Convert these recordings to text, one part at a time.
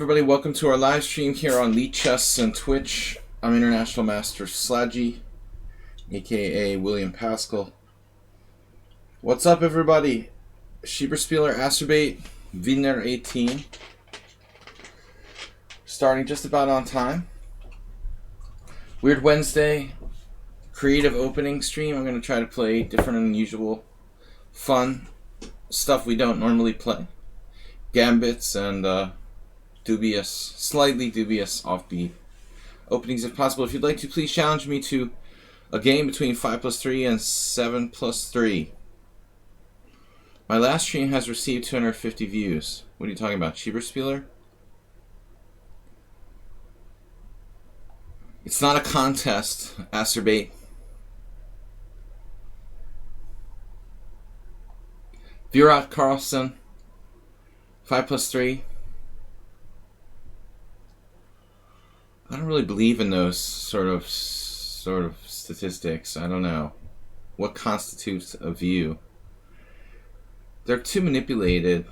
Everybody, welcome to our live stream here on lichess and Twitch. I'm International Master Sladgie, aka William Pascal. What's up, everybody? Schieberspieler Acerbate, Wiener 18. Starting just about on time. Weird Wednesday, creative opening stream. I'm going to try to play different and unusual, fun stuff we don't normally play. Gambits and dubious, slightly dubious offbeat openings if possible. If you'd like to, please challenge me to a game between 5+3 and 7+3. My last stream has received 250 views. What are you talking about, Schieberspieler? It's not a contest, Acerbate. Virat Carlson, 5+3. I don't really believe in those sort of statistics. I don't know what constitutes a view. They're too manipulated.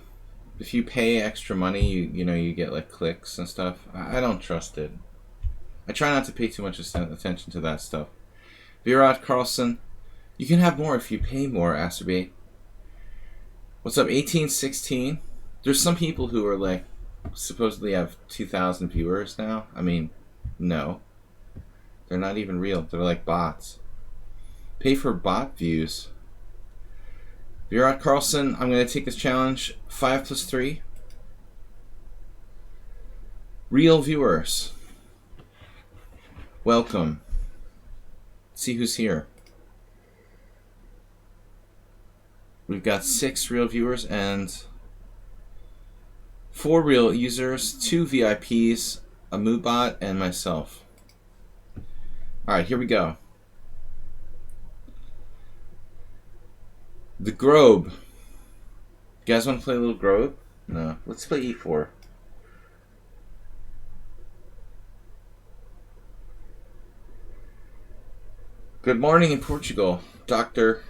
If you pay extra money, you get like clicks and stuff. I don't trust it. I try not to pay too much attention to that stuff. Virat Carlson, you can have more if you pay more, Acerbate. What's up, 1816? There's some people who are like supposedly have 2,000 viewers now. I mean, no. They're not even real. They're like bots. Pay for bot views. Virat Carlson, I'm going to take this challenge. 5+3. Real viewers. Welcome. Let's see who's here. We've got 6 real viewers and 4 real users, 2 VIPs, a Moobot, and myself. Alright, here we go. The Grobe. You guys want to play a little Grobe? No. Let's play E4. Good morning in Portugal, Dr.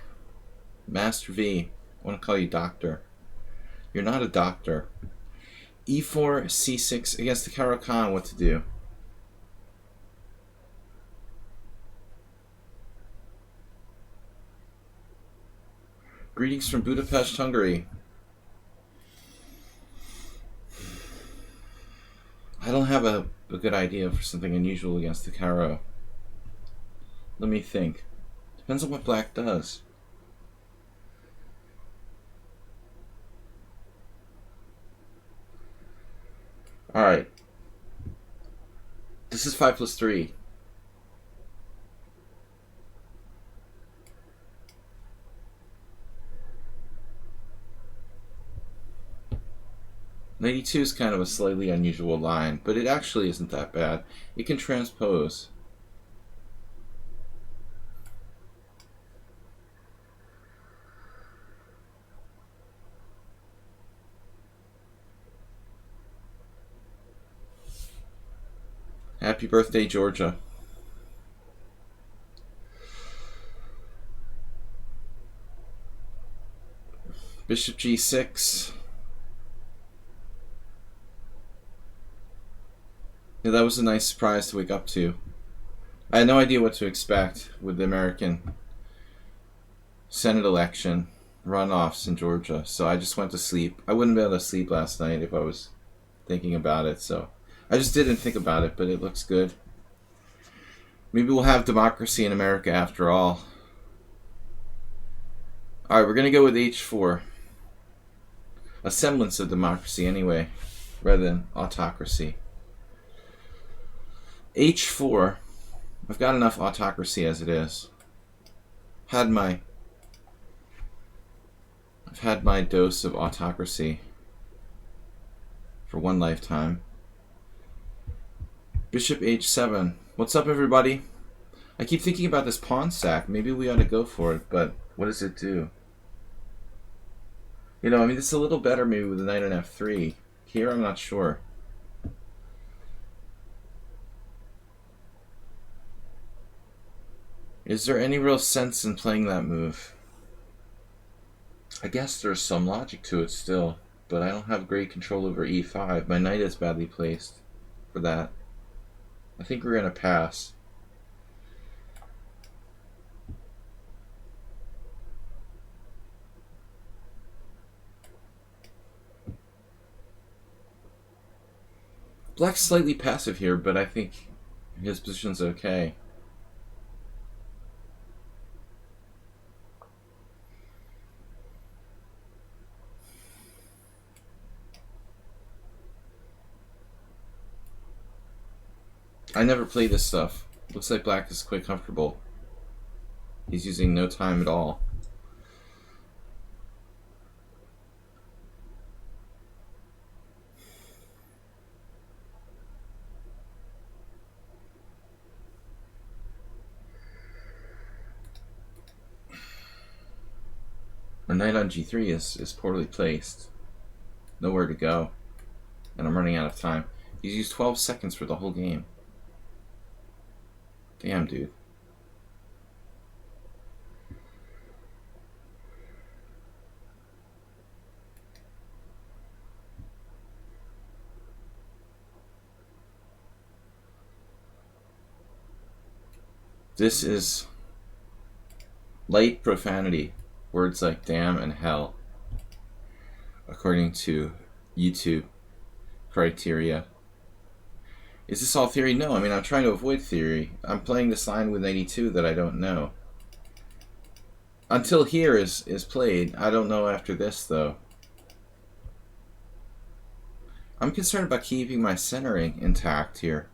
Master V. I want to call you Doctor. You're not a doctor. E4, C6 against the Caro-Kann, what to do? Greetings from Budapest, Hungary. I don't have a good idea for something unusual against the Caro. Let me think. Depends on what black does. Alright. This is 5+3. Knight e2 is kind of a slightly unusual line, but it actually isn't that bad. It can transpose. Happy birthday, Georgia. Bishop g6. Yeah, that was a nice surprise to wake up to. I had no idea what to expect with the American Senate election runoffs in Georgia, so I just went to sleep. I wouldn't be able to sleep last night if I was thinking about it, so I just didn't think about it, but it looks good. Maybe we'll have democracy in America after all. Alright, we're going to go with H4. A semblance of democracy anyway, rather than autocracy. H4. I've got enough autocracy as it is. I've had my dose of autocracy for one lifetime. Bishop h7. What's up, everybody? I keep thinking about this pawn stack. Maybe we ought to go for it, but what does it do? I mean, it's a little better maybe with the knight on f3. Here, I'm not sure. Is there any real sense in playing that move? I guess there's some logic to it still. but I don't have great control over e5. My knight is badly placed for that. I think we're going to pass. Black's slightly passive here, but I think his position's okay. I never play this stuff. Looks like Black is quite comfortable. He's using no time at all. My knight on g3 is poorly placed. Nowhere to go. And I'm running out of time. He's used 12 seconds for the whole game. Damn, dude. This is light profanity. Words like damn and hell, according to YouTube criteria. Is this all theory? No, I mean, I'm trying to avoid theory. I'm playing this line with 92 that I don't know. Until here is played. I don't know after this, though. I'm concerned about keeping my centering intact here.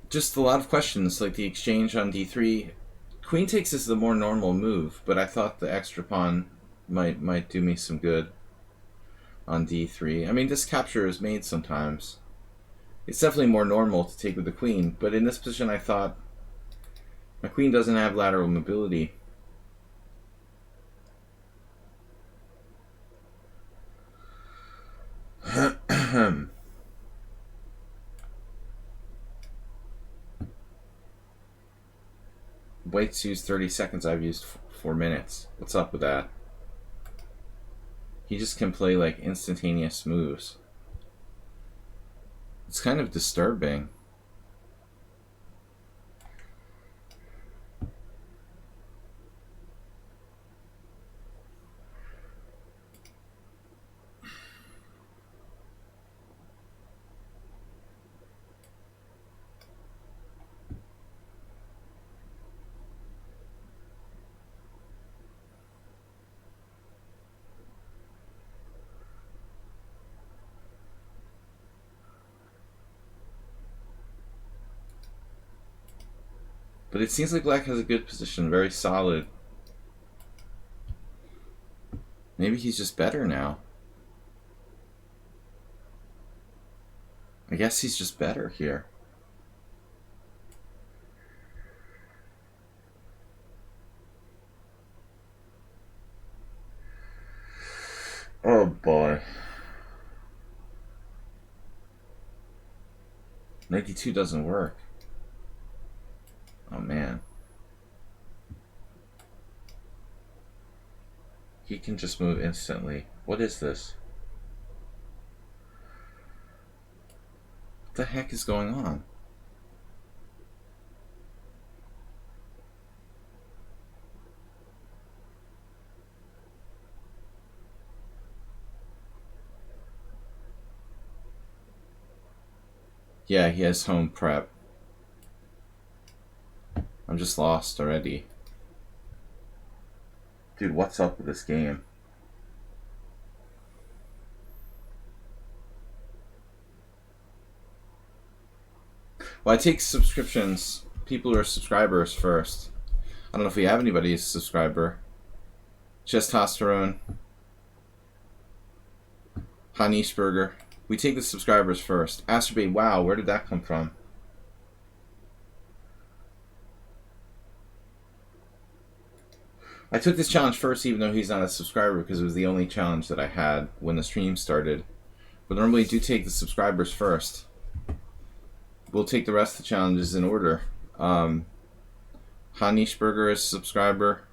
Just a lot of questions, like the exchange on d3. Queen takes is the more normal move, but I thought the extra pawn might do me some good on d3. I mean, this capture is made sometimes. It's definitely more normal to take with the queen, but in this position I thought my queen doesn't have lateral mobility. White's used 30 seconds, I've used 4 minutes. What's up with that? He just can play like instantaneous moves. It's kind of disturbing. But it seems like Black has a good position, very solid. Maybe he's just better now. I guess he's just better here. Oh boy. 92 doesn't work. Oh man. He can just move instantly. What is this? What the heck is going on? Yeah, he has home prep. I'm just lost already. Dude, what's up with this game? Well, I take subscriptions, people who are subscribers first. I don't know if we have anybody who's a subscriber. Testosterone. Hanishberger. We take the subscribers first. Asterbay, wow, where did that come from? I took this challenge first even though he's not a subscriber because it was the only challenge that I had when the stream started. But normally do take the subscribers first. We'll take the rest of the challenges in order. Hanishberger is a subscriber.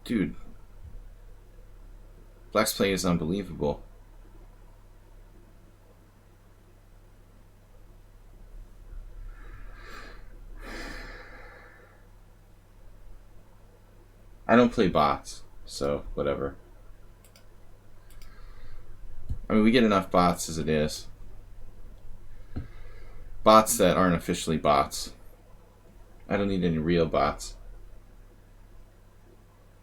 Dude. Black's play is unbelievable. I don't play bots, so whatever. I mean, we get enough bots as it is. Bots that aren't officially bots. I don't need any real bots.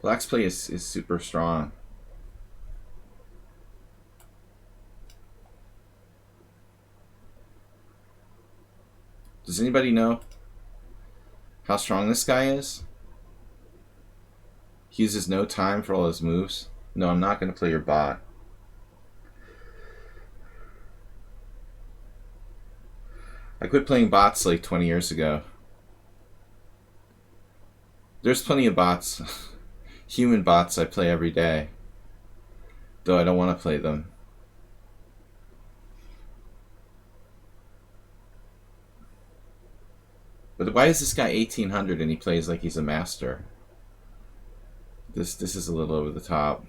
Black's play is super strong. Does anybody know how strong this guy is? He uses no time for all his moves. No, I'm not going to play your bot. I quit playing bots like 20 years ago. There's plenty of bots, human bots I play every day, though I don't want to play them. But why is this guy 1800 and he plays like he's a master? This is a little over the top.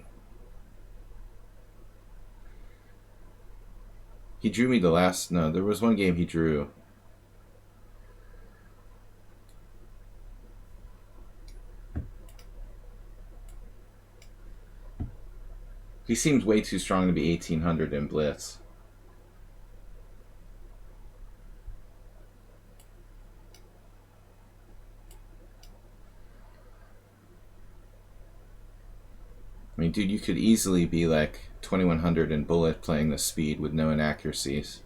He drew me the last... No, there was one game he drew. He seems way too strong to be 1800 in Blitz. I mean, dude, you could easily be like 2100 in Bullet playing the speed with no inaccuracies.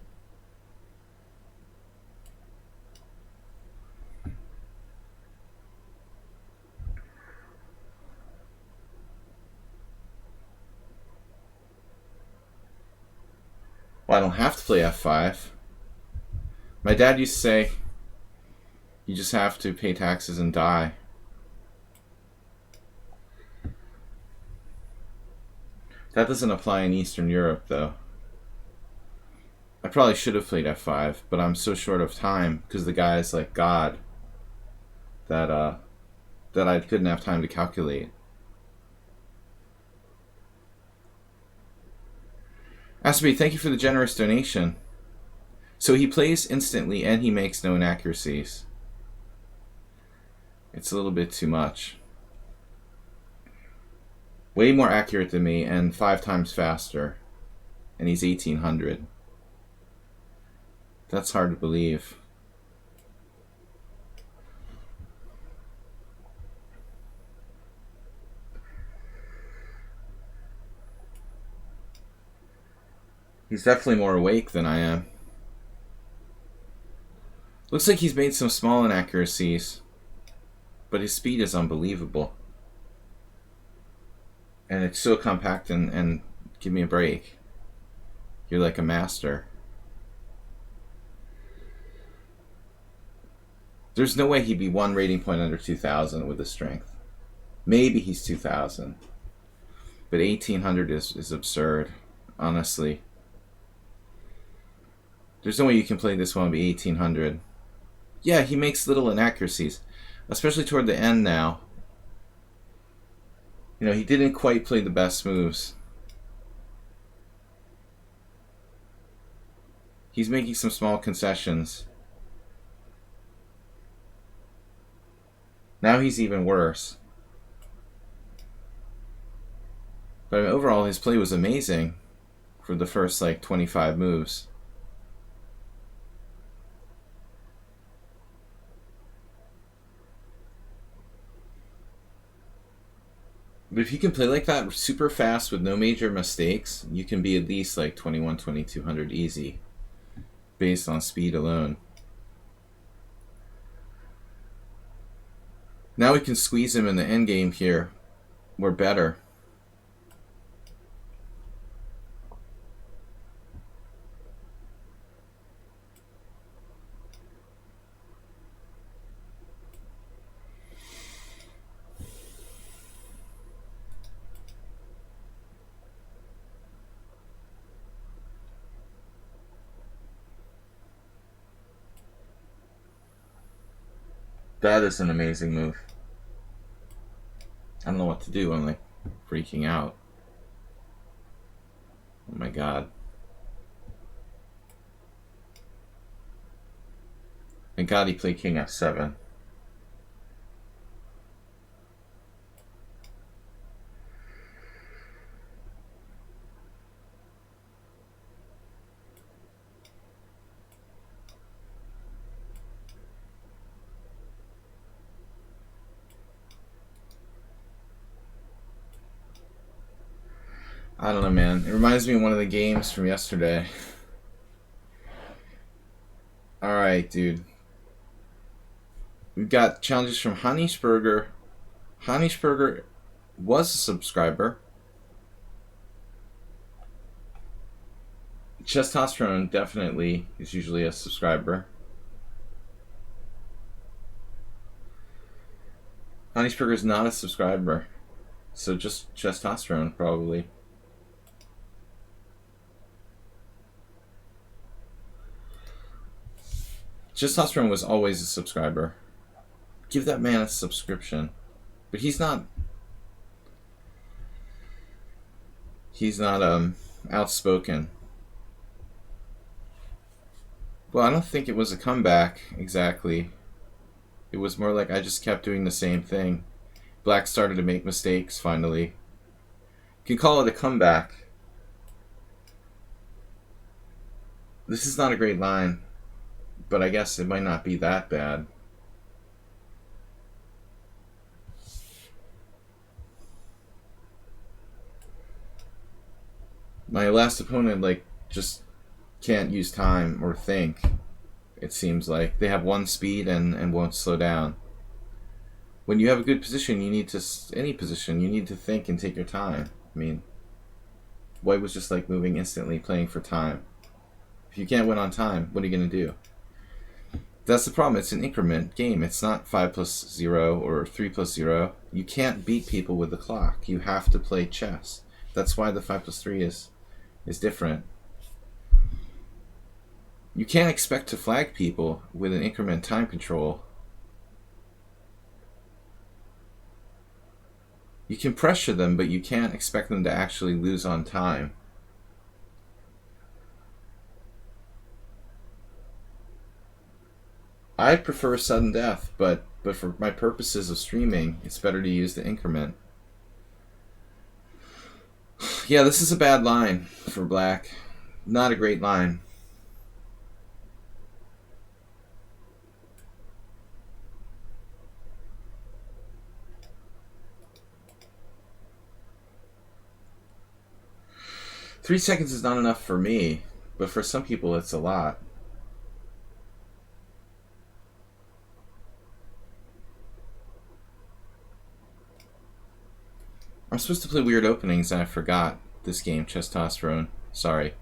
Well, I don't have to play F5. My dad used to say, you just have to pay taxes and die. That doesn't apply in Eastern Europe, though. I probably should have played F5, but I'm so short of time because the guy is like God that I couldn't have time to calculate. Aspie, thank you for the generous donation. So he plays instantly and he makes no inaccuracies. It's a little bit too much. Way more accurate than me and 5 times faster. And he's 1800. That's hard to believe. He's definitely more awake than I am. Looks like he's made some small inaccuracies, but his speed is unbelievable. And it's so compact and give me a break. You're like a master. There's no way he'd be one rating point under 2000 with the strength. Maybe he's 2000. But 1800 is absurd, honestly. There's no way you can play this one and be 1800. Yeah, he makes little inaccuracies, especially toward the end now. You know, he didn't quite play the best moves. He's making some small concessions. Now he's even worse. But I mean, overall, his play was amazing for the first, like, 25 moves. But if you can play like that super fast with no major mistakes, you can be at least like 21, 2200 easy based on speed alone. Now we can squeeze him in the endgame here. We're better. That is an amazing move. I don't know what to do. I'm like freaking out. Oh my god. Thank god he played king f7. I don't know, man. It reminds me of one of the games from yesterday. Alright, dude. We've got challenges from Hannisberger. Hannisberger was a subscriber. Testosterone definitely is usually a subscriber. Hannisberger is not a subscriber. So just testosterone, probably. Testosterone was always a subscriber. Give that man a subscription. But he's not outspoken. Well, I don't think it was a comeback exactly. It was more like I just kept doing the same thing. Black started to make mistakes finally. You can call it a comeback. This is not a great line, but I guess it might not be that bad. My last opponent just can't use time or think. It seems like they have one speed and won't slow down. When you have a good position, you need to think and take your time. I mean, White was just like moving instantly, playing for time. If you can't win on time, what are you going to do? That's the problem. It's an increment game. It's not 5 plus 0 or 3 plus 0. You can't beat people with the clock. You have to play chess. That's why the 5 plus 3 is different. You can't expect to flag people with an increment time control. You can pressure them, but you can't expect them to actually lose on time. I prefer sudden death, but for my purposes of streaming, it's better to use the increment. Yeah, this is a bad line for Black. Not a great line. Three seconds is not enough for me, but for some people it's a lot. I'm supposed to play weird openings and I forgot this game, Testosterone. Sorry.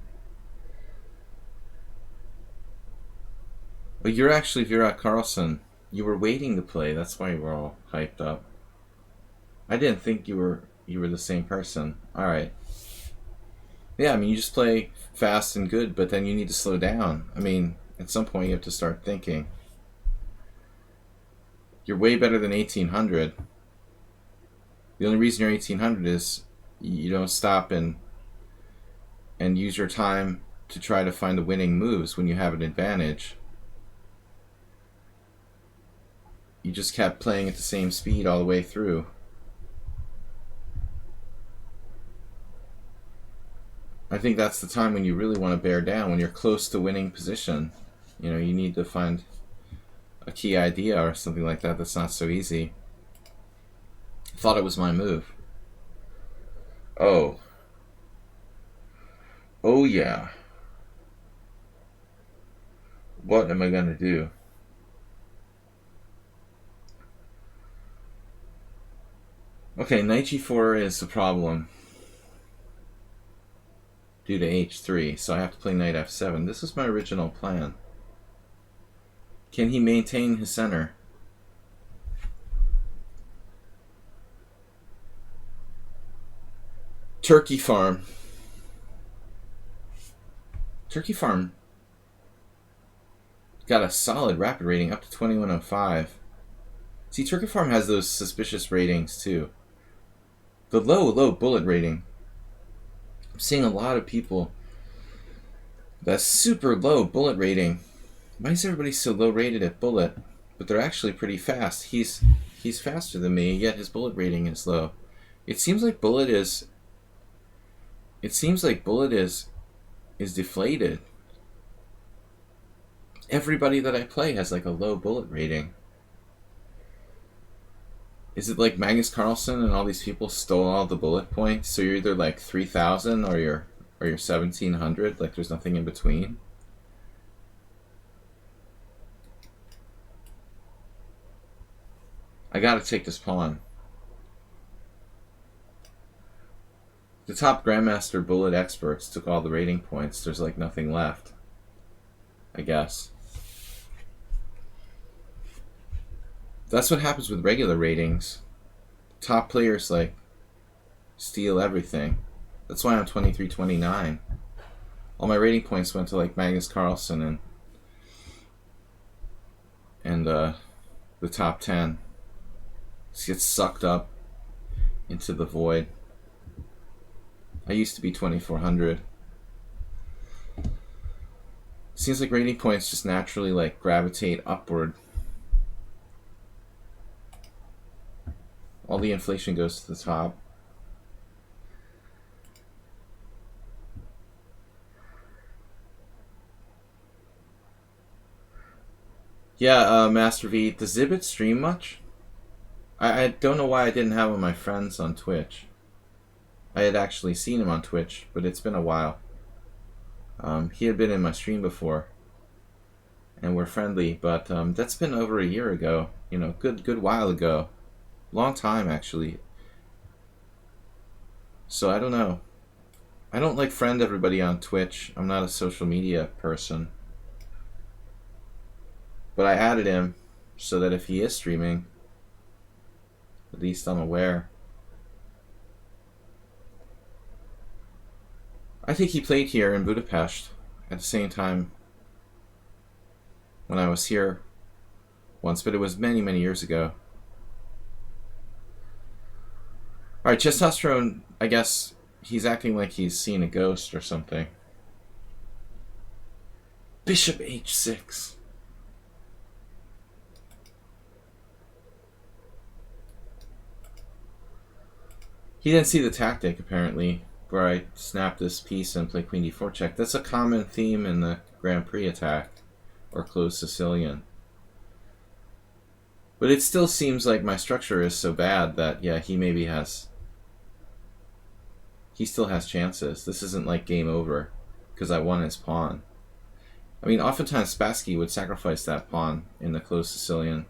But you're actually Virat Carlson. You were waiting to play, that's why you were all hyped up. I didn't think you were the same person. Alright. Yeah, I mean, you just play fast and good, but then you need to slow down. I mean, at some point you have to start thinking. You're way better than 1800. The only reason you're 1800 is you don't stop and use your time to try to find the winning moves when you have an advantage. You just kept playing at the same speed all the way through. I think that's the time when you really want to bear down, when you're close to winning position. You know, you need to find a key idea or something like that that's not so easy. Thought it was my move. Oh. Oh yeah. What am I gonna do? Okay, knight g4 is a problem due to h3, so I have to play knight f7. This is my original plan. Can he maintain his center? Turkey Farm. Turkey Farm got a solid rapid rating up to 2105. See, Turkey Farm has those suspicious ratings too. The low bullet rating. I'm seeing a lot of people. That super low bullet rating. Why is everybody so low rated at bullet? But they're actually pretty fast. He's faster than me, yet his bullet rating is low. It seems like bullet is deflated. Everybody that I play has like a low bullet rating. Is it like Magnus Carlsen and all these people stole all the bullet points? So you're either like 3,000 or you're 1,700. Like there's nothing in between. I gotta take this pawn. The top Grandmaster bullet experts took all the rating points. There's like nothing left, I guess. That's what happens with regular ratings. Top players like steal everything. That's why I'm 23-29. All my rating points went to like Magnus Carlsen and the top 10. Just get sucked up into the void. I used to be 2,400. Seems like rating points just naturally like gravitate upward. All the inflation goes to the top. Yeah, Master V, does Zibit stream much? I don't know why I didn't have him on my friends on Twitch. I had actually seen him on Twitch, but it's been a while. He had been in my stream before, and we're friendly, but that's been over a year ago. You know, good while ago. Long time, actually. So I don't know. I don't like friend everybody on Twitch. I'm not a social media person. But I added him so that if he is streaming, at least I'm aware. I think he played here in Budapest at the same time when I was here once, but it was many, many years ago. Alright, Testosterone, I guess he's acting like he's seen a ghost or something. Bishop h6. He didn't see the tactic, apparently, where I snap this piece and play queen d4 check. That's a common theme in the Grand Prix attack, or closed Sicilian. But it still seems like my structure is so bad that, yeah, he maybe has... He still has chances. This isn't like game over, because I won his pawn. I mean, oftentimes Spassky would sacrifice that pawn in the closed Sicilian.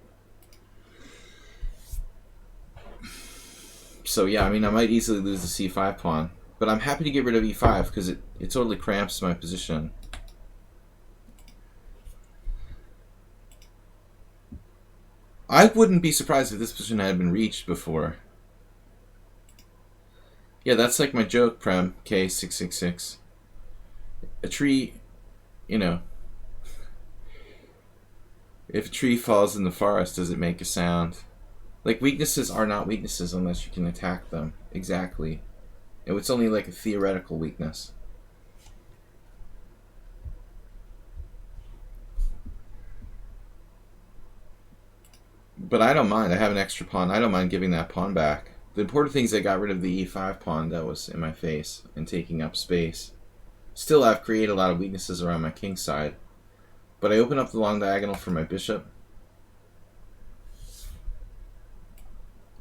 So yeah, I mean, I might easily lose the c5 pawn. But I'm happy to get rid of e5 because it totally cramps my position. I wouldn't be surprised if this position had been reached before. Yeah, that's like my joke, Prem, K666. A tree, you know, if a tree falls in the forest, does it make a sound? Like, weaknesses are not weaknesses unless you can attack them. Exactly. It's only like a theoretical weakness. But I don't mind. I have an extra pawn. I don't mind giving that pawn back. The important thing is I got rid of the e5 pawn that was in my face and taking up space. Still, I've created a lot of weaknesses around my king side. But I open up the long diagonal for my bishop.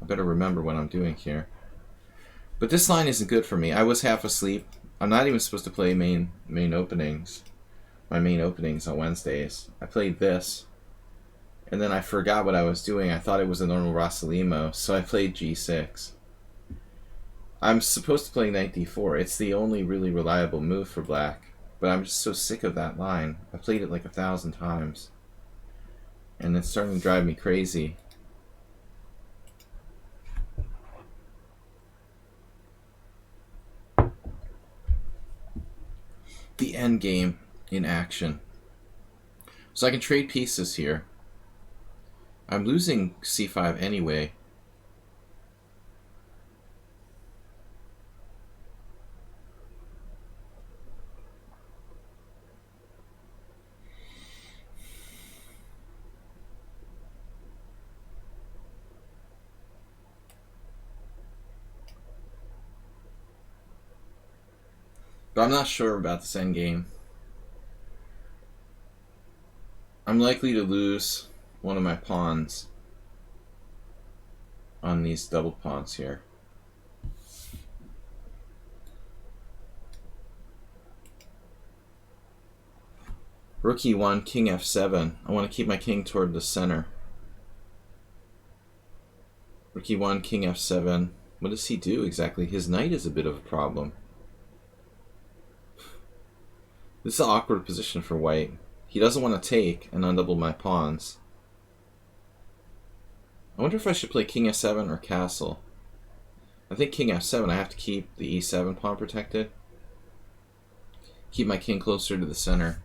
I better remember what I'm doing here. But this line isn't good for me. I was half asleep. I'm not even supposed to play main openings. My main openings on Wednesdays. I played this. And then I forgot what I was doing. I thought it was a normal Rossolimo, so I played g6. I'm supposed to play knight d4. It's the only really reliable move for black. But I'm just so sick of that line. I played it like 1,000 times. And it's starting to drive me crazy. The end game in action. So I can trade pieces here. I'm losing c5 anyway. But I'm not sure about this endgame. I'm likely to lose one of my pawns on these double pawns here. Rook e1, king f7. I want to keep my king toward the center. Rook e1, king f7. What does he do exactly? His knight is a bit of a problem. This is an awkward position for white. He doesn't want to take and undouble my pawns. I wonder if I should play king f7 or castle. I think king f7, I have to keep the e7 pawn protected. Keep my king closer to the center.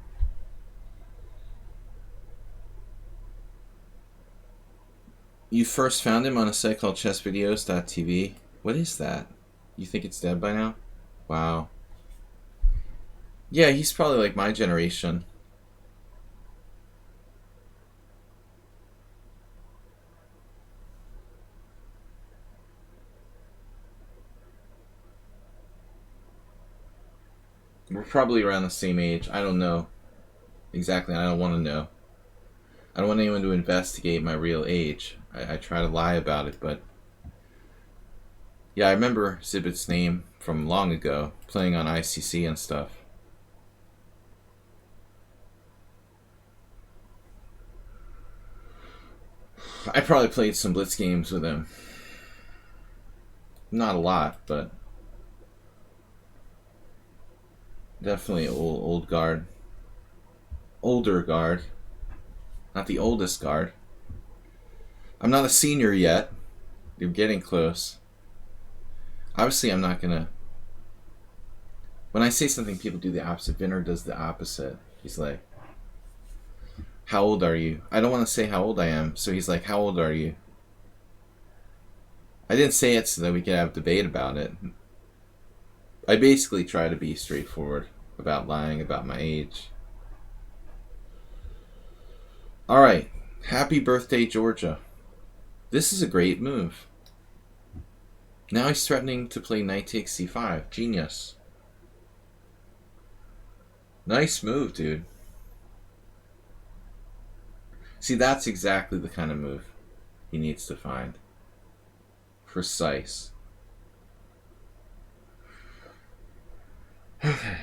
You first found him on a site called chessvideos.tv. What is that? You think it's dead by now? Wow. Yeah, he's probably like my generation. We're probably around the same age. I don't know exactly. I don't want to know. I don't want anyone to investigate my real age. I try to lie about it, but yeah, I remember Zibit's name from long ago, playing on ICC and stuff. I probably played some Blitz games with him. Not a lot, but definitely old guard. Older guard. Not the oldest guard. I'm not a senior yet. You're getting close. Obviously, I'm not gonna... When I say something, people do the opposite. Vinner does the opposite. He's like, how old are you? I don't want to say how old I am, so he's like, how old are you? I didn't say it so that we could have a debate about it. I basically try to be straightforward about lying about my age. Alright, happy birthday, Georgia. This is a great move. Now he's threatening to play knight takes c5. Genius. Nice move, dude. See, that's exactly the kind of move he needs to find. Precise. Okay.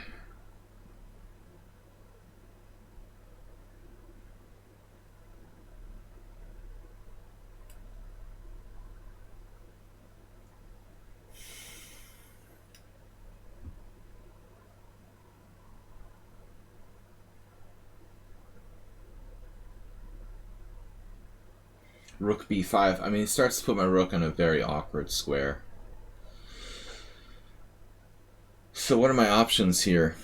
Rook b5. I mean, it starts to put my rook on a very awkward square. So what are my options here?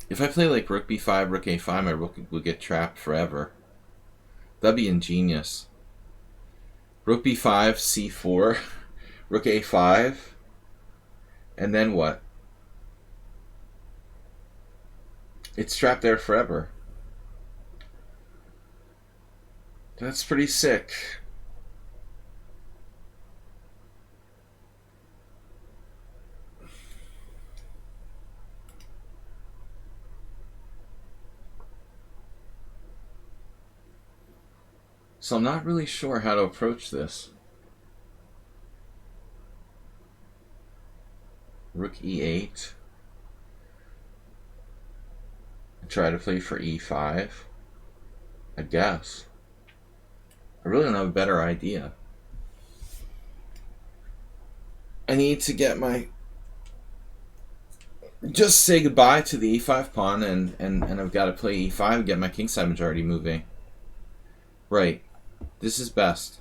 If I play like rook b5, rook a5, my rook will get trapped forever. That'd be ingenious. Rook b5, c4, rook a5, and then what? It's trapped there forever. That's pretty sick. So I'm not really sure how to approach this. Rook e8. Try to play for e5. I guess. I really don't have a better idea. I need to get my... Just say goodbye to the e5 pawn, and I've got to play e5 and get my kingside majority moving. Right. This is best.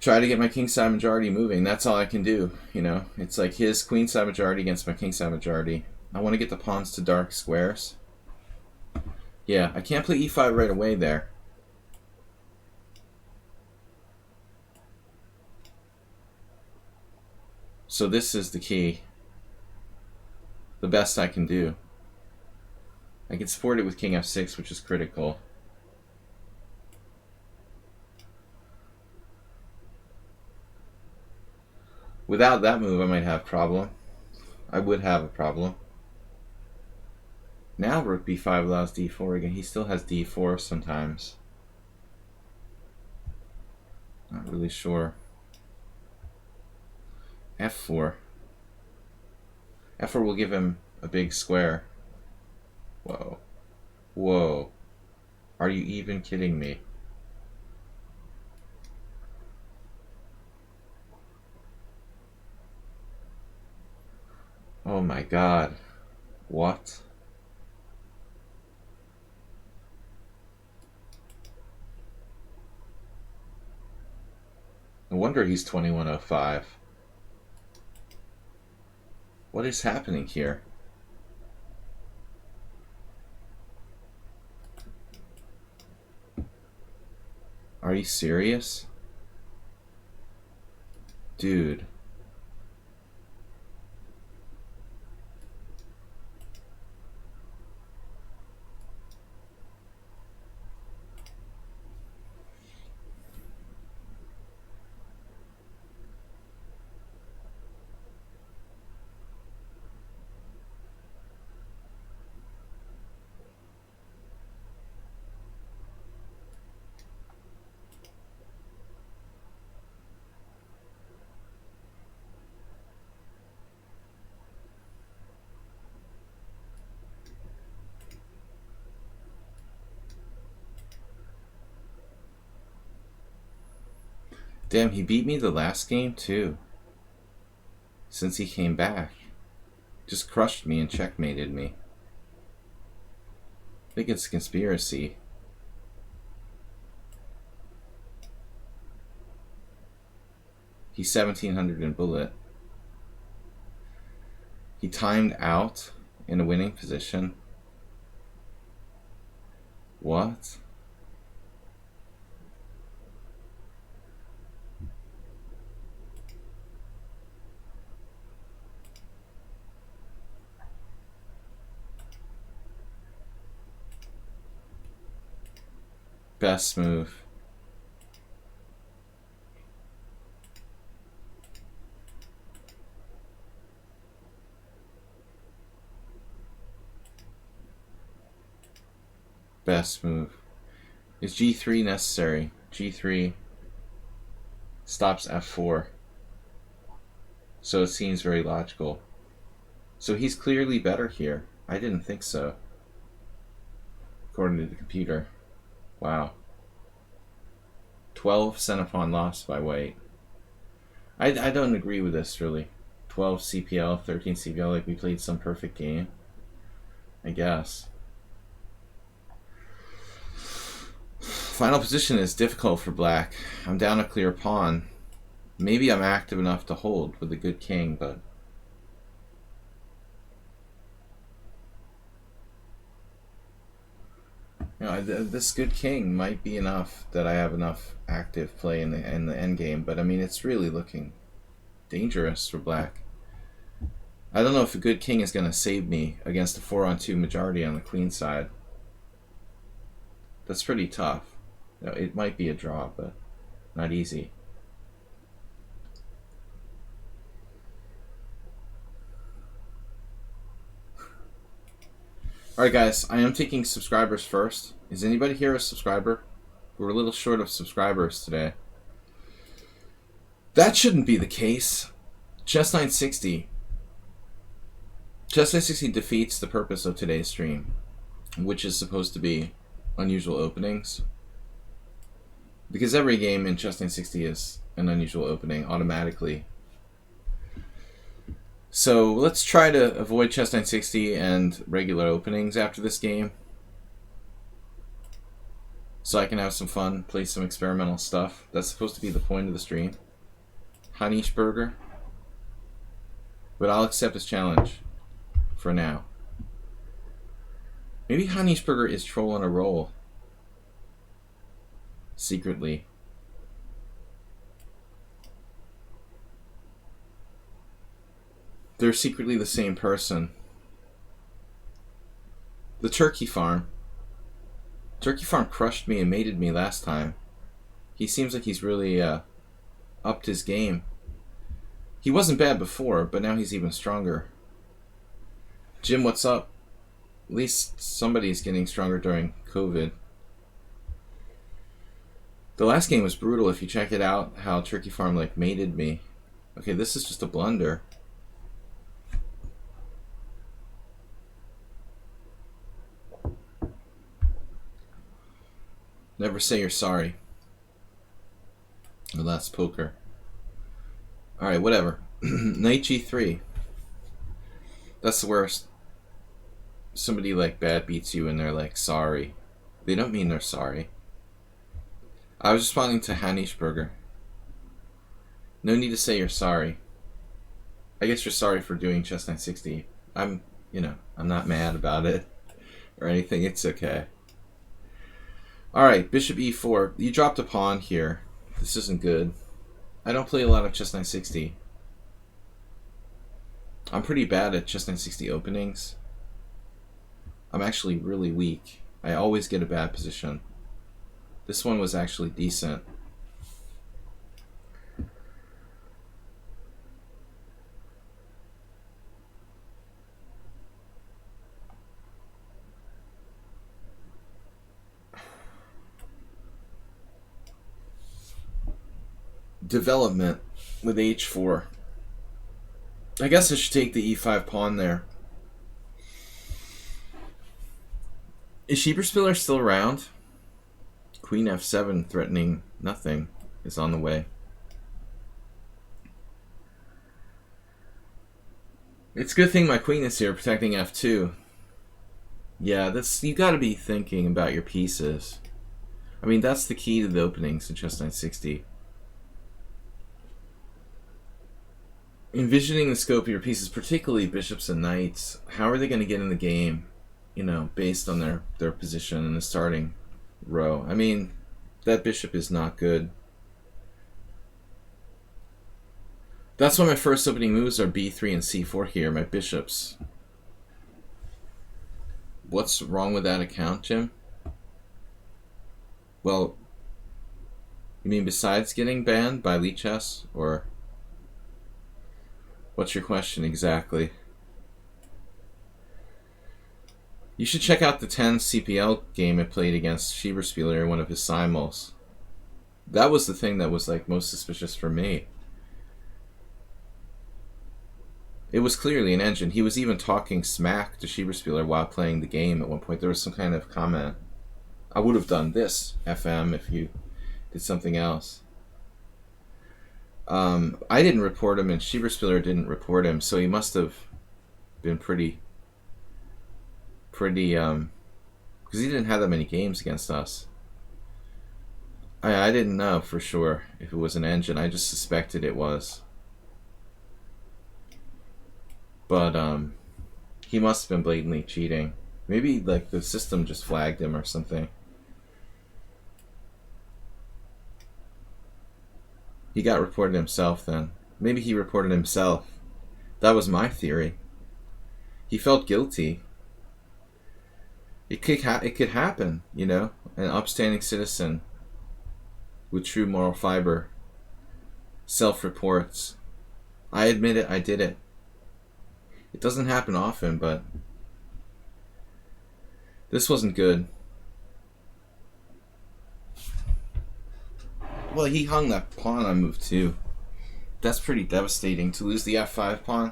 try to get my kingside majority moving. That's all I can do, you know. It's like his queenside majority against my kingside majority. I want to get the pawns to dark squares. Yeah, I can't play e5 right away there. So this is the key. The best I can do. I can support it with king f6, which is critical. Without that move, I might have a problem. I would have a problem. Now rook b5 allows d4 again. He still has d4 sometimes. Not really sure. f4. f4 will give him a big square. Whoa. Whoa. Are you even kidding me? Oh my god. What? No wonder he's 2105. What is happening here? Are you serious? Dude. Damn, he beat me the last game too. Since he came back. Just crushed me and checkmated me. I think it's a conspiracy. He's 1700 in bullet. He timed out in a winning position. What? Best move. Best move. Is g3 necessary? g3 stops f4. So it seems very logical. So he's clearly better here. I didn't think so. According to the computer. Wow. 12 Xenophon lost by white. I don't agree with this, really. 12 CPL, 13 CPL, like we played some perfect game. I guess. Final position is difficult for black. I'm down a clear pawn. Maybe I'm active enough to hold with a good king, but... You know, this good king might be enough that I have enough active play in the end game, but I mean, it's really looking dangerous for black. I don't know if a good king is going to save me against a 4-on-2 majority on the queen side. That's pretty tough. You know, it might be a draw, but not easy. Alright guys, I am taking subscribers first. Is anybody here a subscriber? We're a little short of subscribers today. That shouldn't be the case. Chess 960. Chess 960 defeats the purpose of today's stream, which is supposed to be unusual openings. Because every game in Chess 960 is an unusual opening automatically. So let's try to avoid Chess 960 and regular openings after this game. so I can have some fun, play some experimental stuff. That's supposed to be the point of the stream. Honeyschburger. But I'll accept his challenge for now. Maybe Honeyschburger is trolling a roll. Secretly. They're secretly the same person. The turkey farm. Turkey farm crushed me and mated me last time. He seems like he's really upped his game. He wasn't bad before, but now he's even stronger. Jim, what's up? At least somebody's getting stronger during COVID. The last game was brutal. If you check it out, how Turkey Farm like mated me. Okay, this is just a blunder. Never say you're sorry. Well, that's poker. Alright, whatever. Knight G3. That's the worst. Somebody like bad beats you and they're like sorry. They don't mean they're sorry. I was responding to Honeyschburger. No need to say you're sorry. I guess you're sorry for doing chess 960. I'm not mad about it or anything. It's okay. Alright, bishop e4. You dropped a pawn here. This isn't good. I don't play a lot of chess 960. I'm pretty bad at chess 960 openings. I'm actually really weak. I always get a bad position. This one was actually decent. Development with h4. I guess I should take the e5 pawn there. Is Schieberspieler still around? Queen f7 threatening nothing is on the way. It's a good thing my queen is here protecting f2. Yeah, you gotta be thinking about your pieces. I mean, that's the key to the openings in chess 960. Envisioning the scope of your pieces, particularly bishops and knights. How are they going to get in the game, based on their position in the starting row? I mean, that bishop is not good. That's why my first opening moves are b3 and c4 here, my bishops. What's wrong with that account, Jim? Well, you mean besides getting banned by lichess, or what's your question exactly? You should check out the 10 CPL game I played against Schieberspieler in one of his simuls. That was the thing that was like most suspicious for me. It was clearly an engine. He was even talking smack to Schieberspieler while playing the game at one point. There was some kind of comment. I would have done this, FM, if you did something else. I didn't report him, and Schieberspieler didn't report him, so he must have been pretty, because he didn't have that many games against us. I didn't know for sure if it was an engine. I just suspected it was. But, he must have been blatantly cheating. Maybe, like, the system just flagged him or something. He got reported himself then. Maybe he reported himself. That was my theory. He felt guilty. It could happen, An upstanding citizen with true moral fiber self-reports. I admit it, I did it. It doesn't happen often, but this wasn't good. Well, he hung that pawn on move 2. That's pretty devastating to lose the f5 pawn.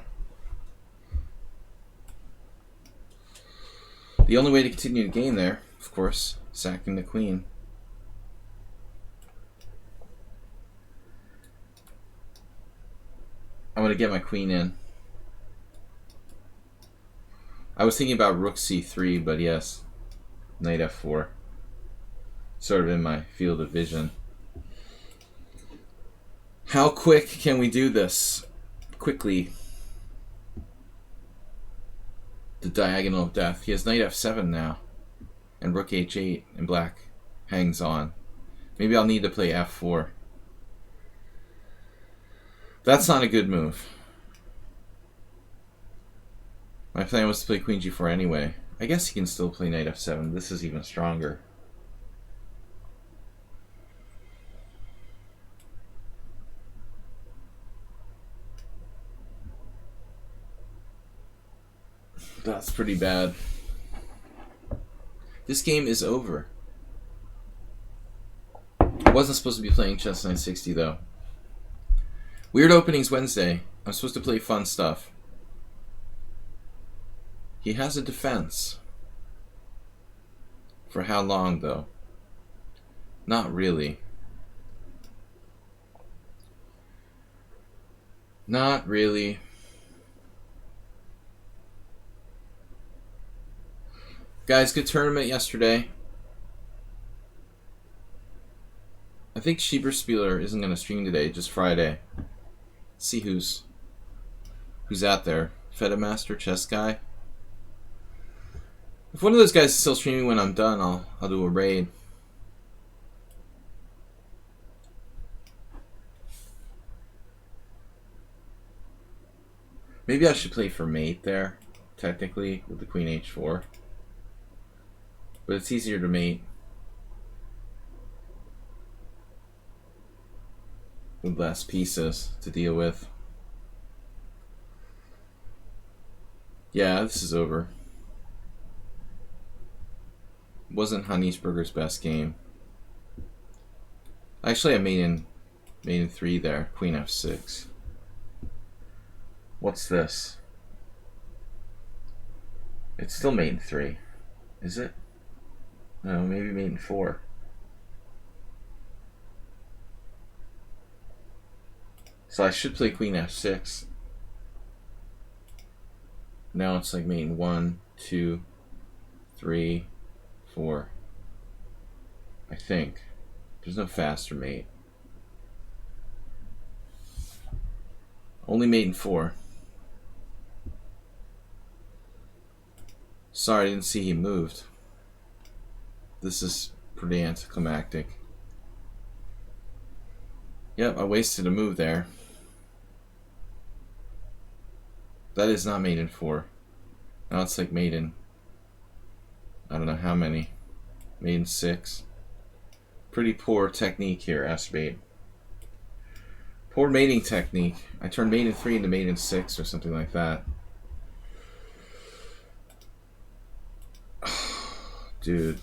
The only way to continue the game there, of course, sacking the queen. I'm going to get my queen in. I was thinking about rook c3, but yes, knight f4. sort of in my field of vision. How quick can we do this? Quickly. The diagonal of death. He has knight f7 now. And rook h8, and black hangs on. Maybe I'll need to play f4. That's not a good move. My plan was to play queen g4 anyway. I guess he can still play knight f7. This is even stronger. That's pretty bad. This game is over. I wasn't supposed to be playing chess 960 though. Weird openings Wednesday. I'm supposed to play fun stuff. He has a defense. For how long though? Not really. Not really. Guys, good tournament yesterday. I think Schieberspieler isn't going to stream today, just Friday. Let's see who's out there. Fedemaster, Chess Guy. If one of those guys is still streaming when I'm done, I'll do a raid. Maybe I should play for mate there, technically, with the queen h4. But it's easier to mate with less pieces to deal with. Yeah, this is over. Wasn't Hanisberger's best game. Actually, I made in 3 there. Queen f6. What's this? It's still mate in 3. Is it? No, maybe mate in 4. So I should play queen f6. Now it's like mate in 1, 2, 3, 4. I think. There's no faster mate. Only mate in 4. Sorry, I didn't see he moved. This is pretty anticlimactic. Yep, I wasted a move there. That is not mate in 4. Now it's like mate in, I don't know how many. Mate in 6. Pretty poor technique here, Aspade. Poor mating technique. I turned mate in 3 into mate in 6 or something like that. Dude.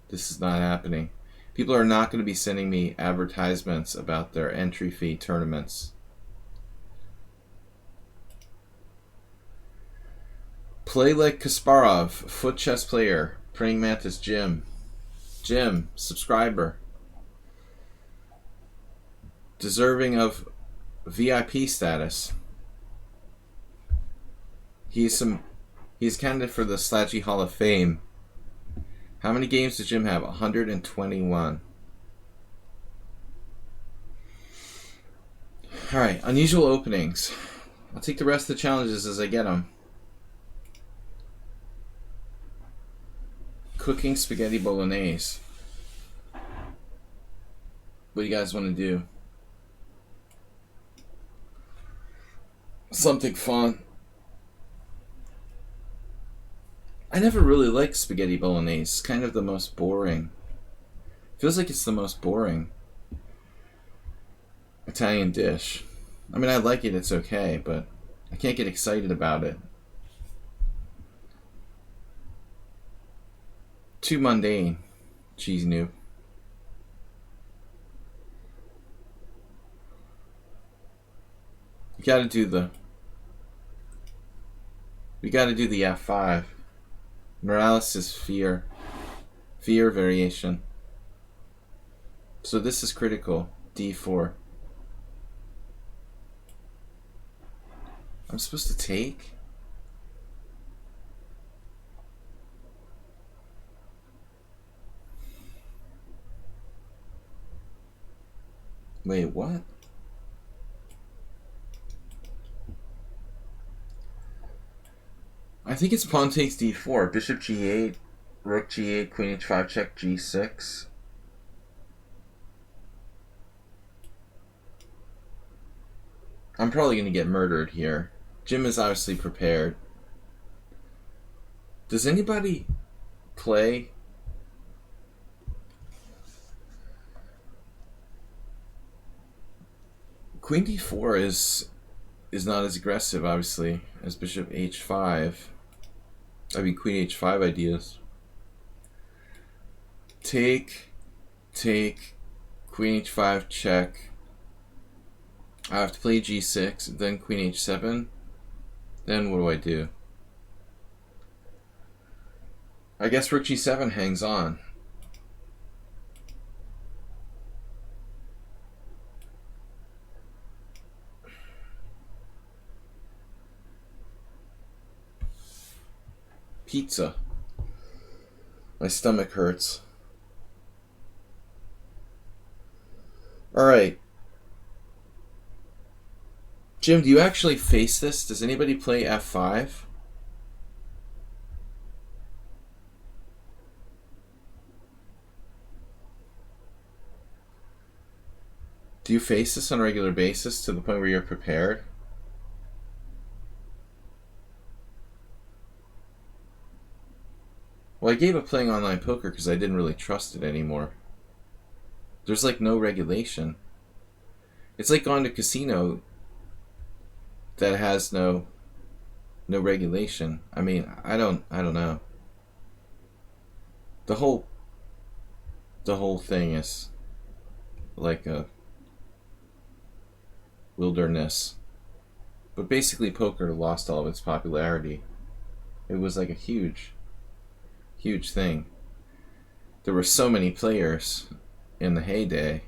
This is not happening. People are not going to be sending me advertisements about their entry fee tournaments. Play like Kasparov, foot chess player, praying mantis Jim. Jim, subscriber. Deserving of VIP status. He's candidate for the Sladgie Hall of Fame. How many games does Jim have? 121. Alright, unusual openings. I'll take the rest of the challenges as I get them. Cooking spaghetti bolognese. What do you guys want to do? Something fun. I never really liked spaghetti bolognese. It's kind of the most boring. Feels like it's the most boring Italian dish. I mean, I like it, it's okay, but I can't get excited about it. Too mundane. Cheese noob. We gotta do the F5. Morales is fear variation. So this is critical. D4. I'm supposed to take? Wait, what? I think it's pawn takes d4, bishop g8, rook g8, queen h5 check g6. I'm probably going to get murdered here. Jim is obviously prepared. Does anybody play? Queen d4 is not as aggressive, obviously, as bishop h5. I mean, queen h5 ideas. Take, queen h5 check. I have to play g6, then queen h7. Then what do? I guess rook g7 hangs on. Pizza. My stomach hurts. Alright. Jim, do you actually face this? Does anybody play f5? Do you face this on a regular basis to the point where you're prepared? Well, I gave up playing online poker because I didn't really trust it anymore. There's like no regulation. It's like going to a casino that has no regulation. I mean, I don't know. The whole thing is like a wilderness. But basically poker lost all of its popularity. It was like a huge thing. There were so many players in the heyday.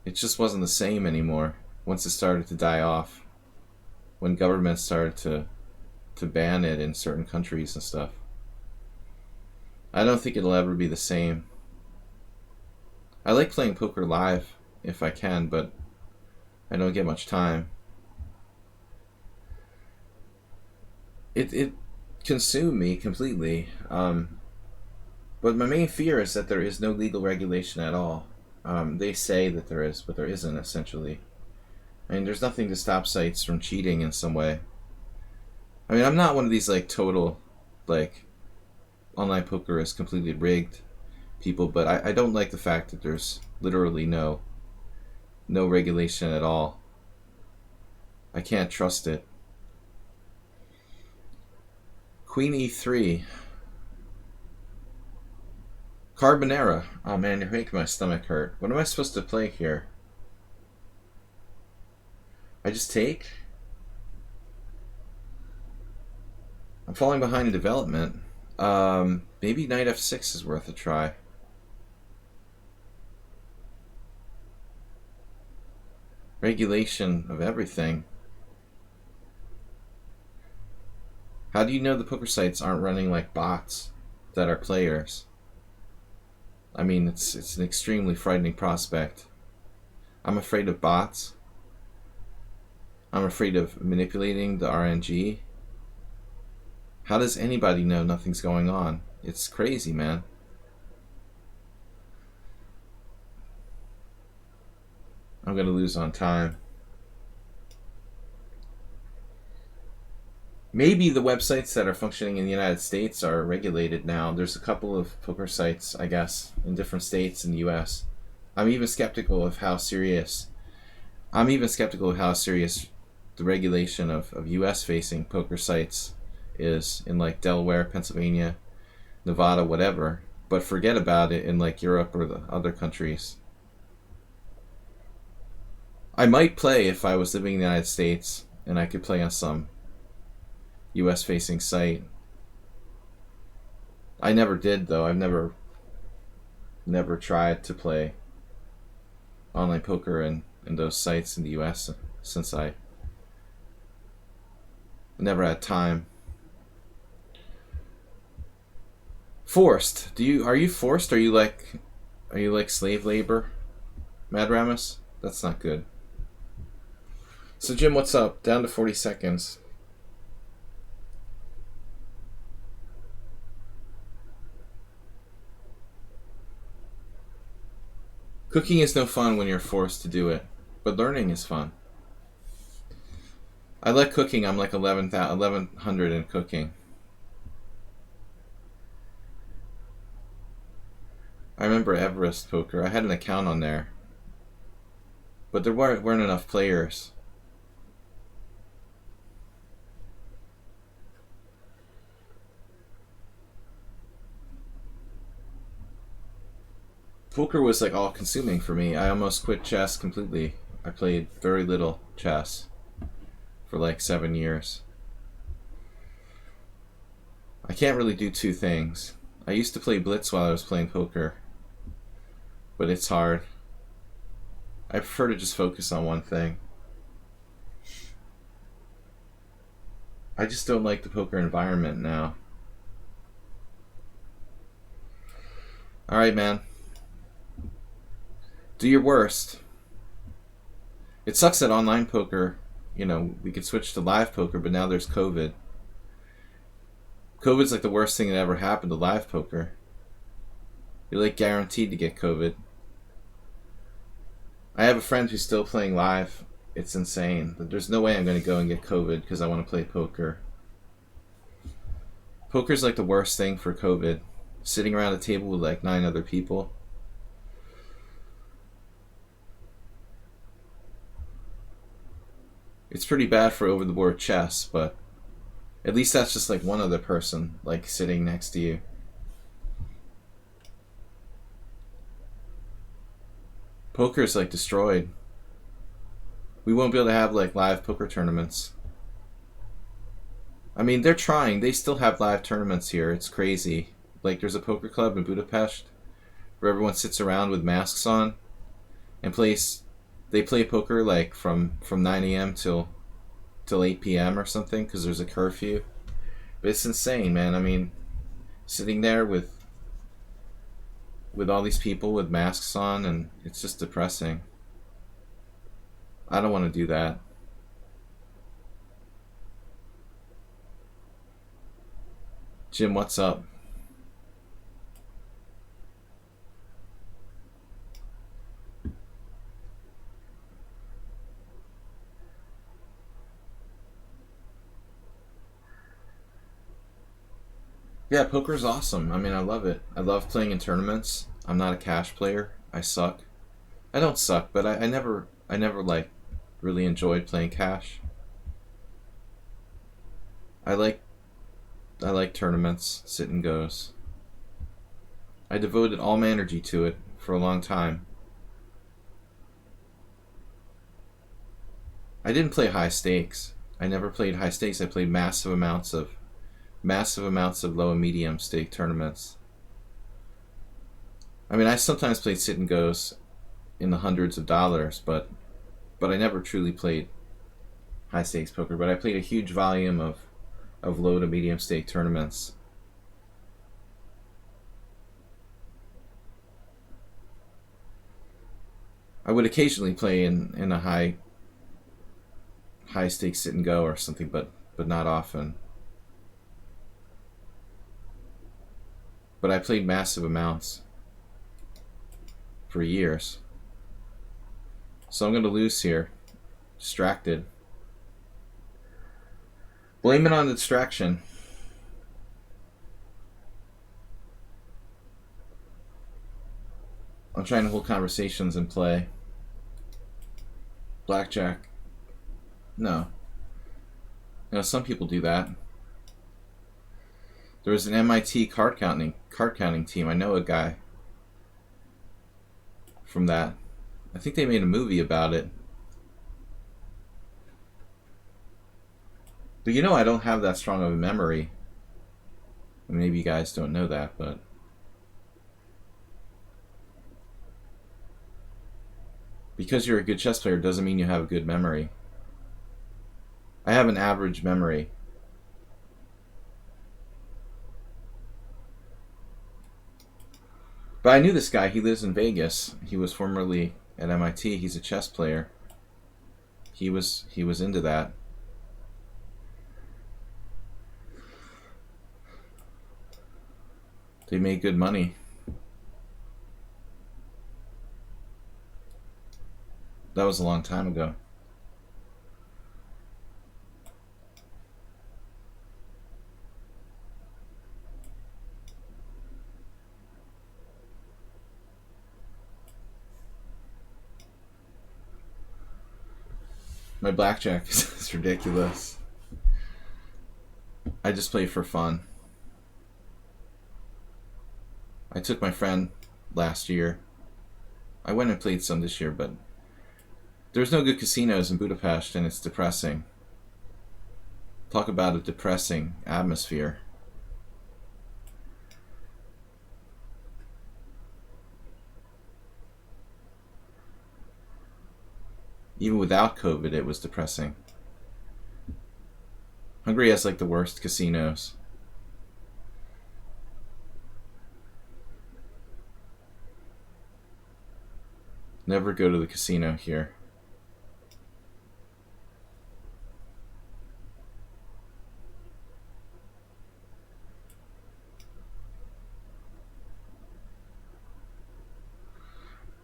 It just wasn't the same anymore once it started to die off. When governments started to ban it in certain countries and stuff. I don't think it'll ever be the same. I like playing poker live if I can, but I don't get much time. It consumed me completely. But my main fear is that there is no legal regulation at all. They say that there is, but there isn't, essentially. I mean, there's nothing to stop sites from cheating in some way. I mean, I'm not one of these, like, total, like, online poker is completely rigged people, but I don't like the fact that there's literally no regulation at all. I can't trust it. Queen e3. Carbonara. Oh man, you're making my stomach hurt. What am I supposed to play here? I just take? I'm falling behind in development. Maybe knight f6 is worth a try. Regulation of everything. How do you know the poker sites aren't running like bots that are players? I mean, it's an extremely frightening prospect. I'm afraid of bots. I'm afraid of manipulating the RNG. How does anybody know nothing's going on? It's crazy, man. I'm gonna lose on time. Maybe the websites that are functioning in the United States are regulated now. There's a couple of poker sites, I guess, in different states in the US. I'm even skeptical of how serious the regulation of US facing poker sites is in like Delaware, Pennsylvania, Nevada, whatever. But forget about it in like Europe or the other countries. I might play if I was living in the United States and I could play on some US facing site. I never did though. I've never tried to play online poker in those sites in the US since I never had time. Forced. Are you forced? Are you like slave labor? Mad Ramus? That's not good. So Jim, what's up? Down to 40 seconds. Cooking is no fun when you're forced to do it, but learning is fun. I like cooking. I'm like 1100 in cooking. I remember Everest Poker. I had an account on there, but there weren't enough players. Poker was like all consuming for me. I almost quit chess completely. I played very little chess for like 7 years. I can't really do two things. I used to play Blitz while I was playing poker, but it's hard. I prefer to just focus on one thing. I just don't like the poker environment now. Alright, man. Do your worst. It sucks that online poker, we could switch to live poker, but now there's COVID. COVID's like the worst thing that ever happened to live poker. You're like guaranteed to get COVID. I have a friend who's still playing live. It's insane. There's no way I'm going to go and get COVID because I want to play poker. Poker's like the worst thing for COVID. Sitting around a table with like 9 other people. It's pretty bad for over-the-board chess, but at least that's just like one other person like sitting next to you. Poker's like destroyed. We won't be able to have like live poker tournaments. I mean, they're trying. They still have live tournaments here. It's crazy. Like, there's a poker club in Budapest where everyone sits around with masks on and they play poker like from 9 a.m. till 8 p.m. or something because there's a curfew. But it's insane, man. I mean, sitting there with all these people with masks on, and it's just depressing. I don't want to do that. Jim, what's up? Yeah, poker's awesome. I mean, I love it. I love playing in tournaments. I'm not a cash player. I suck. I don't suck, but I never like really enjoyed playing cash. I like tournaments, sit and goes. I devoted all my energy to it for a long time. I didn't play high stakes. I never played high stakes. I played massive amounts of low and medium stake tournaments. I mean, I sometimes played sit and goes in the hundreds of dollars, but I never truly played high stakes poker. But I played a huge volume of low to medium stake tournaments. I would occasionally play in a high stakes sit and go or something, but not often. But I played massive amounts for years. So I'm going to lose here. Distracted. Blame it on the distraction. I'm trying to hold conversations and play. Blackjack. No. Some people do that. There was an MIT card counting team. I know a guy from that. I think they made a movie about it. But I don't have that strong of a memory. Maybe you guys don't know that, but because you're a good chess player doesn't mean you have a good memory. I have an average memory. But I knew this guy. He lives in Vegas. He was formerly at MIT. He's a chess player. He was into that. They made good money. That was a long time ago. My blackjack is ridiculous. I just play for fun. I took my friend last year. I went and played some this year, but there's no good casinos in Budapest, and it's depressing. Talk about a depressing atmosphere. Even without COVID, it was depressing. Hungary has like the worst casinos. Never go to the casino here.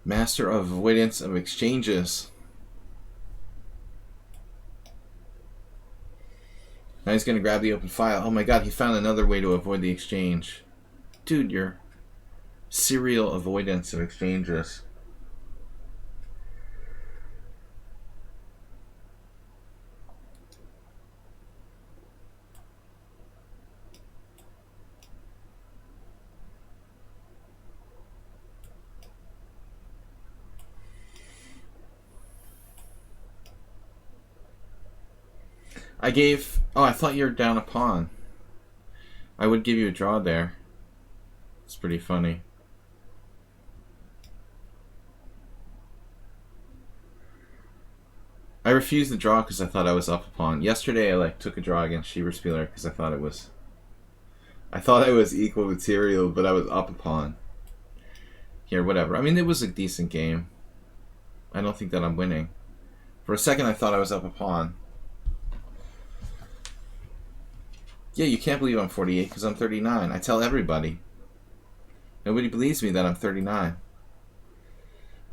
Master of avoidance of exchanges. Now he's going to grab the open file. Oh my god, he found another way to avoid the exchange. Dude, you're serial avoidance of exchanges. I gave... Oh, I thought you were down a pawn. I would give you a draw there. It's pretty funny. I refused the draw because I thought I was up a pawn. Yesterday I took a draw against Schieberspieler because I thought I was equal material, but I was up a pawn. Here, whatever. I mean, it was a decent game. I don't think that I'm winning. For a second I thought I was up a pawn. Yeah, you can't believe I'm 48 because I'm 39. I tell everybody. Nobody believes me that I'm 39.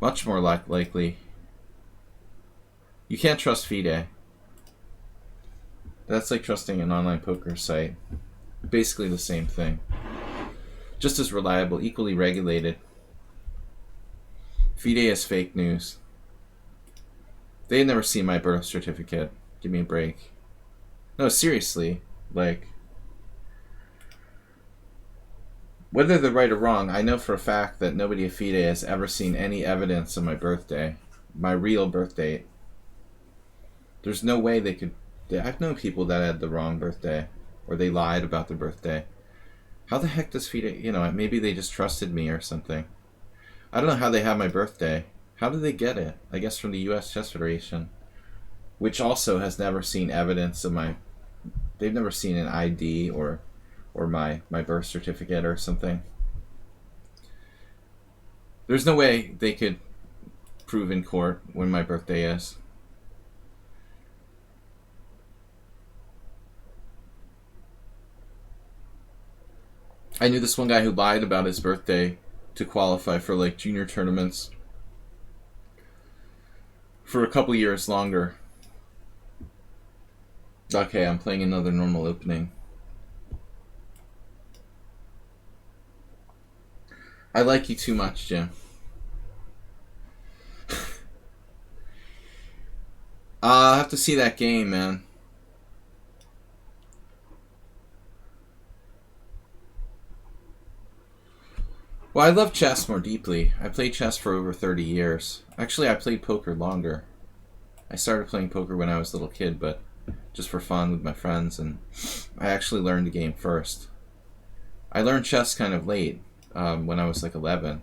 Much more likely. You can't trust FIDE. That's like trusting an online poker site. Basically the same thing. Just as reliable, equally regulated. FIDE is fake news. They had never seen my birth certificate. Give me a break. No, seriously. Whether they're right or wrong, I know for a fact that nobody at FIDE has ever seen any evidence of my birthday. My real birth date. There's no way they could... I've known people that had the wrong birthday. Or they lied about their birthday. How the heck does FIDE... maybe they just trusted me or something. I don't know how they have my birthday. How did they get it? I guess from the U.S. Chess Federation. Which also has never seen evidence of my... They've never seen an ID or my birth certificate or something. There's no way they could prove in court when my birthday is. I knew this one guy who lied about his birthday to qualify for junior tournaments for a couple years longer. Okay, I'm playing another normal opening. I like you too much, Jim. I'll have to see that game, man. Well, I love chess more deeply. I played chess for over 30 years. Actually, I played poker longer. I started playing poker when I was a little kid, but just for fun with my friends, and I actually learned the game first. I learned chess kind of late, when I was 11.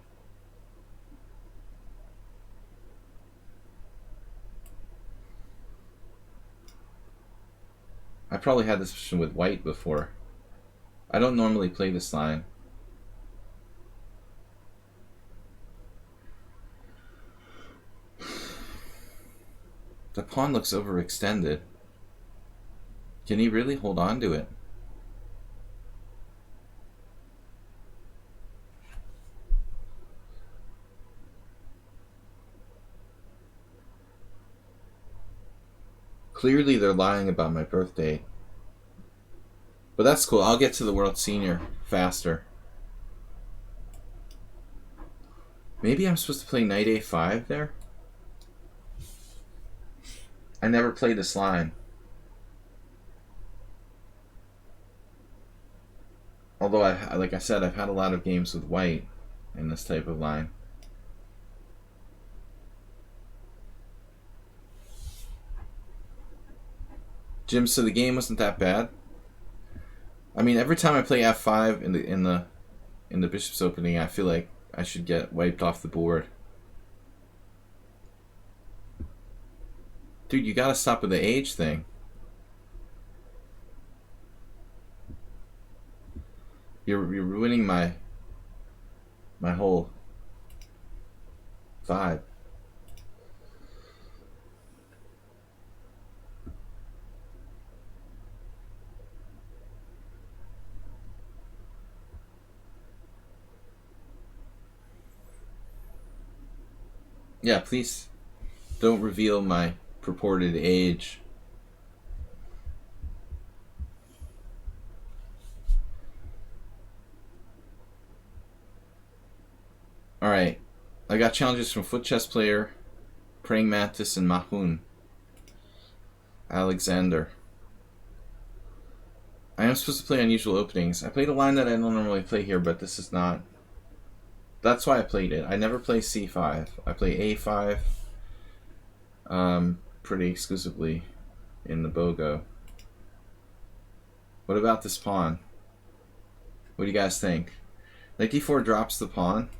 I probably had this position with white before. I don't normally play this line. The pawn looks overextended. Can he really hold on to it? Clearly they're lying about my birthday. But that's cool. I'll get to the World Senior faster. Maybe I'm supposed to play knight a5 there? I never played this line. Although, like I said, I've had a lot of games with white in this type of line. Jim, so the game wasn't that bad? I mean, every time I play f5 in the bishop's opening, I feel like I should get wiped off the board. Dude, you gotta stop with the age thing. You're ruining my whole vibe. Yeah, please don't reveal my purported age. Alright, I got challenges from Foot Chess Player, Praying Mantis, and Mahmoud Alexander. I am supposed to play unusual openings. I played a line that I don't normally play here, but this is not. That's why I played it. I never play c5. I play a5 pretty exclusively in the BOGO. What about this pawn? What do you guys think? Knight d4 drops the pawn.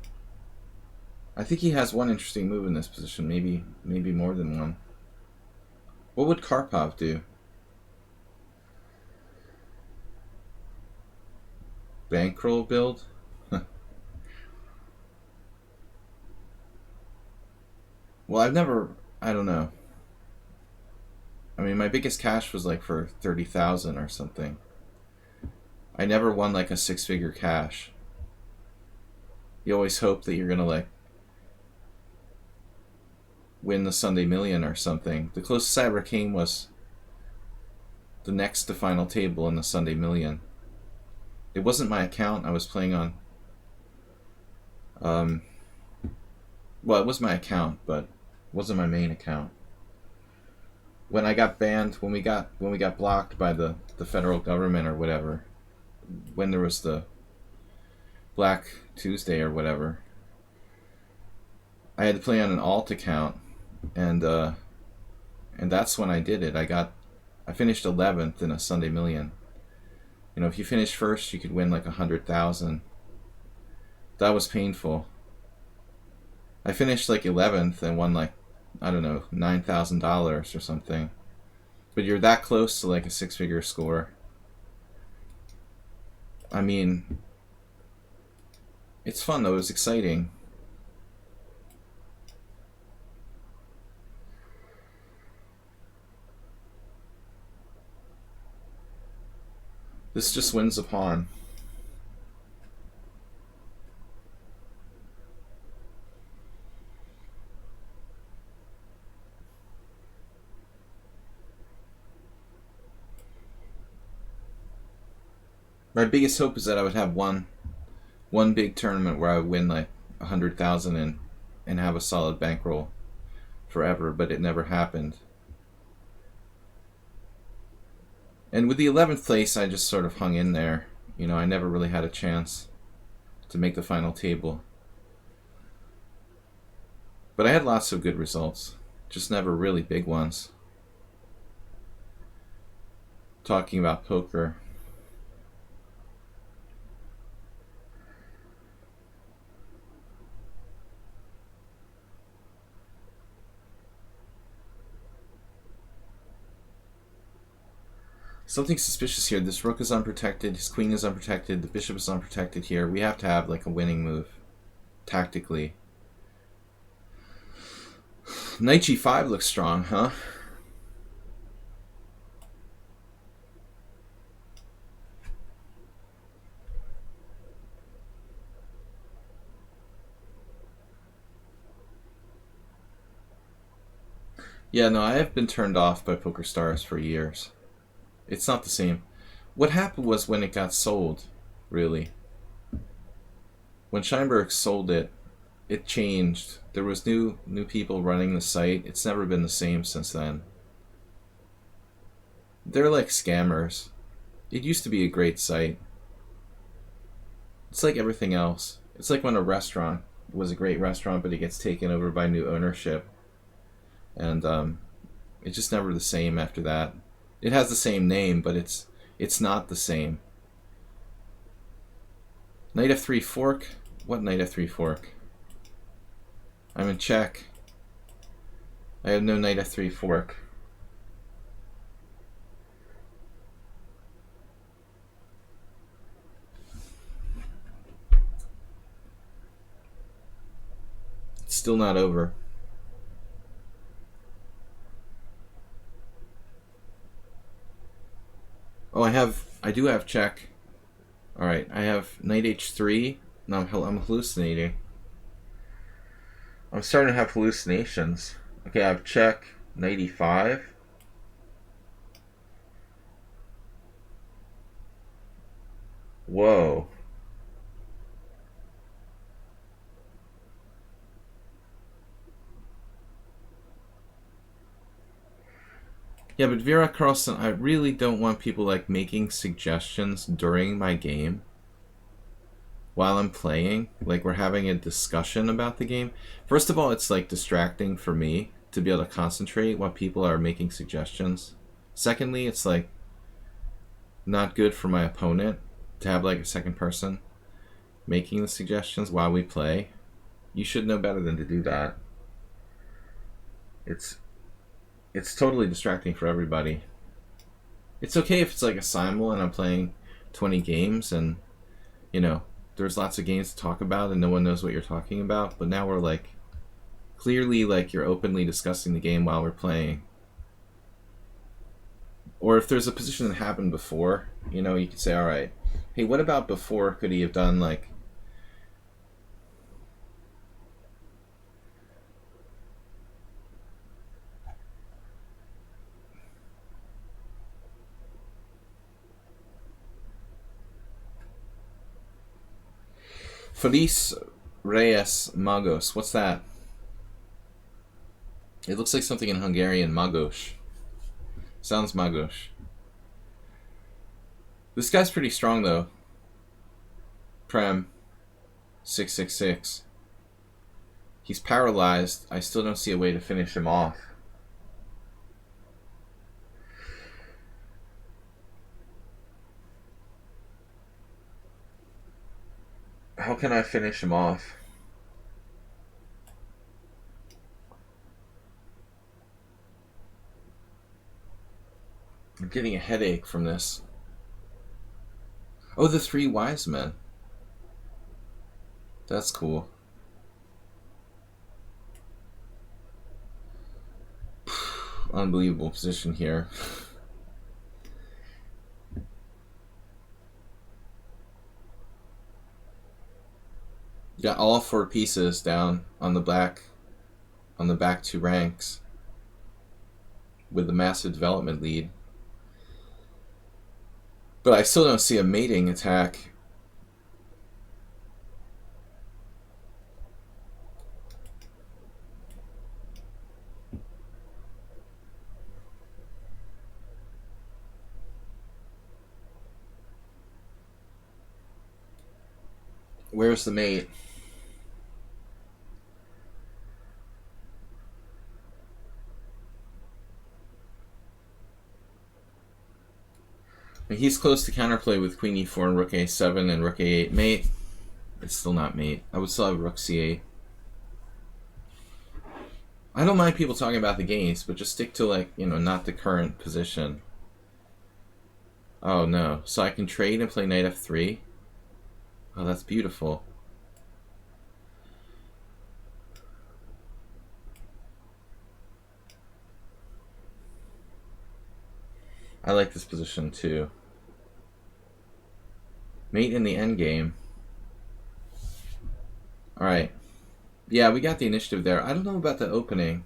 I think he has one interesting move in this position, maybe more than one. What would Karpov do? Bankroll build? Well, I don't know. I mean, my biggest cash was like for 30,000 or something. I never won like a six-figure cash. You always hope that you're gonna like win the Sunday Million or something. The closest I ever came was the next to final table in the Sunday Million. It wasn't my account I was playing on. Well, it was my account, but it wasn't my main account. When I got banned, when we got blocked by the federal government or whatever, when there was the Black Tuesday or whatever, I had to play on an alt account, and that's when I did it. I finished 11th in a Sunday Million. You know, if you finish first, you could win like 100,000. That was painful. I finished like 11th and won like, I don't know, $9,000 or something. But you're that close to like a six-figure score. I mean, it's fun though. It was exciting. This just wins a pawn. My biggest hope is that I would have one big tournament where I would win like 100,000 and have a solid bankroll forever, but it never happened. And with the 11th place, I just sort of hung in there. You know, I never really had a chance to make the final table. But I had lots of good results, just never really big ones. Talking about poker. Something suspicious here. This rook is unprotected, his queen is unprotected, the bishop is unprotected here. We have to have like a winning move, tactically. Knight g5 looks strong, huh? Yeah, no, I have been turned off by PokerStars for years. It's not the same. What happened was when it got sold, really. When Scheinberg sold it, it changed. There was new people running the site. It's never been the same since then. They're like scammers. It used to be a great site. It's like everything else. It's like when a restaurant was a great restaurant, but it gets taken over by new ownership. And it's just never the same after that. It has the same name, but it's not the same. Knight f3 fork? What knight f3 fork? I'm in check. I have no knight f3 fork. It's still not over. Oh, I do have check. Alright, I have knight h3. No, I'm hallucinating. I'm starting to have hallucinations. Okay, I have check, knight e5. Whoa. Yeah, but Vera Carlson, I really don't want people like making suggestions during my game while I'm playing. Like we're having a discussion about the game. First of all, it's like distracting for me to be able to concentrate while people are making suggestions. Secondly, it's like not good for my opponent to have like a second person making the suggestions while we play. You should know better than to do that. It's totally distracting for everybody. It's okay if it's like a simul and I'm playing 20 games and, you know, there's lots of games to talk about and no one knows what you're talking about. But now we're like, clearly like you're openly discussing the game while we're playing. Or if there's a position that happened before, you know, you could say, all right, hey, what about before? Could he have done like... Feliz Reyes Magos. What's that? It looks like something in Hungarian. Magos. Sounds Magos. This guy's pretty strong though. Prem. 666. He's paralyzed. I still don't see a way to finish him off. How can I finish him off? I'm getting a headache from this. Oh, the three wise men. That's cool. Unbelievable position here. Got all four pieces down on the back two ranks with a massive development lead. But I still don't see a mating attack. Where's the mate? He's close to counterplay with queen e4 and rook a7 and rook a8 mate. It's still not mate. I would still have rook c8. I don't mind people talking about the games, but just stick to like, you know, not the current position. Oh no. So I can trade and play knight f3? Oh, that's beautiful. I like this position too. Mate in the endgame. Alright. Yeah, we got the initiative there. I don't know about the opening.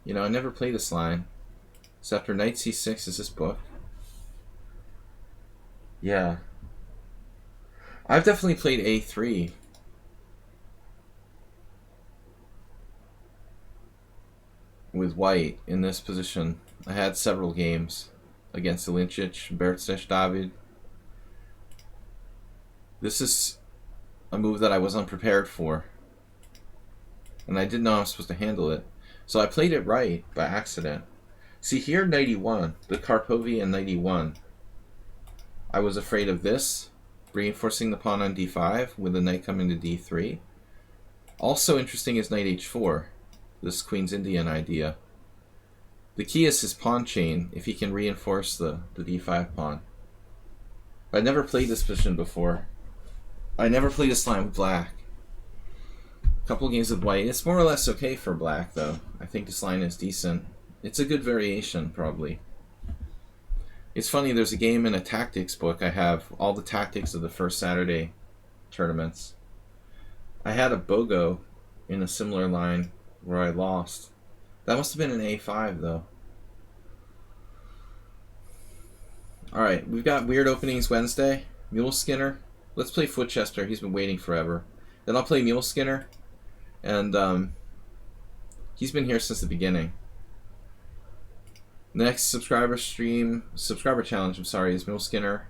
You know, I never played this line. So after knight c6 is this book? Yeah. I've definitely played a3. With white in this position. I had several games against Lichess, Bertzes, David. This is a move that I was unprepared for. And I didn't know I was supposed to handle it. So I played it right by accident. See here, knight e1, the Karpovian knight e1. I was afraid of this, reinforcing the pawn on d5 with the knight coming to d3. Also interesting is knight h4, this Queen's Indian idea. The key is his pawn chain, if he can reinforce the d5 pawn. I never played this position before. I never played this line with black. A couple games with white. It's more or less okay for black, though. I think this line is decent. It's a good variation, probably. It's funny, there's a game in a tactics book. I have all the tactics of the first Saturday tournaments. I had a BOGO in a similar line where I lost. That must have been an A5, though. Alright, we've got weird openings Wednesday. Mule Skinner. Let's play Footchester. He's been waiting forever. Then I'll play Mule Skinner. And he's been here since the beginning. The next subscriber challenge, I'm sorry, is Mule Skinner.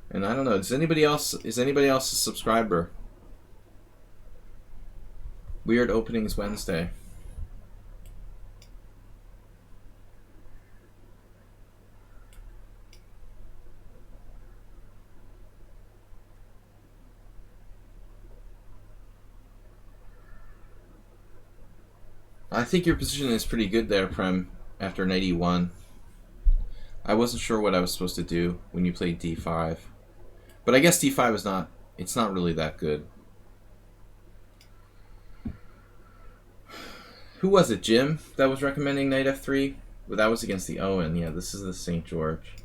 And I don't know, is anybody else a subscriber? Weird openings Wednesday. I think your position is pretty good there, Prem, after knight e1. I wasn't sure what I was supposed to do when you played d5. But I guess d5 is not really that good. Who was it, Jim, that was recommending knight f3? Well, that was against the Owen. Yeah, this is the St. George.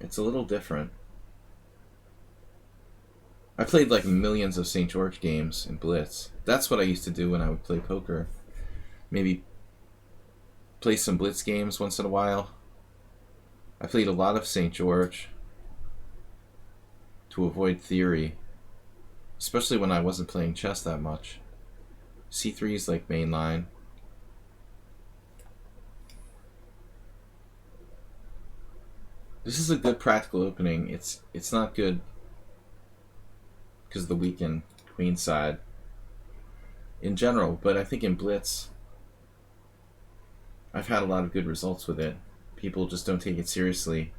It's a little different. I played like millions of St. George games in Blitz. That's what I used to do when I would play poker. Maybe play some Blitz games once in a while. I played a lot of St. George to avoid theory, especially when I wasn't playing chess that much. C3 is like main line. This is a good practical opening. It's not good because of the weakened queen side in general, but I think in Blitz I've had a lot of good results with it. People just don't take it seriously.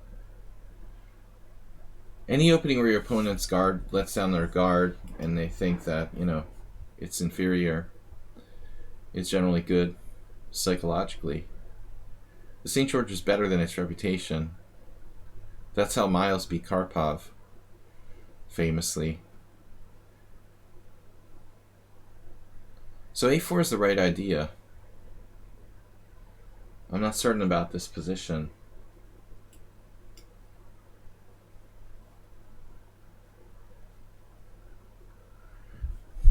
Any opening where your opponent's guard lets down their guard and they think that, you know, it's inferior is generally good psychologically. The St. George is better than its reputation. That's how Miles beat Karpov, famously. So a4 is the right idea. I'm not certain about this position.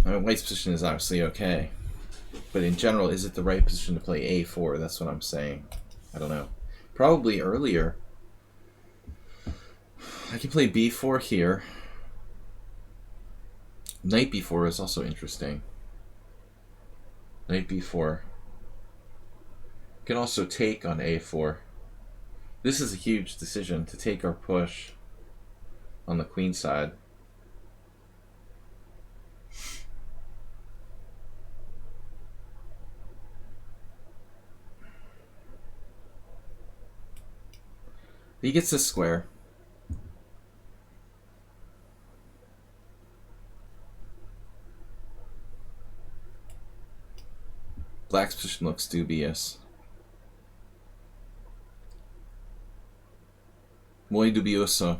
I mean, White's position is obviously okay. But in general, is it the right position to play a4? That's what I'm saying. I don't know. Probably earlier. I can play b4 here. Knight b4 is also interesting. Knight b4. Can also take on a4. This is a huge decision, to take or push on the queen side. He gets this square. Black's position looks dubious. Muy dubioso.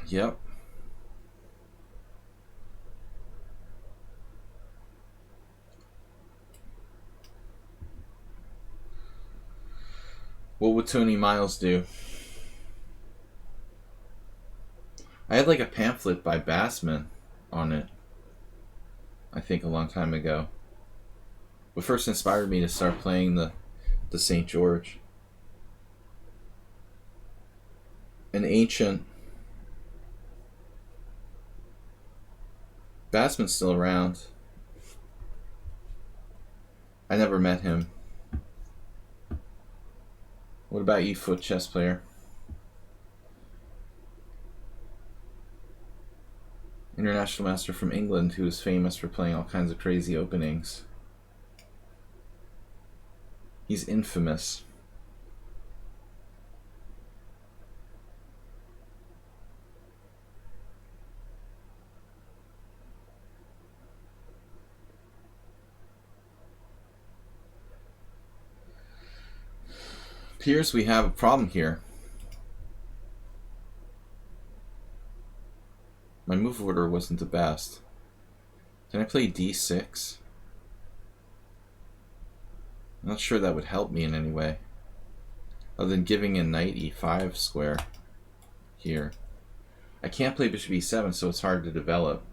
Yep. What would Tony Miles do? I had like a pamphlet by Bassman on it. I think, a long time ago. What first inspired me to start playing the St. George. An ancient batsman's still around. I never met him. What about you, foot chess player? International master from England who is famous for playing all kinds of crazy openings. He's infamous. Appears we have a problem here. My move order wasn't the best. Can I play d6? I'm not sure that would help me in any way, other than giving a knight e5 square here. I can't play bishop e7, so it's hard to develop.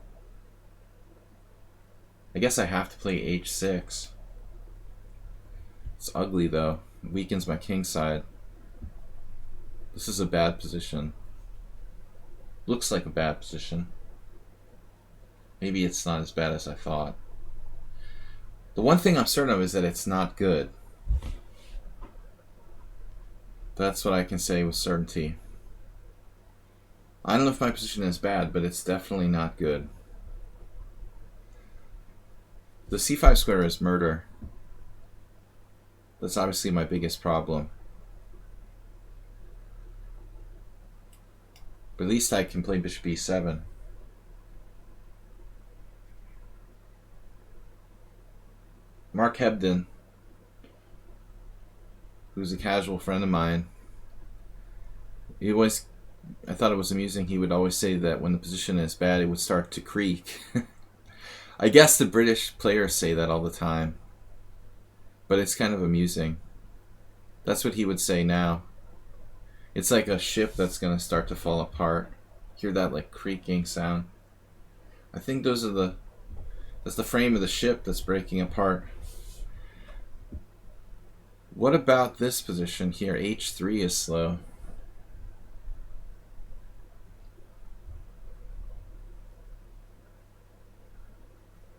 I guess I have to play h6. It's ugly though. It weakens my king side. This is a bad position. Looks like a bad position. Maybe it's not as bad as I thought. The one thing I'm certain of is that it's not good. That's what I can say with certainty. I don't know if my position is bad, but it's definitely not good. The c5 square is murder. That's obviously my biggest problem. But at least I can play bishop e7. Mark Hebden, who's a casual friend of mine, I thought it was amusing, he would always say that when the position is bad, it would start to creak. I guess the British players say that all the time, but it's kind of amusing. That's what he would say now. It's like a ship that's going to start to fall apart. Hear that like creaking sound? I think that's the frame of the ship that's breaking apart. What about this position here? h3 is slow.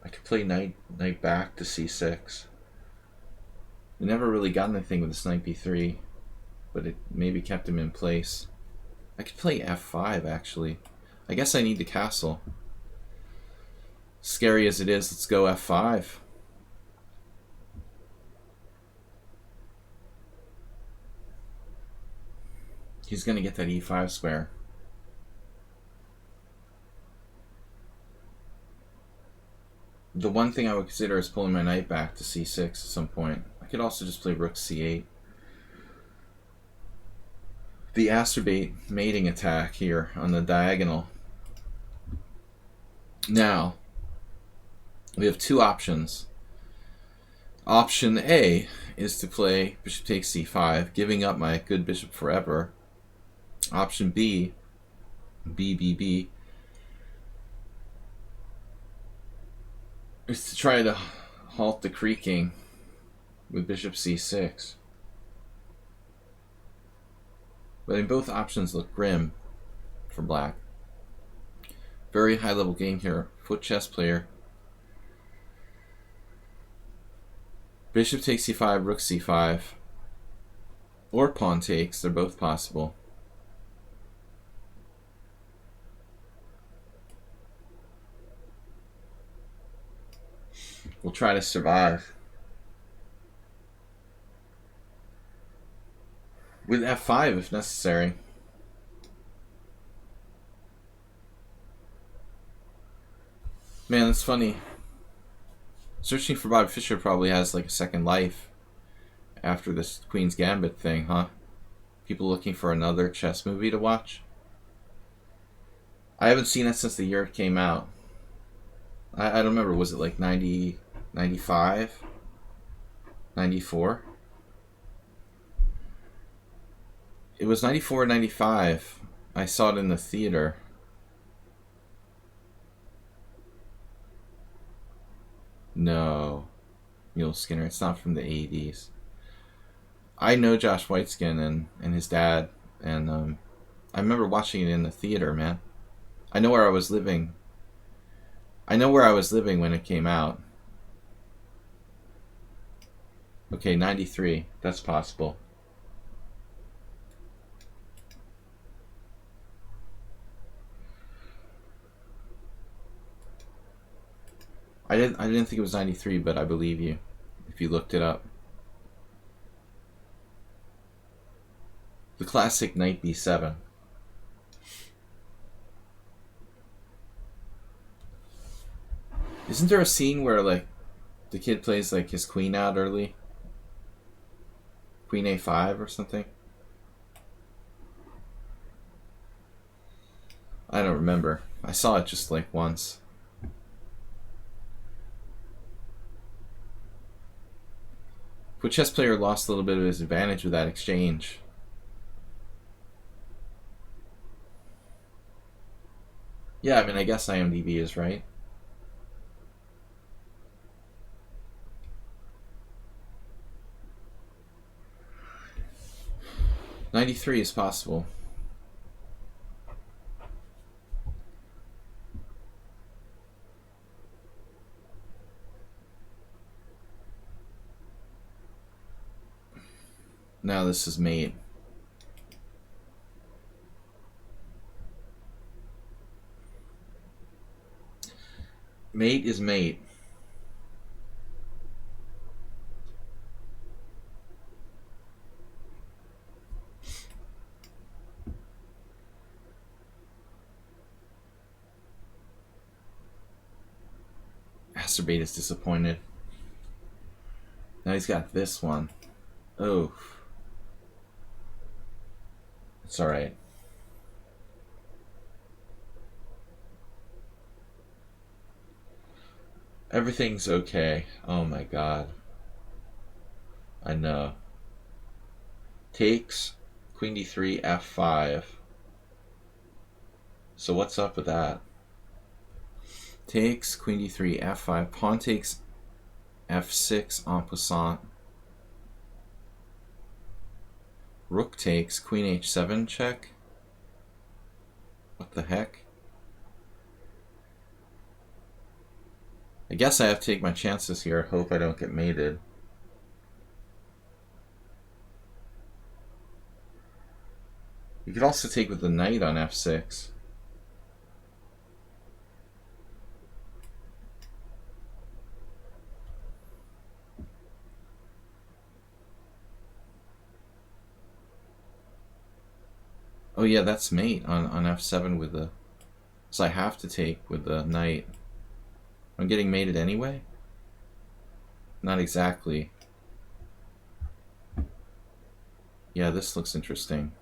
I could play knight back to c6. We never really got anything with this knight b3, but it maybe kept him in place. I could play f5 actually. I guess I need the castle. Scary as it is, let's go f5. He's going to get that e5 square. The one thing I would consider is pulling my knight back to c6 at some point. I could also just play rook c8. The acerbate mating attack here on the diagonal. Now, we have two options. Option A is to play bishop takes c5, giving up my good bishop forever. Option B, is to try to halt the creaking with bishop c6. But in both options look grim for black. Very high level game here. Foot chess player. Bishop takes c5, rook c5, or pawn takes. They're both possible. We'll try to survive. With f5 if necessary. Man, that's funny. Searching for Bobby Fischer probably has like a second life after this Queen's Gambit thing, huh? People looking for another chess movie to watch. I haven't seen it since the year it came out. I don't remember, was it like 90, 95? 94? It was 94 or 95. I saw it in the theater. No. Mule Skinner. It's not from the 80s. I know Josh Whiteskin and his dad, and I remember watching it in the theater, man. I know where I was living. I know where I was living when it came out. Okay, 93. That's possible. I didn't think it was 93, but I believe you if you looked it up. The classic Knight B7. Isn't there a scene where like the kid plays like his queen out early? Queen A5 or something? I don't remember. I saw it just like once. But chess player lost a little bit of his advantage with that exchange. Yeah, I mean, I guess IMDb is right. '93 is possible. Now this is mate. Mate is mate. Masturbate is disappointed. Now he's got this one. Oh. It's alright. Everything's okay. Oh my god. I know. Takes Queen D3, F5. So what's up with that? Takes Queen D3, F5. Pawn takes F6 en passant. Rook takes Queen H7 check. What the heck? I guess I have to take my chances here. Hope I don't get mated. You could also take with the knight on F6. Oh yeah, that's mate on F7 with the... So I have to take with the knight. I'm getting mated anyway? Not exactly. Yeah, this looks interesting.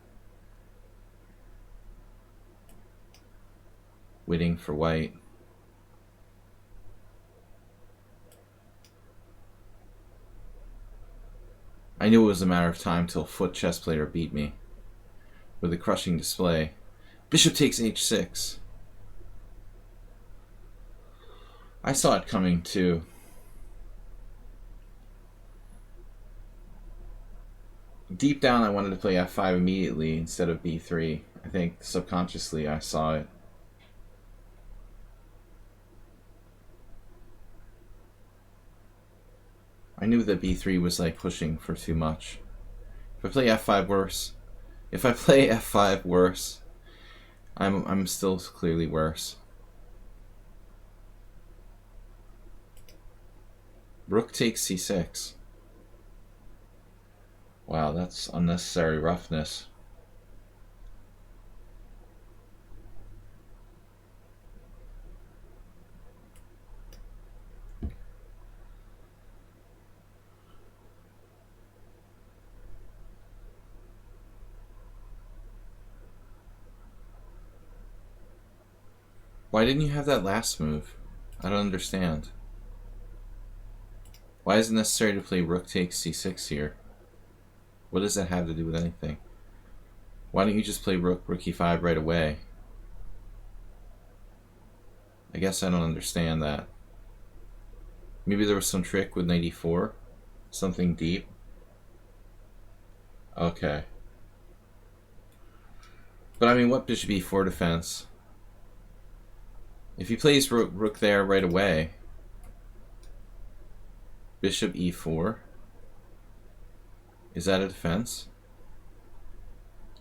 Waiting for white. I knew it was a matter of time till foot chess player beat me. With a crushing display. Bishop takes H6. I saw it coming too. Deep down I wanted to play F5 immediately instead of B3. I think subconsciously I saw it. I knew that B3 was like pushing for too much. If I play F5 worse, I'm still clearly worse. Rook takes C6. Wow, that's unnecessary roughness. Why didn't you have that last move? I don't understand. Why is it necessary to play rook takes c6 here? What does that have to do with anything? Why don't you just play rook e5 right away? I guess I don't understand that. Maybe there was some trick with knight e4? Something deep? Okay. But I mean, what bishop e4 defense? If he plays rook there right away, bishop e4, is that a defense?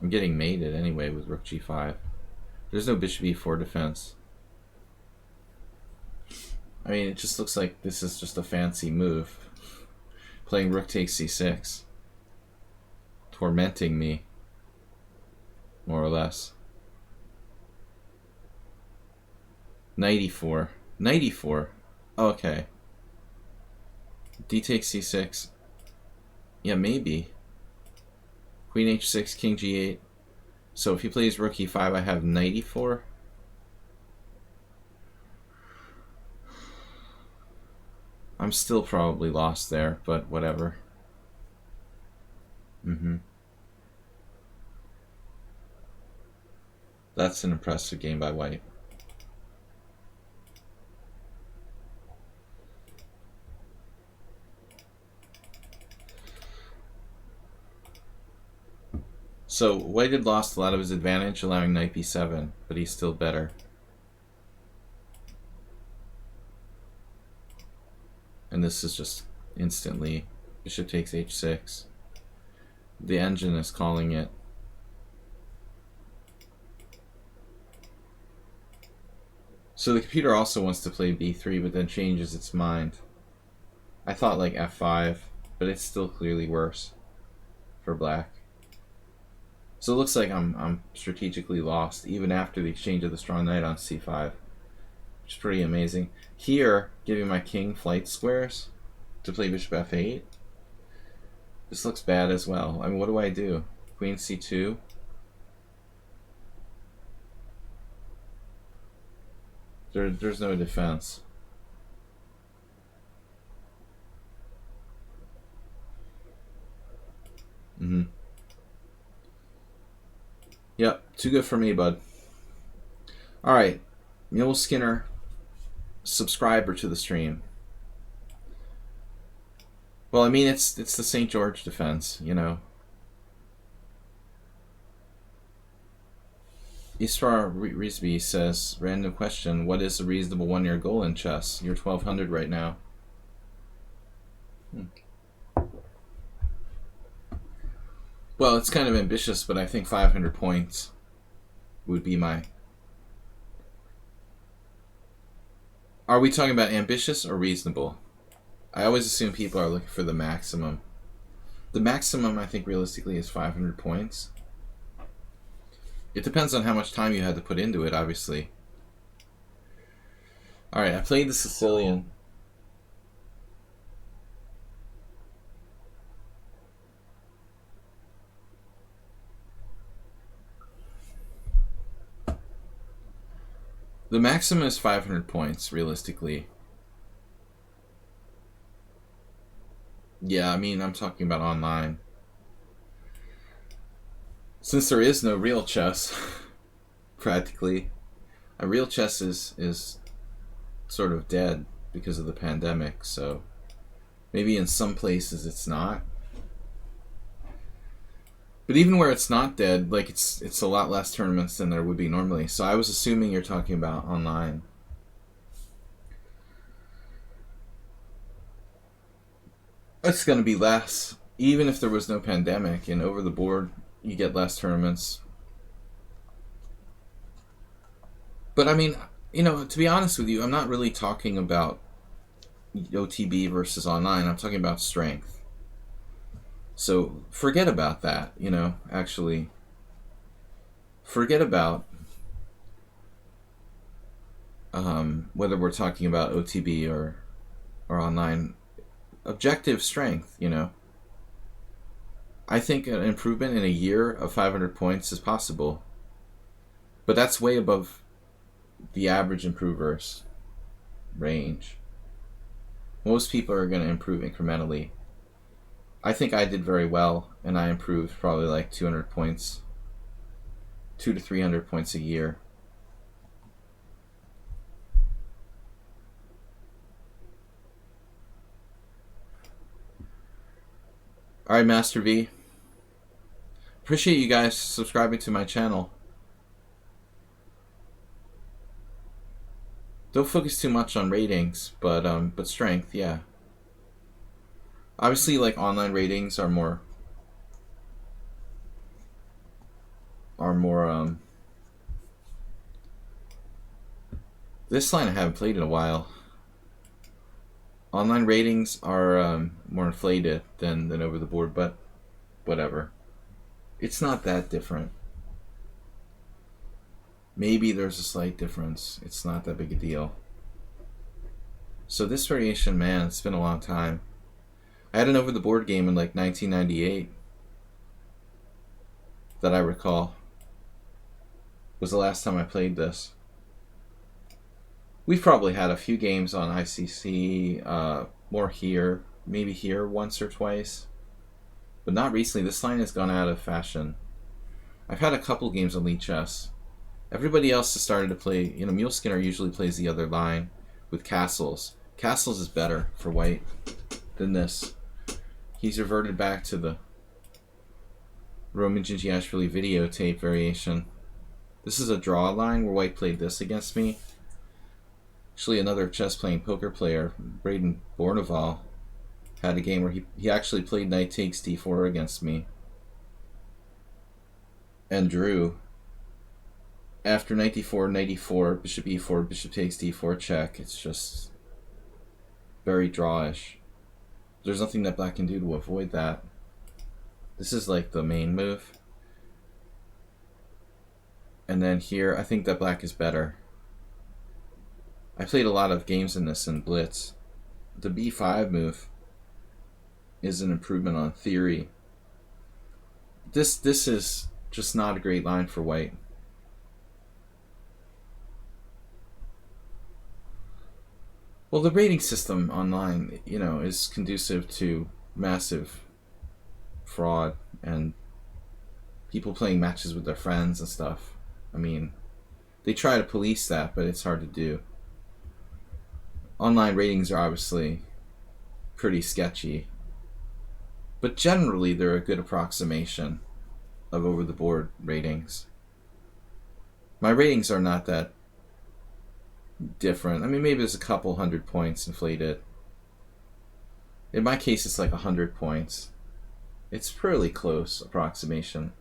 I'm getting mated anyway with rook g5. There's no bishop e4 defense. I mean, it just looks like this is just a fancy move. Playing rook takes c6. Tormenting me, more or less. Knight e4. Knight e4. Oh, okay. D takes c6. Yeah, maybe. Queen h6, king g8. So if he plays rook e5, I have knight e4. I'm still probably lost there, but whatever. That's an impressive game by white. So white had lost a lot of his advantage, allowing knight b7, but he's still better. And this is just instantly bishop takes h6. The engine is calling it. So the computer also wants to play b3, but then changes its mind. I thought like f5, but it's still clearly worse for black. So it looks like I'm strategically lost, even after the exchange of the strong knight on c5, which is pretty amazing. Here, giving my king flight squares to play bishop f8. This looks bad as well. I mean, what do I do? Queen c2. There's no defense. Yep, too good for me, bud. Alright, Mule Skinner, subscriber to the stream. Well, I mean, it's the St. George defense, you know. Israr Rizvi says, random question, what is a reasonable one-year goal in chess? You're 1200 right now. Well, it's kind of ambitious, but I think 500 points would be my... Are we talking about ambitious or reasonable? I always assume people are looking for the maximum. The maximum, I think, realistically is 500 points. It depends on how much time you had to put into it, obviously. Alright, I played the Sicilian. The maximum is 500 points, realistically. Yeah, I mean, I'm talking about online. Since there is no real chess, practically, a real chess is sort of dead because of the pandemic, so maybe in some places it's not. But even where it's not dead, like it's a lot less tournaments than there would be normally. So I was assuming you're talking about online. It's going to be less, even if there was no pandemic, and over the board you get less tournaments. But I mean, you know, to be honest with you, I'm not really talking about OTB versus online. I'm talking about strength. So forget about that, you know, actually. Forget about whether we're talking about OTB or online. Objective strength, you know. I think an improvement in a year of 500 points is possible. But that's way above the average improver's range. Most people are going to improve incrementally. I think I did very well, and I improved probably like 200 points, 200 to 300 points a year. Alright, Master V. Appreciate you guys subscribing to my channel. Don't focus too much on ratings, but strength, yeah. Obviously, like, online ratings are more this line I haven't played in a while. Online ratings are more inflated than over the board, but whatever. It's not that different. Maybe there's a slight difference. It's not that big a deal. So this variation, man, it's been a long time. I had an over the board game in like 1998 that I recall. Was the last time I played this. We've probably had a few games on ICC, more here, maybe here once or twice, but not recently. This line has gone out of fashion. I've had a couple games on lichess. Everybody else has started to play, you know, Mule Skinner usually plays the other line with castles. Castles is better for white than this. He's reverted back to the Roman Gingiashvili videotape variation. This is a draw line where white played this against me. Actually, another chess-playing poker player, Braden Bourneval, had a game where he actually played knight takes d4 against me and drew. After knight d4, knight e4, bishop e4, bishop takes d4 check. It's just very drawish. There's nothing that black can do to avoid that. This is like the main move. And then here, I think that black is better. I played a lot of games in this in Blitz. The b5 move is an improvement on theory. This is just not a great line for white. Well, the rating system online, you know, is conducive to massive fraud and people playing matches with their friends and stuff. I mean, they try to police that, but it's hard to do. Online ratings are obviously pretty sketchy, but generally they're a good approximation of over-the-board ratings. My ratings are not that different. I mean, maybe there's a couple 100 points inflated. In my case, it's like 100 points. It's fairly close approximation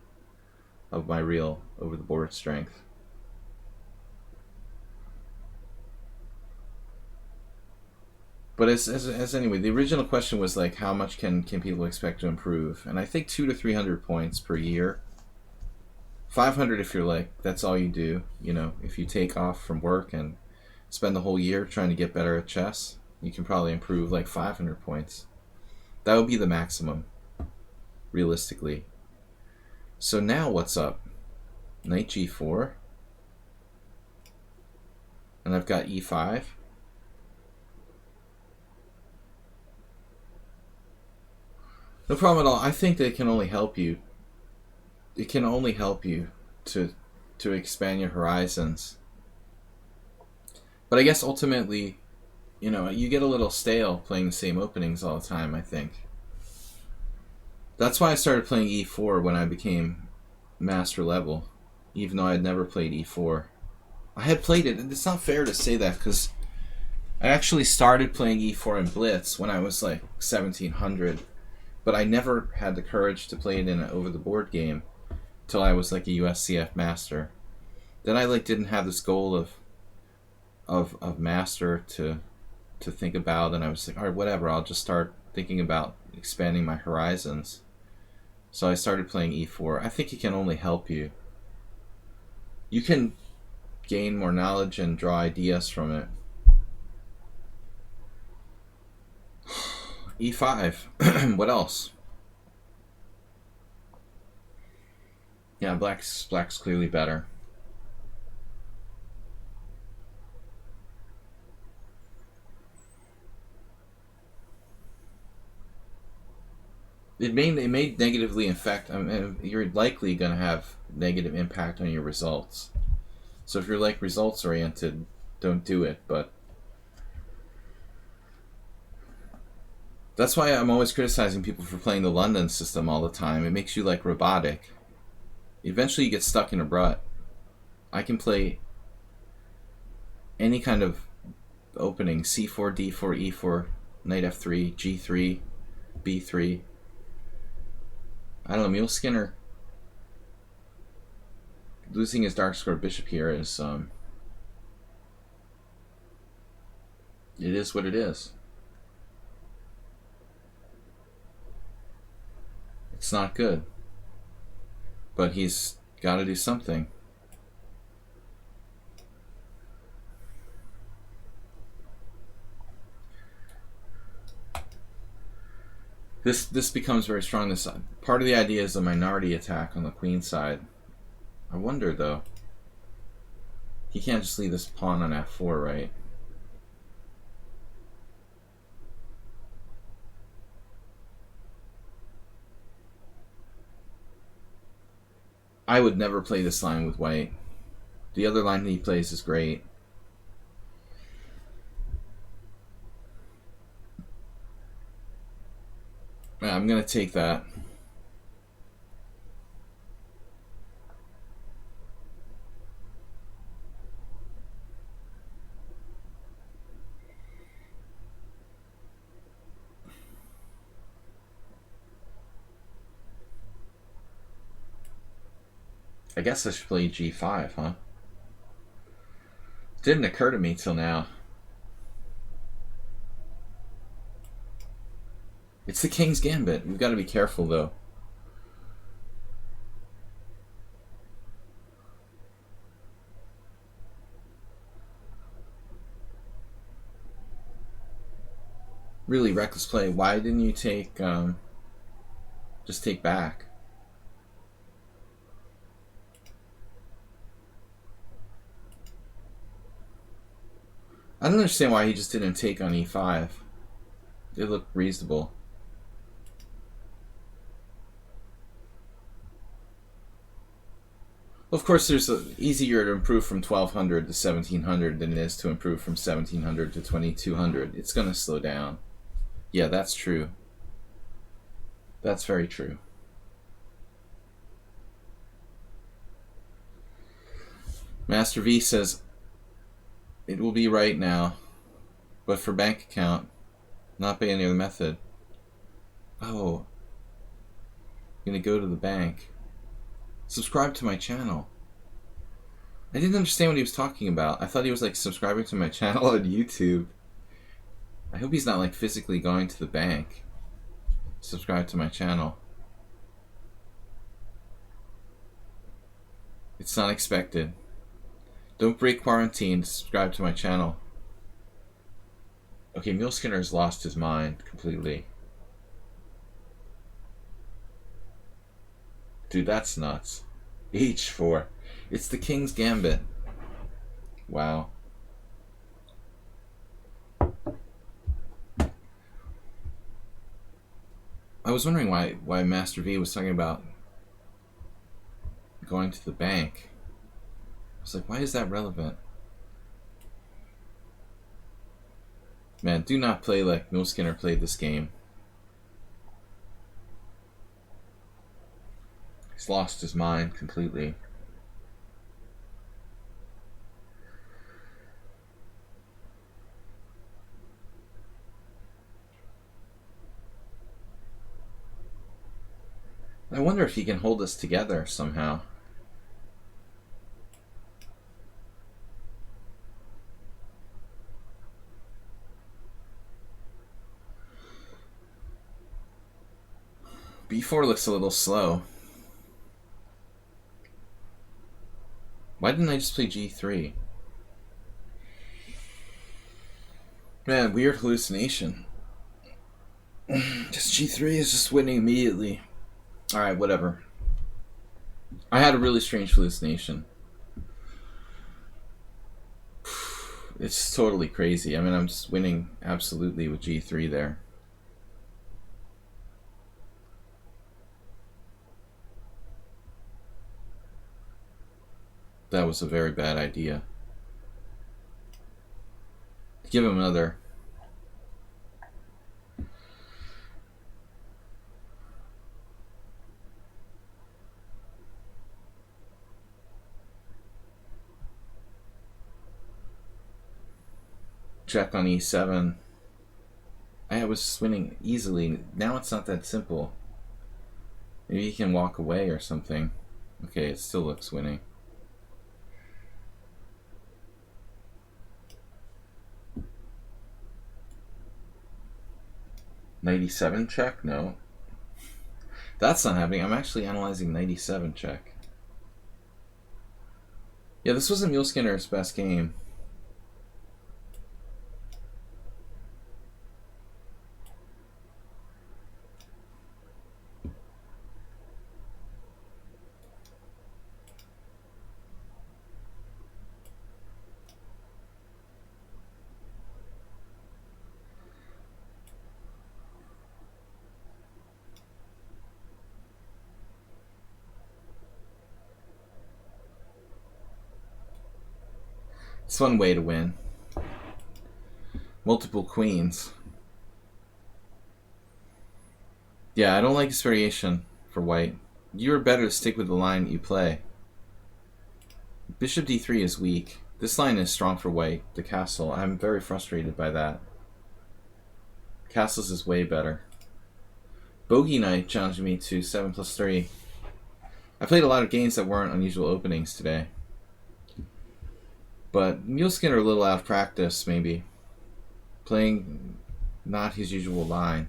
of my real over-the-board strength. But as anyway, the original question was like, how much can people expect to improve? And I think 200 to 300 points per year. 500 if you're like, that's all you do. You know, if you take off from work and spend the whole year trying to get better at chess, you can probably improve like 500 points. That would be the maximum, realistically. So now what's up? Knight g4. And I've got e5. No problem at all. I think that it can only help you. It can only help you to expand your horizons. But I guess ultimately, you know, you get a little stale playing the same openings all the time, I think. That's why I started playing e4 when I became master level, even though I had never played e4. I had played it, and it's not fair to say that, because I actually started playing e4 in Blitz when I was like 1700. But I never had the courage to play it in an over-the-board game till I was like a USCF master. Then I like didn't have this goal of master to think about, and I was like, all right, whatever, I'll just start thinking about expanding my horizons. So I started playing e4. I think it can only help you. You can gain more knowledge and draw ideas from it. e5. What else? Yeah, black's clearly better. It may negatively affect. I mean, you're likely going to have negative impact on your results. So if you're like results oriented, don't do it. But That's why I'm always criticizing people for playing the London system all the time. It makes you like robotic. Eventually you get stuck in a rut. I can play any kind of opening: c4, d4, e4, knight f3, g3, b3. I don't know, Mule Skinner losing his dark square bishop here is it is what it is. It's not good, but he's got to do something. This becomes very strong. This part of the idea is a minority attack on the queen side. I wonder though. He can't just leave this pawn on f4, right? I would never play this line with white. The other line that he plays is great. Yeah, I'm gonna take that. I guess I should play g5, huh? Didn't occur to me till now. It's the king's gambit. We've got to be careful, though. Really reckless play. Why didn't you take, just take back? I don't understand why he just didn't take on e5. It looked reasonable. Well, of course, there's easier to improve from 1200 to 1700 than it is to improve from 1700 to 2200. It's going to slow down. Yeah, that's true. That's very true. Master V says, it will be right now, but for bank account, not by any other method. Oh, I'm going to go to the bank. Subscribe to my channel. I didn't understand what he was talking about. I thought he was like subscribing to my channel on YouTube. I hope he's not like physically going to the bank. Subscribe to my channel. It's not expected. Don't break quarantine to subscribe to my channel. Okay, Mule Skinner's lost his mind completely. Dude, that's nuts. H4. It's the king's gambit. Wow. I was wondering why Master V was talking about going to the bank. I was like, why is that relevant? Man, do not play like Mule Skinner played this game. He's lost his mind completely. I wonder if he can hold us together somehow. B4 looks a little slow. Why didn't I just play G3? Man, weird hallucination. Just G3 is just winning immediately. Alright, whatever. I had a really strange hallucination. It's totally crazy. I mean, I'm just winning absolutely with G3 there. That was a very bad idea. Give him another. check on e7. I was winning easily. Now it's not that simple. Maybe he can walk away or something. Okay, it still looks winning. Knight e7 check? No. That's not happening. I'm actually analyzing knight e7 check. Yeah, this wasn't Muleskinner's best game. It's one way to win. Multiple queens. Yeah, I don't like this variation for white. You are better to stick with the line that you play. Bishop d3 is weak. This line is strong for white, the castle. I'm very frustrated by that. Castles is way better. Bogey Knight challenged me to 7+3. I played a lot of games that weren't unusual openings today. But Muleskinner a little out of practice, maybe. Playing not his usual line.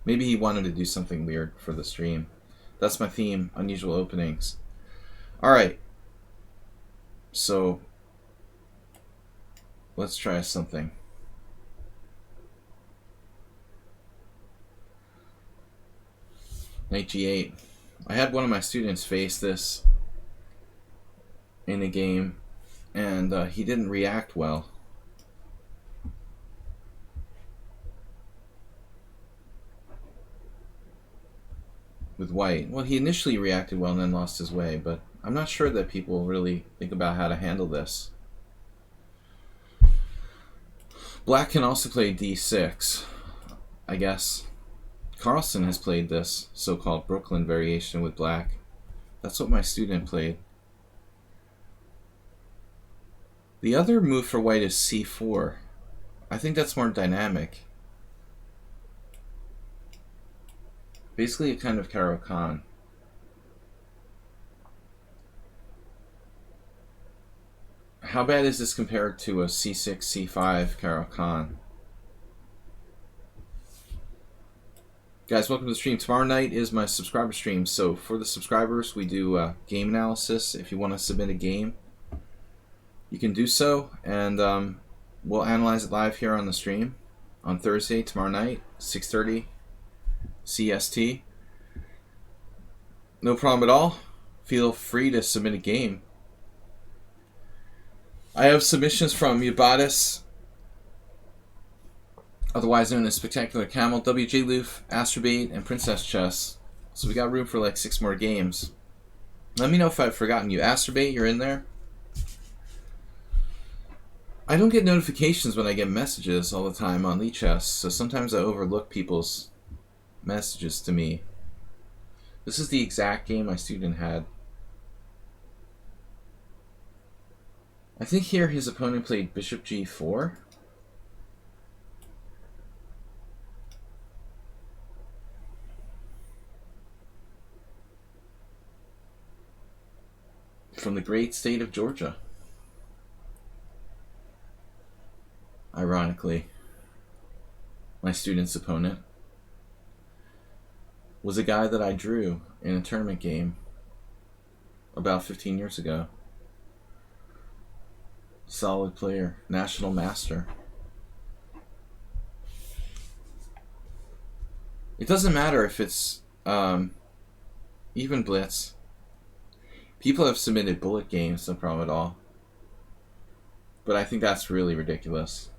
Maybe he wanted to do something weird for the stream. That's my theme, unusual openings. Alright. So, let's try something. Knight g8. I had one of my students face this in a game, and he didn't react well. With white. Well, he initially reacted well and then lost his way, but I'm not sure that people really think about how to handle this. Black can also play d6, I guess. Carlson has played this so-called Brooklyn variation with black. That's what my student played. The other move for white is c4. I think that's more dynamic. Basically a kind of Caro-Kann. How bad is this compared to a c6, c5 Caro-Kann? Guys, welcome to the stream. Tomorrow night is my subscriber stream. So for the subscribers, we do game analysis. If you want to submit a game, you can do so, and we'll analyze it live here on the stream on Thursday, tomorrow night, 6:30 CST. No problem at all. Feel free to submit a game. I have submissions from Ubatis, otherwise known as Spectacular Camel, WJ Loof, Astrobait, and Princess Chess. So we got room for like 6 more games. Let me know if I've forgotten you. Astrobait, you're in there? I don't get notifications when I get messages all the time on lichess, so sometimes I overlook people's messages to me. This is the exact game my student had. I think here his opponent played Bishop g4. From the great state of Georgia. Ironically, my student's opponent was a guy that I drew in a tournament game about 15 years ago. Solid player, national master. It doesn't matter if it's even Blitz. People have submitted bullet games, no problem at all. But I think that's really ridiculous.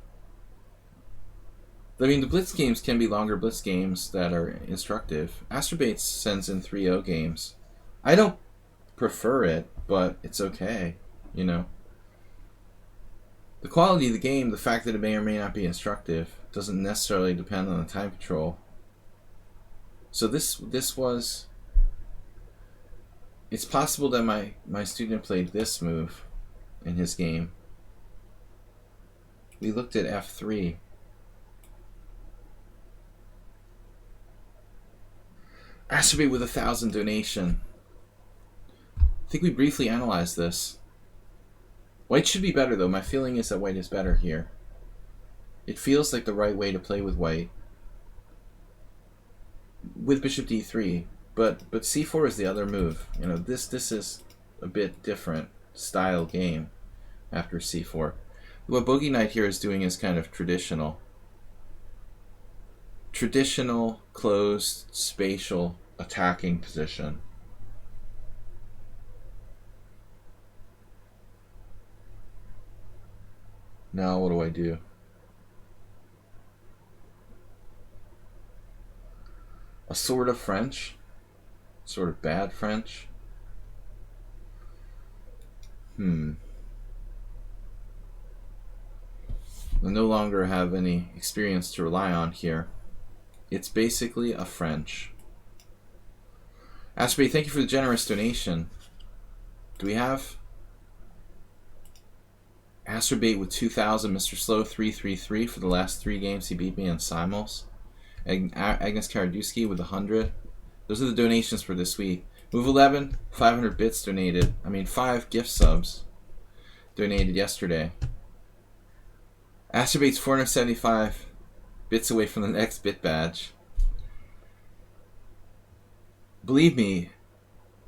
I mean, the Blitz games can be longer Blitz games that are instructive. Astrobait sends in 3-0 games. I don't prefer it, but it's okay, you know. The quality of the game, the fact that it may or may not be instructive, doesn't necessarily depend on the time control. So this was... It's possible that my student played this move in his game. We looked at f3. Astrobate with 1,000 donation. I think we briefly analyzed this. White should be better, though. My feeling is that white is better here. It feels like the right way to play with white. With bishop d3. But c4 is the other move. You know, this is a bit different style game after c4. What Bogey Knight here is doing is kind of traditional. Traditional, closed, spatial, attacking position. Now what do I do? A sort of French? Sort of bad French? I no longer have any experience to rely on here. It's basically a French. Ashby, thank you for the generous donation. Do we have Astrobate with 2,000, Mr. Slow 333 for the last 3 games he beat me in Simul's. Agnes Karadusky with 100. Those are the donations for this week. Move 11, 500 bits donated. 5 gift subs donated yesterday. Astrobate's 475 bits away from the next bit badge. Believe me,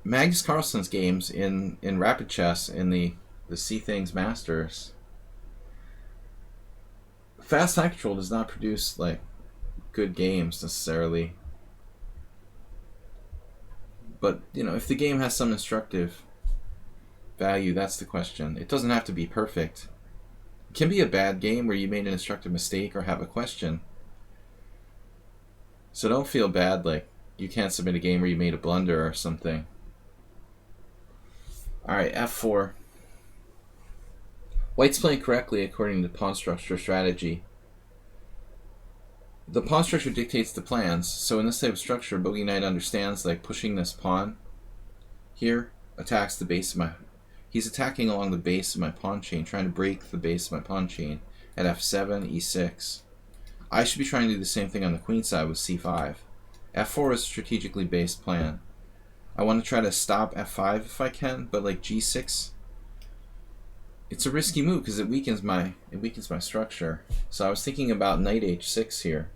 Magnus Carlsen's games in Rapid Chess in the See Things Masters, fast time control does not produce like good games necessarily. But if the game has some instructive value, that's the question. It doesn't have to be perfect. It can be a bad game where you made an instructive mistake or have a question. So don't feel bad like you can't submit a game where you made a blunder or something. Alright, f4. White's playing correctly according to pawn structure strategy. The pawn structure dictates the plans, so in this type of structure, Bogey Knight understands like pushing this pawn here attacks the base of my... He's attacking along the base of my pawn chain, trying to break the base of my pawn chain at f7, e6. I should be trying to do the same thing on the queen side with c5. f4 is a strategically based plan. I want to try to stop f5 if I can, but like g6, it's a risky move because it weakens my structure. So I was thinking about knight h6 here.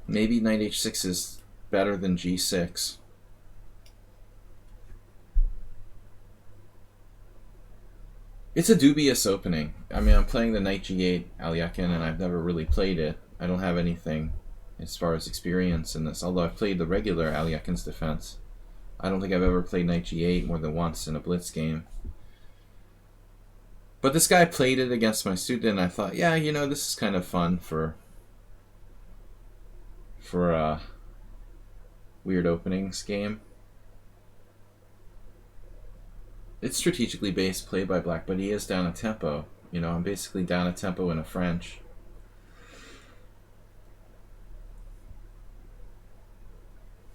Maybe knight h6 is better than g6. It's a dubious opening. I'm playing the knight g8 Alekhine, and I've never really played it. I don't have anything as far as experience in this, although I've played the regular Alekhine's defense. I don't think I've ever played knight g8 more than once in a Blitz game. But this guy played it against my student, and I thought, yeah, this is kind of fun for a weird openings game. It's strategically based play by black, but he is down a tempo. I'm basically down a tempo in a French.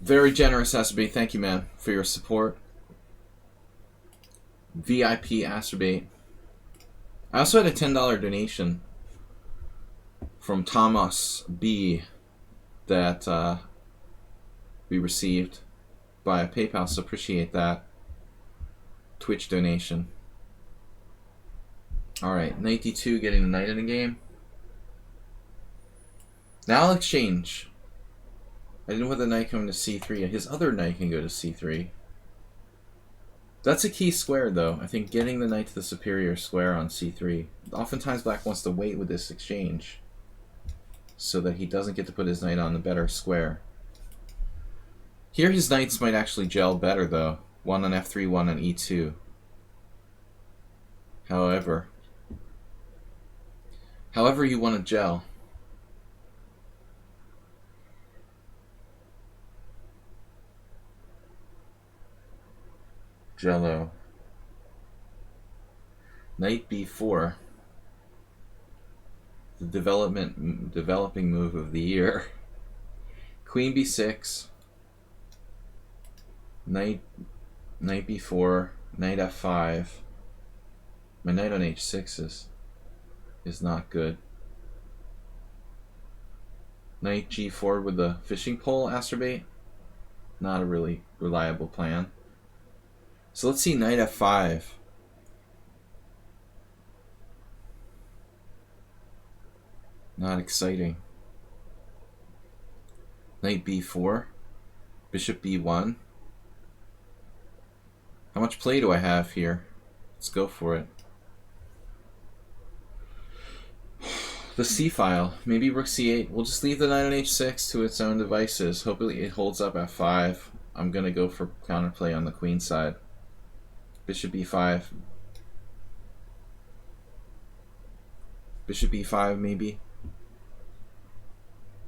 Very generous, Astrobate. Thank you, man, for your support. VIP Astrobate. I also had a $10 donation from Thomas B that we received via PayPal, so appreciate that. Twitch donation. Alright, knight d2, getting the knight in the game. Now I'll exchange. I didn't want the knight coming to c3. His other knight can go to c3. That's a key square, though. I think getting the knight to the superior square on c3. Oftentimes black wants to wait with this exchange so that he doesn't get to put his knight on the better square. Here his knights might actually gel better, though. One on f3, one on e2. However you want to gel. Jello. Knight b4. The developing move of the year. Queen b6. Knight b4. Knight f5. My knight on h6 is not good. Knight g4 with the fishing pole astrobate. Not a really reliable plan. So let's see knight f5. Not exciting. Knight b4. Bishop b1. How much play do I have here? Let's go for it. The c-file. Maybe rook c8. We'll just leave the knight on h6 to its own devices. Hopefully it holds up f5. I'm going to go for counterplay on the queen side. Bishop e5. Bishop e5 maybe.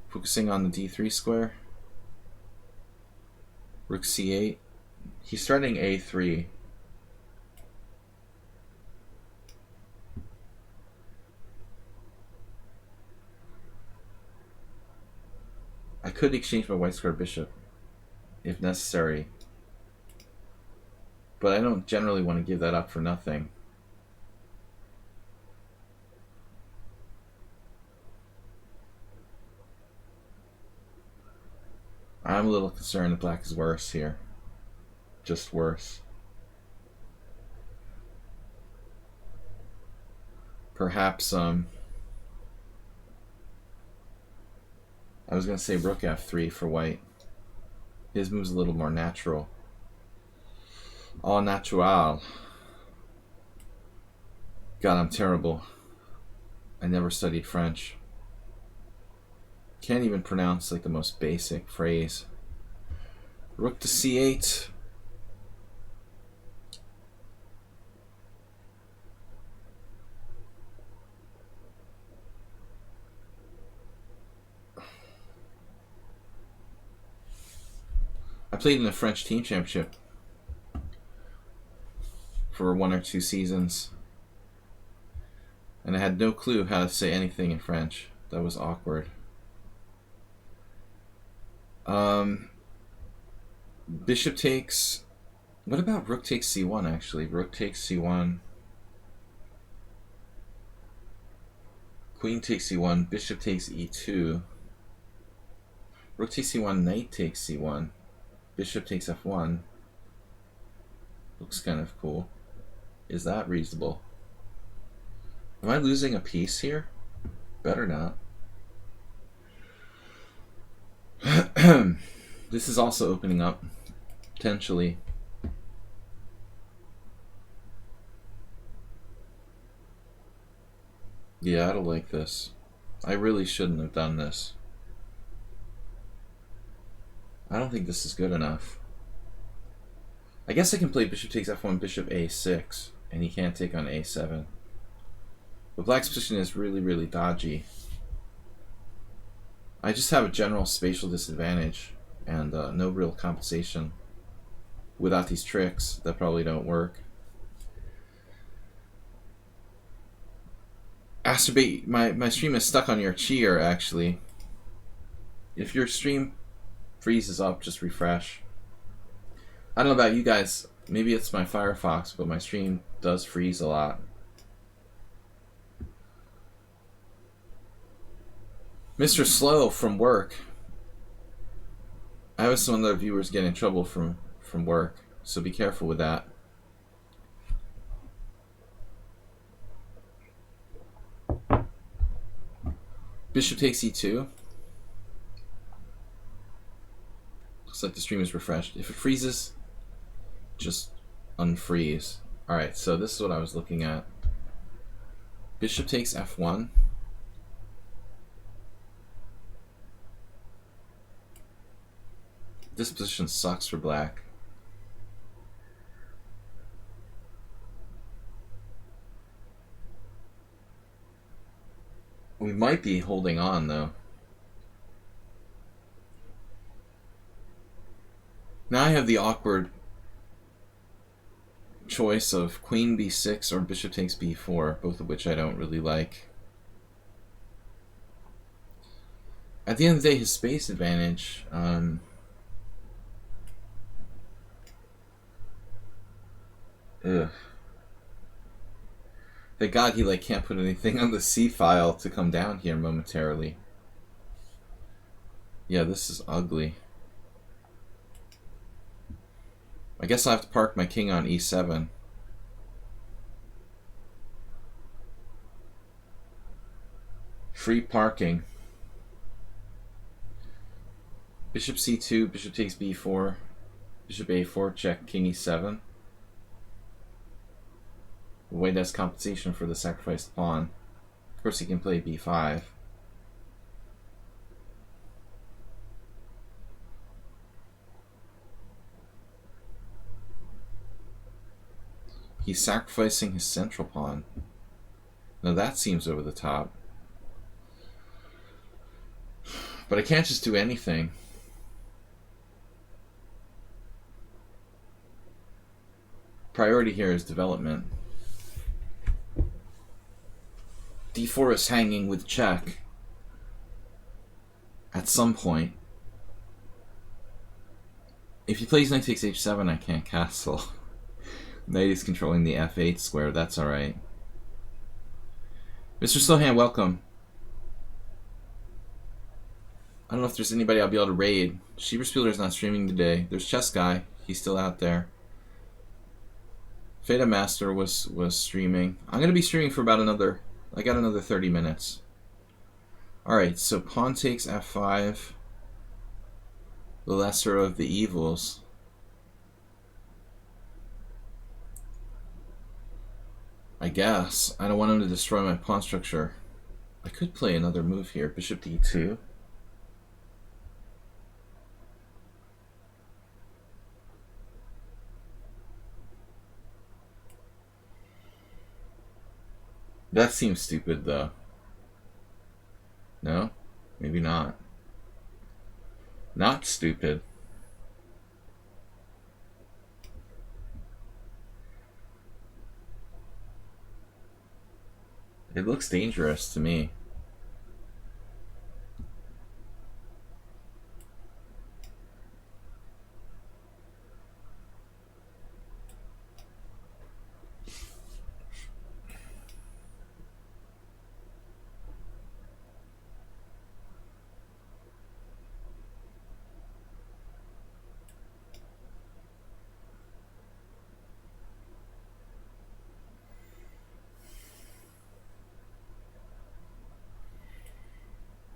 Focusing on the d3 square. Rook c8. He's threatening a3. I could exchange my white square bishop if necessary, but I don't generally want to give that up for nothing. I'm a little concerned that black is worse here. Just worse. Perhaps, I was going to say rook f3 for white. His move's a little more natural. Au natural. God, I'm terrible. I never studied French. Can't even pronounce like the most basic phrase. Rook to c8. I played in the French team championship for 1 or 2 seasons, and I had no clue how to say anything in French. That was awkward. Bishop takes... What about rook takes c1, actually? Rook takes c1. Queen takes c1. Bishop takes e2. Rook takes c1. Knight takes c1. Bishop takes f1. Looks kind of cool. Is that reasonable? Am I losing a piece here? Better not. This is also opening up, potentially. Yeah, I don't like this. I really shouldn't have done this. I don't think this is good enough. I guess I can play bishop takes f1, bishop a6, and he can't take on a7. But black's position is really, really dodgy. I just have a general spatial disadvantage and no real compensation without these tricks that probably don't work. Astrobate, my stream is stuck on your cheer, actually. If your stream freezes up, just refresh. I don't know about you guys, maybe it's my Firefox, but my stream does freeze a lot. Mr. Slow from work. I have some other viewers get in trouble from work, so be careful with that. Bishop takes e2. Looks like the stream is refreshed. If it freezes, just unfreeze. Alright, so this is what I was looking at. Bishop takes f1. This position sucks for black. We might be holding on, though. Now I have the awkward choice of queen b6 or bishop takes b4, both of which I don't really like. At the end of the day, his space advantage... Thank God he like can't put anything on the C file to come down here momentarily. Yeah, this is ugly. I guess I'll have to park my king on E7. Free parking. Bishop C2, bishop takes B4, bishop A4, check, king E7. White has compensation for the sacrificed pawn. Of course he can play B5. He's sacrificing his central pawn. Now that seems over the top. But I can't just do anything. Priority here is development. D4 is hanging with check. At some point. If he plays knight takes H7, I can't castle. Knight is controlling the F8 square, that's alright. Mr. Slohan, welcome. I don't know if there's anybody I'll be able to raid. Schieberspieler's not streaming today. There's Chess Guy, he's still out there. Feta Master was streaming. I'm going to be streaming for about another 30 minutes. Alright, so pawn takes F5. The lesser of the evils. I guess. I don't want him to destroy my pawn structure. I could play another move here. Bishop D2. That seems stupid, though. No? Maybe not. Not stupid. It looks dangerous to me.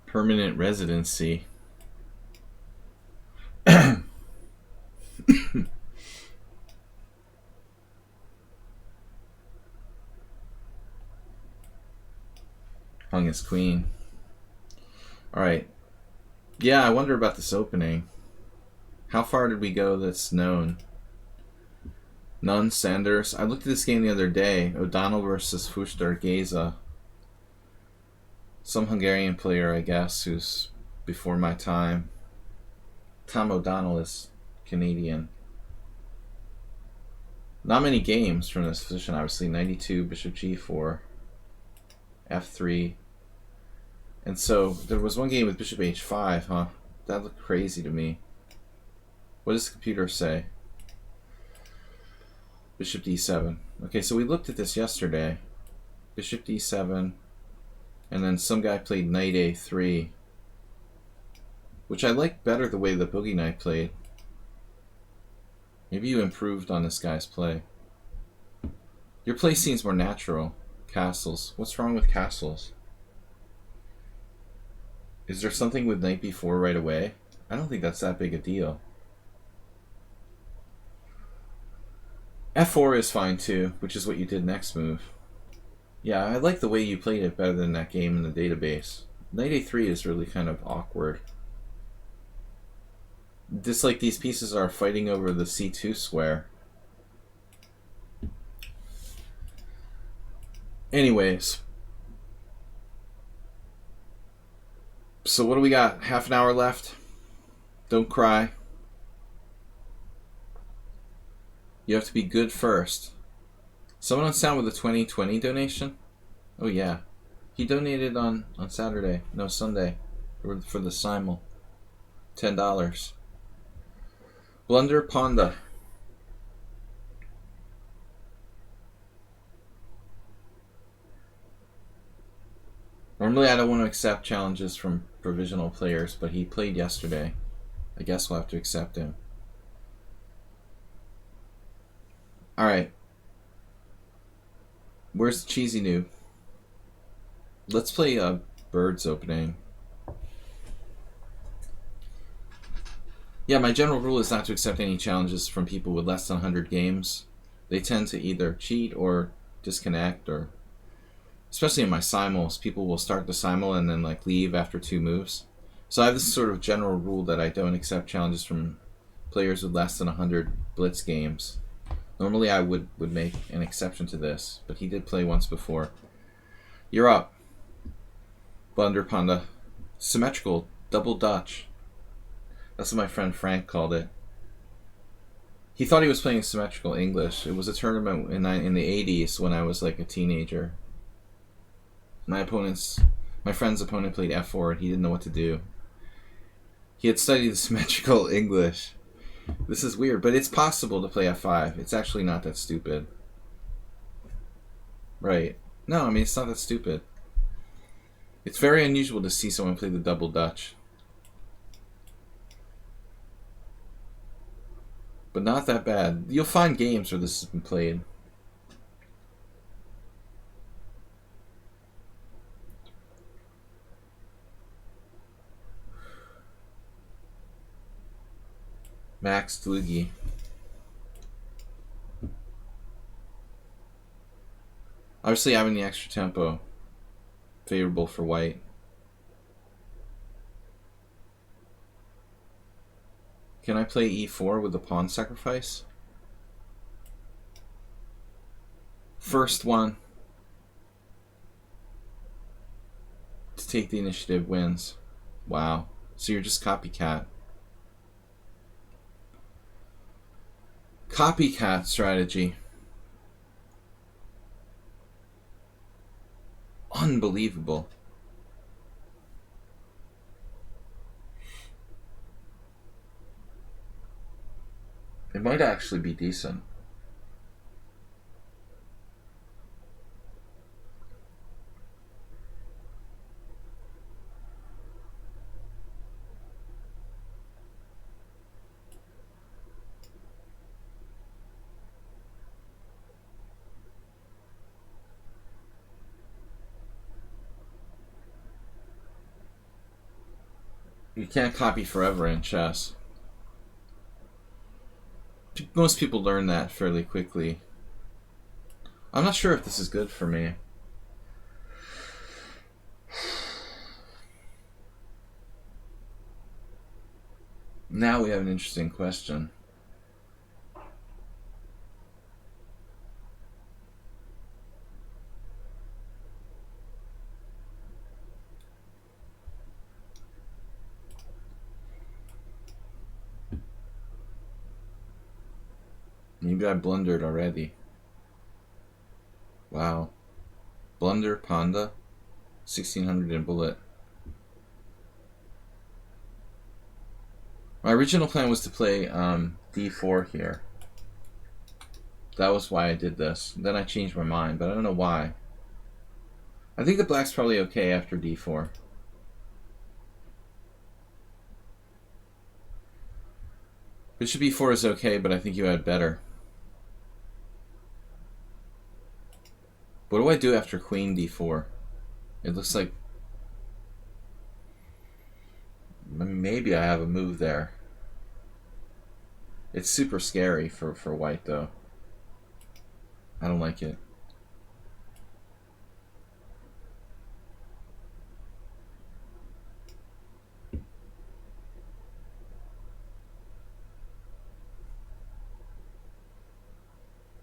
Permanent residency. Hung his queen. Alright. Yeah, I wonder about this opening. How far did we go that's known? None, Sanders. I looked at this game the other day. O'Donnell versus Fuster Geza. Some Hungarian player, I guess, who's before my time. Tom O'Donnell is Canadian. Not many games from this position, obviously. 92, bishop g4, f3. And so there was one game with bishop h5, huh? That looked crazy to me. What does the computer say? Bishop d7. Okay, so we looked at this yesterday. Bishop d7. And then some guy played knight a3. Which I like better the way the Boogie Knight played. Maybe you improved on this guy's play. Your play seems more natural. Castles. What's wrong with castles? Is there something with knight b4 right away? I don't think that's that big a deal. f4 is fine too, which is what you did next move. Yeah, I like the way you played it better than that game in the database. Knight a3 is really kind of awkward. Just like these pieces are fighting over the c2 square. Anyways. So what do we got? Half an hour left? Don't cry. You have to be good first. Someone on sound with a 2020 donation? Oh yeah. He donated on Saturday. No, Sunday. For the simul. $10. Blunder Ponda. Normally I don't want to accept challenges from provisional players, but he played yesterday. I guess we'll have to accept him. Alright. Where's the cheesy noob? Let's play Birds opening. Yeah, my general rule is not to accept any challenges from people with less than 100 games. They tend to either cheat or disconnect, or especially in my simuls, people will start the simul and then like leave after 2 moves. So I have this sort of general rule that I don't accept challenges from players with less than 100 Blitz games. Normally I would make an exception to this, but he did play once before. You're up. Blunder Panda. Symmetrical, double Dutch. That's what my friend Frank called it. He thought he was playing symmetrical English. It was a tournament in the 80s when I was like a teenager. My friend's opponent played f4 and he didn't know what to do. He had studied the symmetrical English. This is weird, but it's possible to play f5. It's actually not that stupid. Right. No, I mean, it's not that stupid. It's very unusual to see someone play the double Dutch. But not that bad. You'll find games where this has been played. Max Sladgie. Obviously having the extra tempo. Favorable for white. Can I play e4 with the pawn sacrifice? First one to take the initiative wins. Wow. So you're just copycat. Copycat strategy. Unbelievable. It might actually be decent. You can't copy forever in chess. Most people learn that fairly quickly. I'm not sure if this is good for me. Now we have an interesting question. Maybe I blundered already. Wow. Blunder, Panda, 1600 in bullet. My original plan was to play d4 here. That was why I did this. Then I changed my mind, but I don't know why. I think the black's probably okay after d4. Bishop e4 is okay, but I think you had better. What do I do after queen d4? It looks like maybe I have a move there. It's super scary for white, though. I don't like it.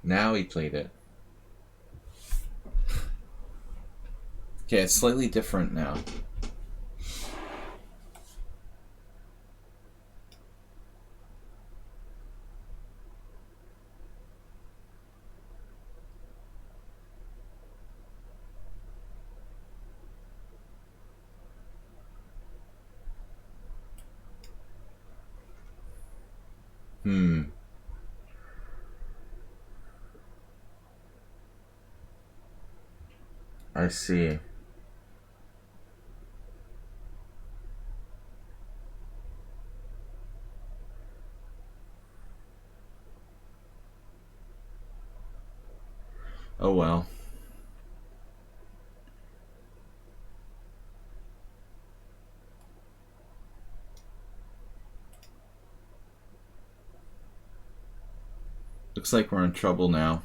Now he played it. Okay, it's slightly different now. I see. Oh well. Looks like we're in trouble now.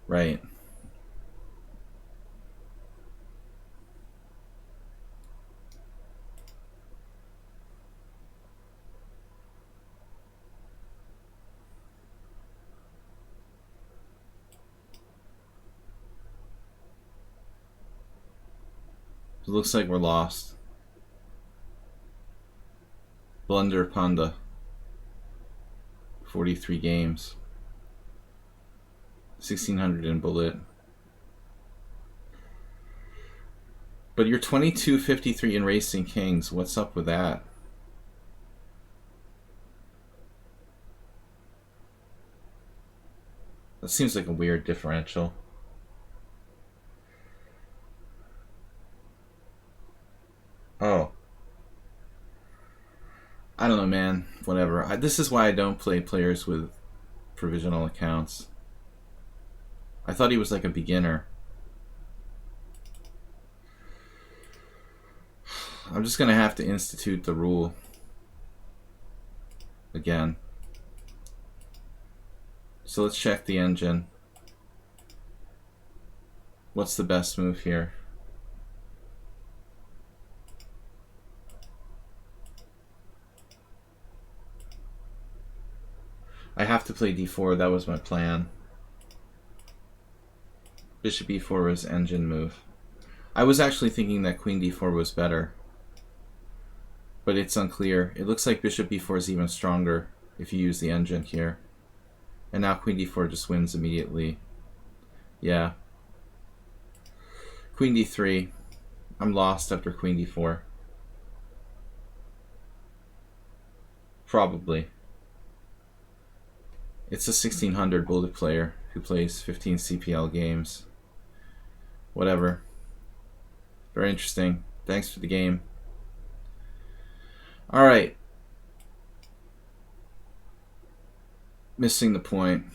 Right. It looks like we're lost. Blunder Panda. 43 games. 1600 in bullet. But you're 2253 in Racing Kings. What's up with that? That seems like a weird differential. Oh. I don't know, man. Whatever. This is why I don't play players with provisional accounts. I thought he was like a beginner. I'm just going to have to institute the rule again. So let's check the engine. What's the best move here? I have to play d4. That was my plan. Bishop e4 was engine move. I was actually thinking that queen d4 was better, but it's unclear. It looks like bishop b4 is even stronger if you use the engine here. And now queen d4 just wins immediately. Yeah. Queen d3. I'm lost after queen d4. Probably. It's a 1600 bullet player who plays 15 CPL games. Whatever. Very interesting. Thanks for the game. Alright. Missing the point.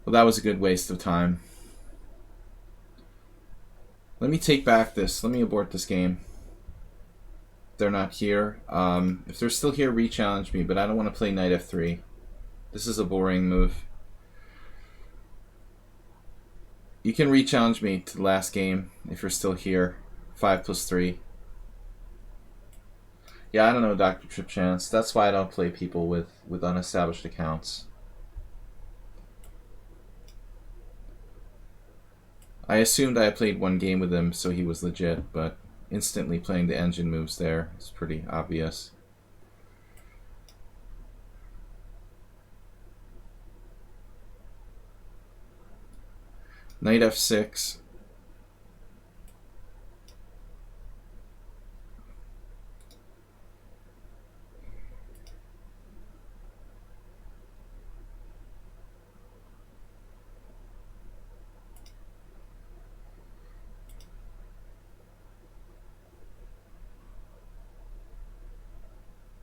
Well, that was a good waste of time. Let me take back this. Let me abort this game. They're not here. If they're still here, re-challenge me, but I don't want to play knight f3. This is a boring move. You can re-challenge me to the last game if you're still here. 5+3. Yeah, I don't know, Dr. Tripchance. That's why I don't play people with unestablished accounts. I assumed I had played one game with him, so he was legit, but instantly playing the engine moves there is pretty obvious. Knight f6.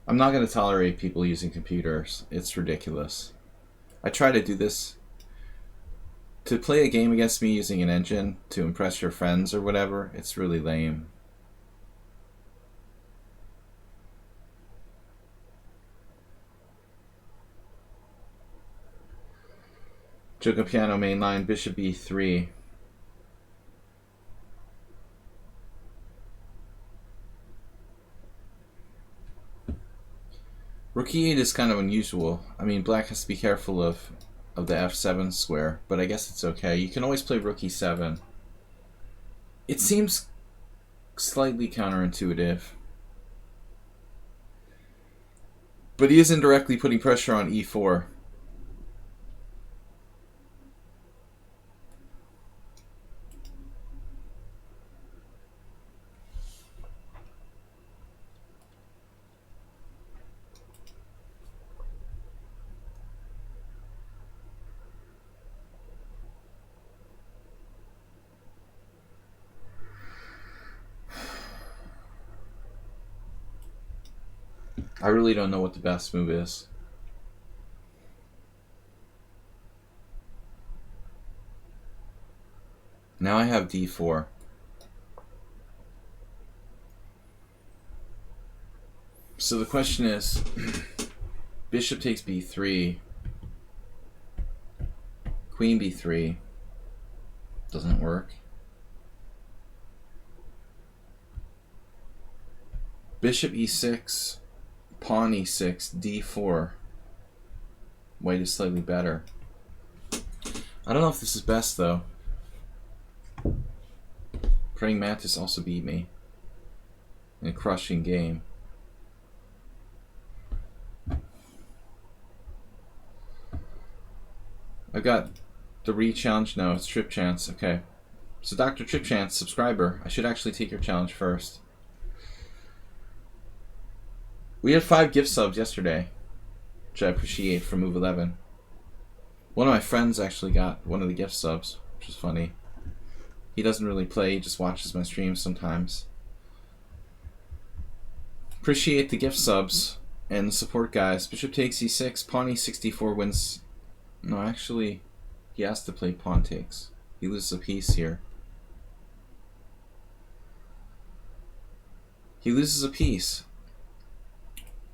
I'm not going to tolerate people using computers. It's ridiculous. I try to do this to play a game against me using an engine to impress your friends or whatever. It's really lame. Joker piano mainline, bishop e3. Rook e8 is kind of unusual. I mean, black has to be careful of the f7 square, but I guess it's okay. You can always play rook e7. It seems slightly counterintuitive. But he is indirectly putting pressure on e4. I really don't know what the best move is. Now I have d4. So the question is, bishop takes b3, queen b3, doesn't work. Bishop e6, pawn e6, d4. White is slightly better. I don't know if this is best though. Praying Mantis also beat me in a crushing game. I've got the re-challenge. No, it's Trip Chance. Okay. So Dr. Trip Chance, subscriber, I should actually take your challenge first. We had 5 gift subs yesterday, which I appreciate from Move 11. One of my friends actually got one of the gift subs, which is funny. He doesn't really play, he just watches my streams sometimes. Appreciate the gift subs and the support, guys. Bishop takes e6, pawn e64 wins. No, actually, he has to play pawn takes. He loses a piece here. He loses a piece.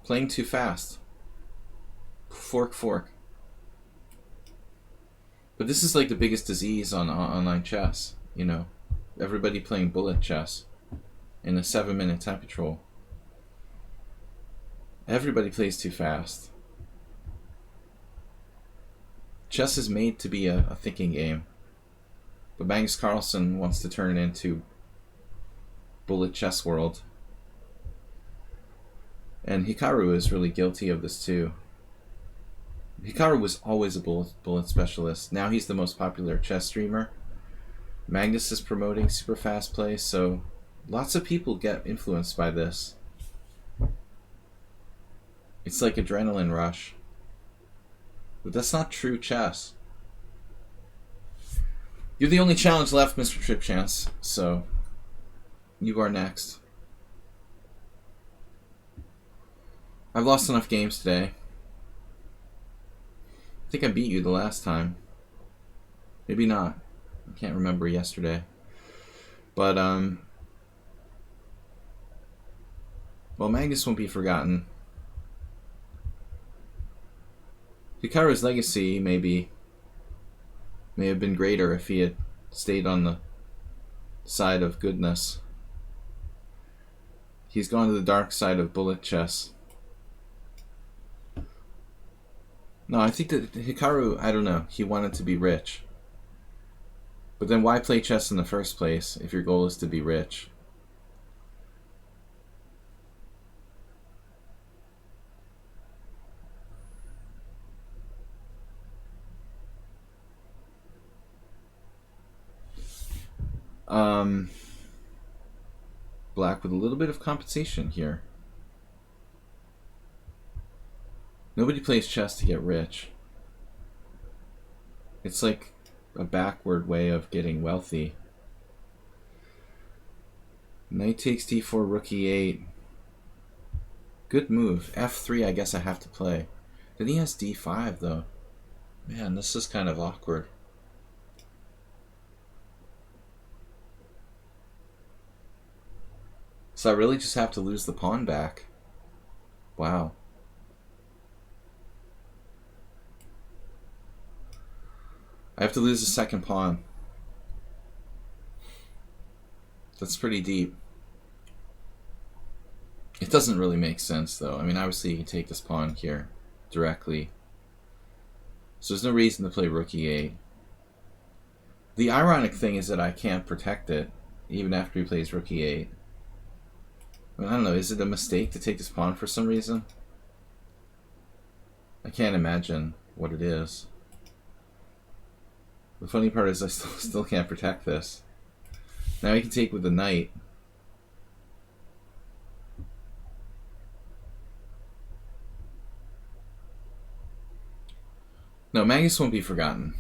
Playing too fast. Fork, fork. But this is like the biggest disease on online chess, you know. Everybody playing bullet chess in a 7-minute time control. Everybody plays too fast. Chess is made to be a thinking game. But Magnus Carlsen wants to turn it into bullet chess world. And Hikaru is really guilty of this too. Hikaru was always a bullet specialist. Now he's the most popular chess streamer. Magnus is promoting super fast play, so lots of people get influenced by this. It's like adrenaline rush. But that's not true chess. You're the only challenge left, Mr. Trip Chance, so you are next. I've lost enough games today. I think I beat you the last time. Maybe not. I can't remember yesterday. But, well, Magnus won't be forgotten. Hikaru's legacy may have been greater if he had stayed on the side of goodness. He's gone to the dark side of bullet chess. No, I think that Hikaru, I don't know, he wanted to be rich. But then why play chess in the first place if your goal is to be rich? Black with a little bit of compensation here. Nobody plays chess to get rich. It's like a backward way of getting wealthy. Knight takes d4, rook e8. Good move. f3 I guess I have to play. Then he has d5 though. Man, this is kind of awkward. So I really just have to lose the pawn back. Wow. I have to lose the second pawn. That's pretty deep. It doesn't really make sense though. I mean, obviously you can take this pawn here directly. So there's no reason to play rook e8. The ironic thing is that I can't protect it even after he plays rook e8. I mean, I don't know, is it a mistake to take this pawn for some reason? I can't imagine what it is. The funny part is I still can't protect this. Now he can take with the knight. No, Magus won't be forgotten.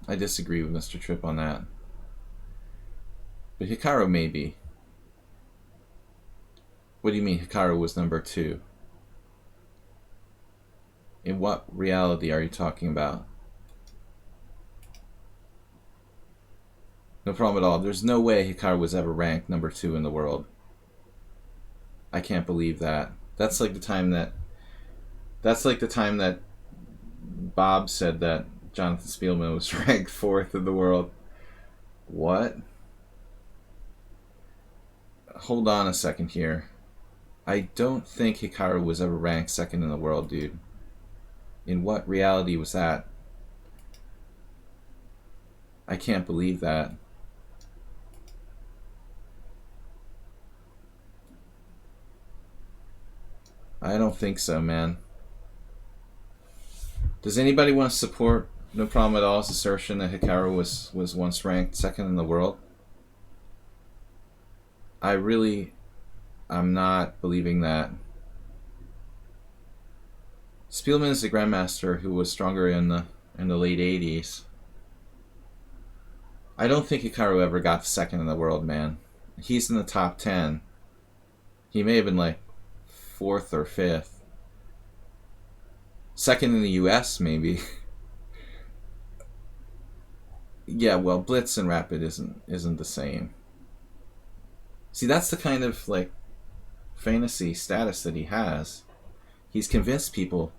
I disagree with Mr. Tripp on that. But Hikaru may be. What do you mean Hikaru was number 2? In what reality are you talking about? No problem at all. There's no way Hikaru was ever ranked number 2 in the world. I can't believe that. That's like the time that Bob said that Jonathan Spielman was ranked 4th in the world. What? Hold on a second here. I don't think Hikaru was ever ranked 2nd in the world, dude. In what reality was that? I can't believe that. I don't think so, man. Does anybody want to support No Problem at All's assertion that Hikaru was once ranked 2nd in the world? I'm not believing that. Spielman is a grandmaster who was stronger in the late 80s. I don't think Hikaru ever got 2nd in the world, man. He's in the top 10. He may have been like 4th or 5th. 2nd in the US, maybe. Yeah, well, Blitz and Rapid isn't the same. See, that's the kind of like fantasy status that he has. He's convinced people.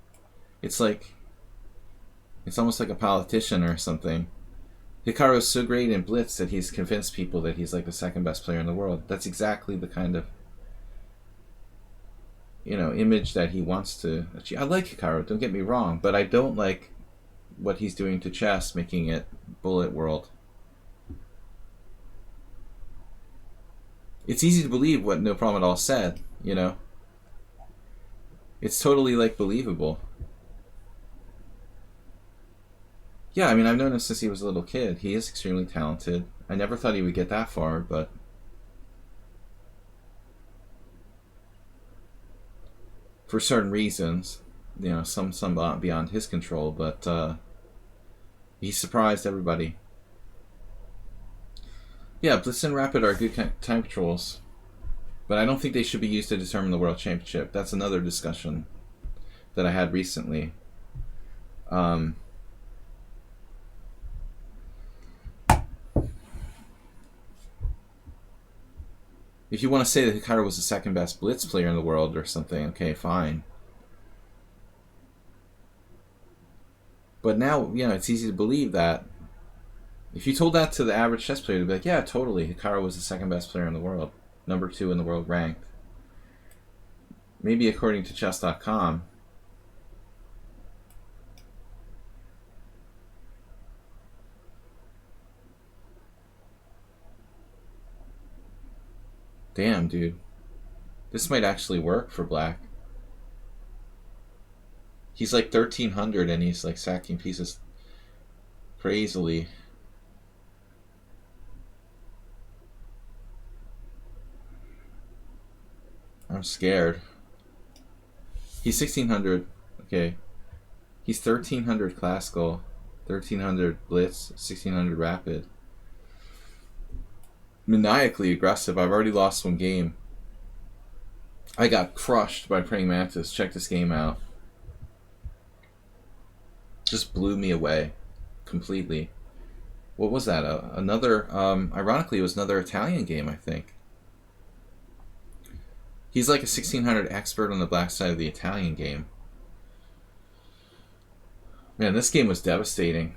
It's almost like a politician or something. Hikaru is so great in Blitz that he's convinced people that he's like the 2nd best player in the world. That's exactly the kind of, image that he wants to achieve. I like Hikaru, don't get me wrong, but I don't like what he's doing to chess, making it bullet world. It's easy to believe what No Problem at All said, It's totally believable. Yeah, I mean, I've known him since he was a little kid. He is extremely talented. I never thought he would get that far, but for certain reasons, some beyond his control, but he surprised everybody. Yeah, Blitz and Rapid are good time controls, but I don't think they should be used to determine the World Championship. That's another discussion that I had recently. If you want to say that Hikaru was the 2nd best Blitz player in the world or something, okay, fine. But now, it's easy to believe that. If you told that to the average chess player, they'd be like, yeah, totally, Hikaru was the 2nd best player in the world. Number 2 in the world ranked. Maybe according to chess.com. Damn, dude. This might actually work for Black. He's like 1300 and he's like sacking pieces crazily. I'm scared. He's 1600. Okay. He's 1300 classical, 1300 Blitz, 1600 Rapid. Maniacally aggressive. I've already lost one game. I got crushed by Praying Mantis. Check this game out. Just blew me away completely. What was that? Ironically, it was another Italian game, I think. He's like a 1600 expert on the black side of the Italian game. Man, this game was devastating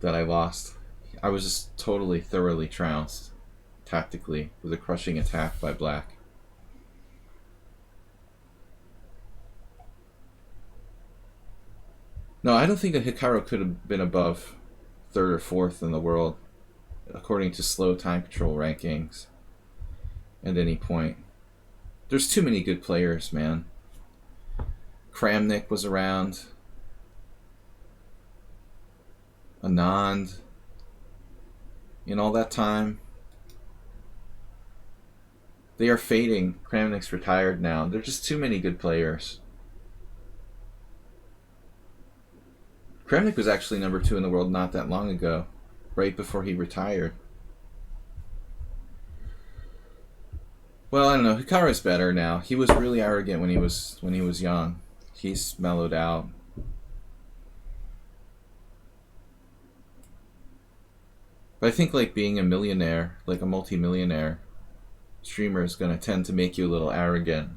that I lost. I was just totally, thoroughly trounced tactically with a crushing attack by Black. No, I don't think that Hikaru could have been above 3rd or 4th in the world, according to slow time control rankings, at any point. There's too many good players, man. Kramnik was around. Anand. In all that time. They are fading. Kramnik's retired now. There's just too many good players. Kramnik was actually number 2 in the world not that long ago, right before he retired. Well, I don't know. Hikaru's better now. He was really arrogant when he was young. He's mellowed out. But I think like being a millionaire, like a multi-millionaire streamer is going to tend to make you a little arrogant.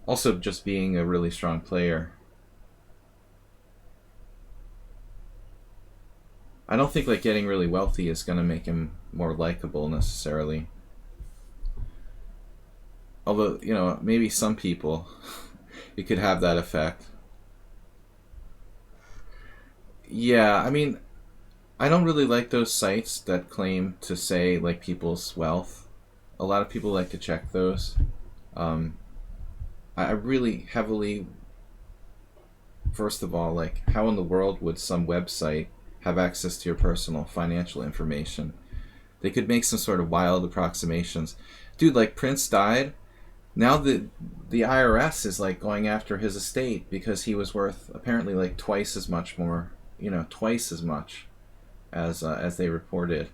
Also, just being a really strong player. I don't think like getting really wealthy is going to make him more likable necessarily. Although, you know, maybe some people it could have that effect. Yeah, I mean, I don't really like those sites that claim to say like people's wealth. A lot of people like to check those. I really heavily, first of all, like how in the world would some website have access to your personal financial information? They could make some sort of wild approximations. Dude, like Prince died. Now the IRS is like going after his estate because he was worth apparently like twice as much as they reported.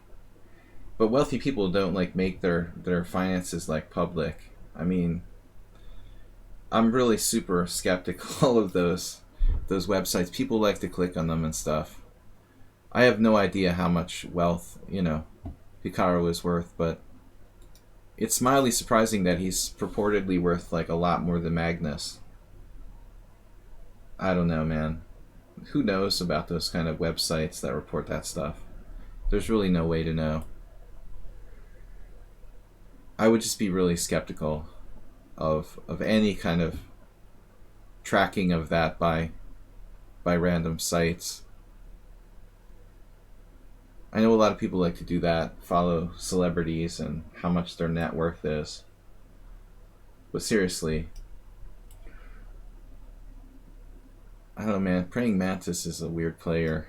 But wealthy people don't like make their finances like public. I mean, I'm really super skeptical of those websites. People like to click on them and stuff. I have no idea how much wealth, Hikaru is worth, but it's mildly surprising that he's purportedly worth like a lot more than Magnus. I don't know, man. Who knows about those kind of websites that report that stuff? There's really no way to know. I would just be really skeptical of any kind of tracking of that by random sites. I know a lot of people like to do that, follow celebrities and how much their net worth is. But seriously, I don't know, man. Praying Mantis is a weird player.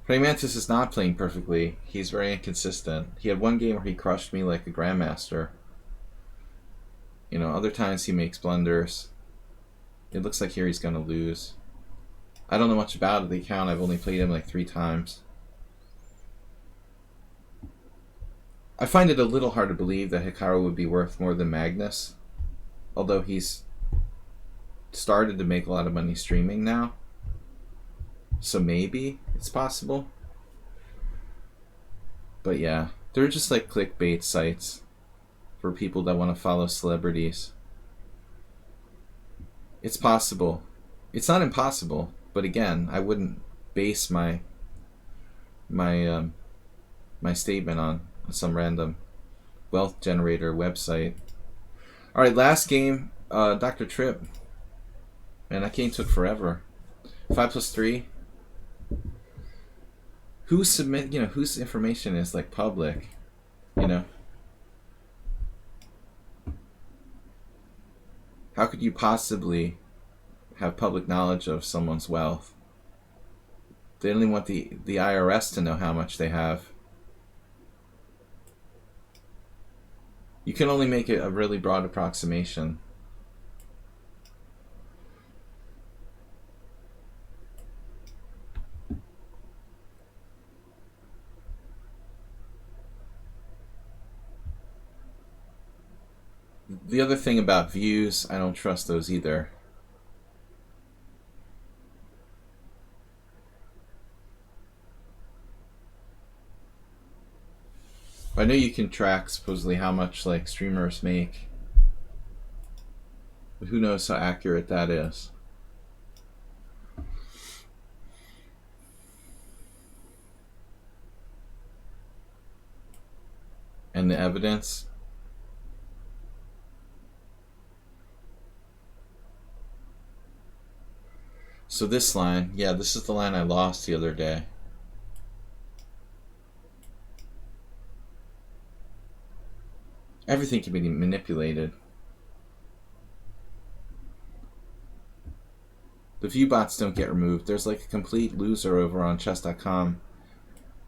Praying Mantis is not playing perfectly. He's very inconsistent. He had one game where he crushed me like a grandmaster. Other times he makes blunders. It looks like here he's going to lose. I don't know much about the account. I've only played him like 3 times. I find it a little hard to believe that Hikaru would be worth more than Magnus. Although he's started to make a lot of money streaming now. So maybe it's possible. But yeah, they're just like clickbait sites for people that want to follow celebrities. It's possible. It's not impossible, but again, I wouldn't base my statement on some random wealth generator website. All right, last game, Dr. Tripp. Man, that game took forever. 5+3. Whose information is like public, How could you possibly have public knowledge of someone's wealth? They only want the IRS to know how much they have. You can only make it a really broad approximation. The other thing about views, I don't trust those either. I know you can track supposedly how much like streamers make, but who knows how accurate that is. And the evidence. So this line, yeah, this is the line I lost the other day. Everything can be manipulated. The view bots don't get removed. There's like a complete loser over on chess.com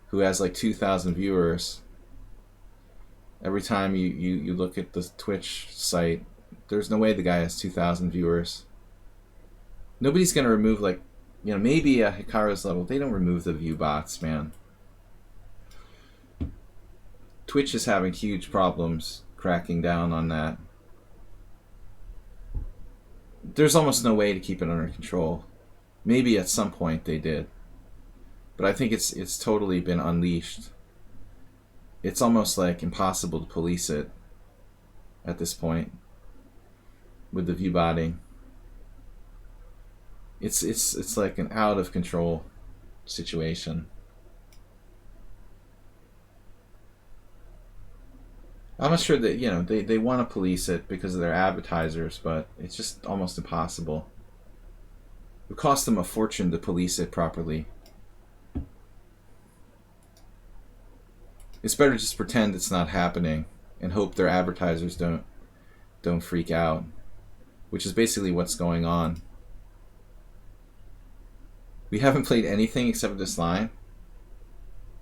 who has like 2,000 viewers. Every time you look at the Twitch site, there's no way the guy has 2,000 viewers. Nobody's going to remove, like, maybe a Hikaru's level. They don't remove the view bots, man. Twitch is having huge problems cracking down on that. There's almost no way to keep it under control. Maybe at some point they did. But I think it's totally been unleashed. It's almost like impossible to police it at this point with the view botting. It's like an out of control situation. I'm not sure that they want to police it because of their advertisers, but it's just almost impossible. It would cost them a fortune to police it properly. It's better to just pretend it's not happening and hope their advertisers don't freak out, which is basically what's going on. We haven't played anything except this line?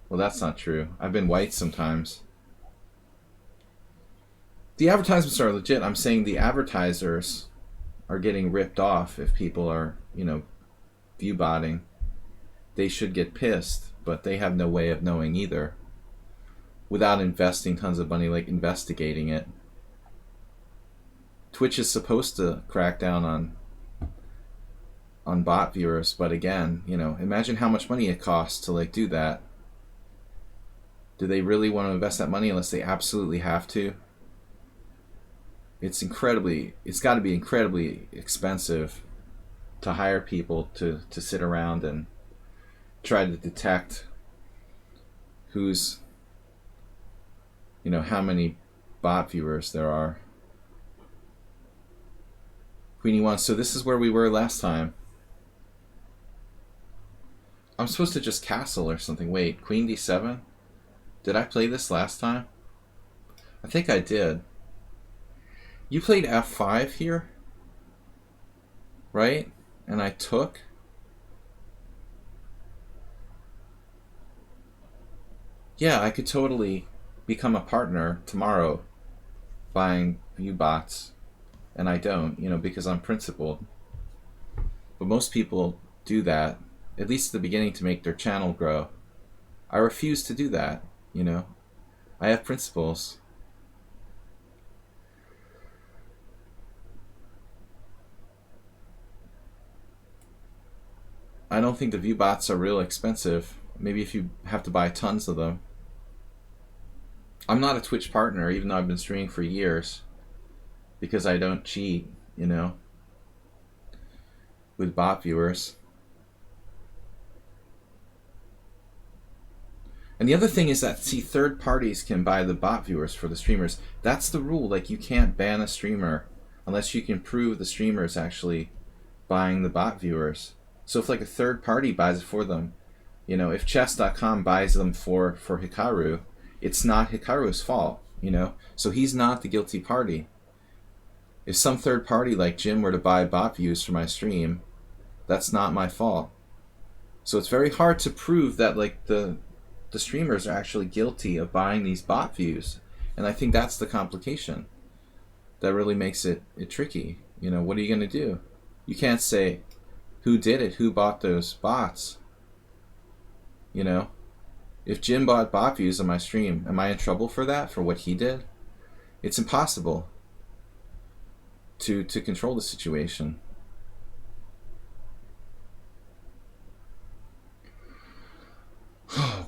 Well, that's not true. I've been white sometimes. The advertisements are legit. I'm saying the advertisers are getting ripped off if people are, view botting. They should get pissed, but they have no way of knowing either without investing tons of money, like investigating it. Twitch is supposed to crack down on bot viewers, but again, imagine how much money it costs to like do that. Do they really want to invest that money unless they absolutely have to? It's got to be incredibly expensive to hire people to sit around and try to detect who's, how many bot viewers there are. Queen E1, so this is where we were last time. I'm supposed to just castle or something. Wait, Queen D7? Did I play this last time? I think I did. You played F5 here? Right? And I took? Yeah, I could totally become a partner tomorrow buying view bots. And I don't, because I'm principled. But most people do that, at least at the beginning, to make their channel grow. I refuse to do that, I have principles. I don't think the view bots are real expensive. Maybe if you have to buy tons of them. I'm not a Twitch partner, even though I've been streaming for years, because I don't cheat, with bot viewers. And the other thing is that, see, third parties can buy the bot viewers for the streamers. That's the rule. Like, you can't ban a streamer unless you can prove the streamer is actually buying the bot viewers. So if like a third party buys it for them, if chess.com buys them for Hikaru, it's not Hikaru's fault, So he's not the guilty party. If some third party like Jim were to buy bot views for my stream, that's not my fault. So it's very hard to prove that like the streamers are actually guilty of buying these bot views. And I think that's the complication that really makes it tricky. What are you going to do? You can't say who did it, who bought those bots. If Jim bought bot views on my stream, am I in trouble for that, for what he did? It's impossible to control the situation.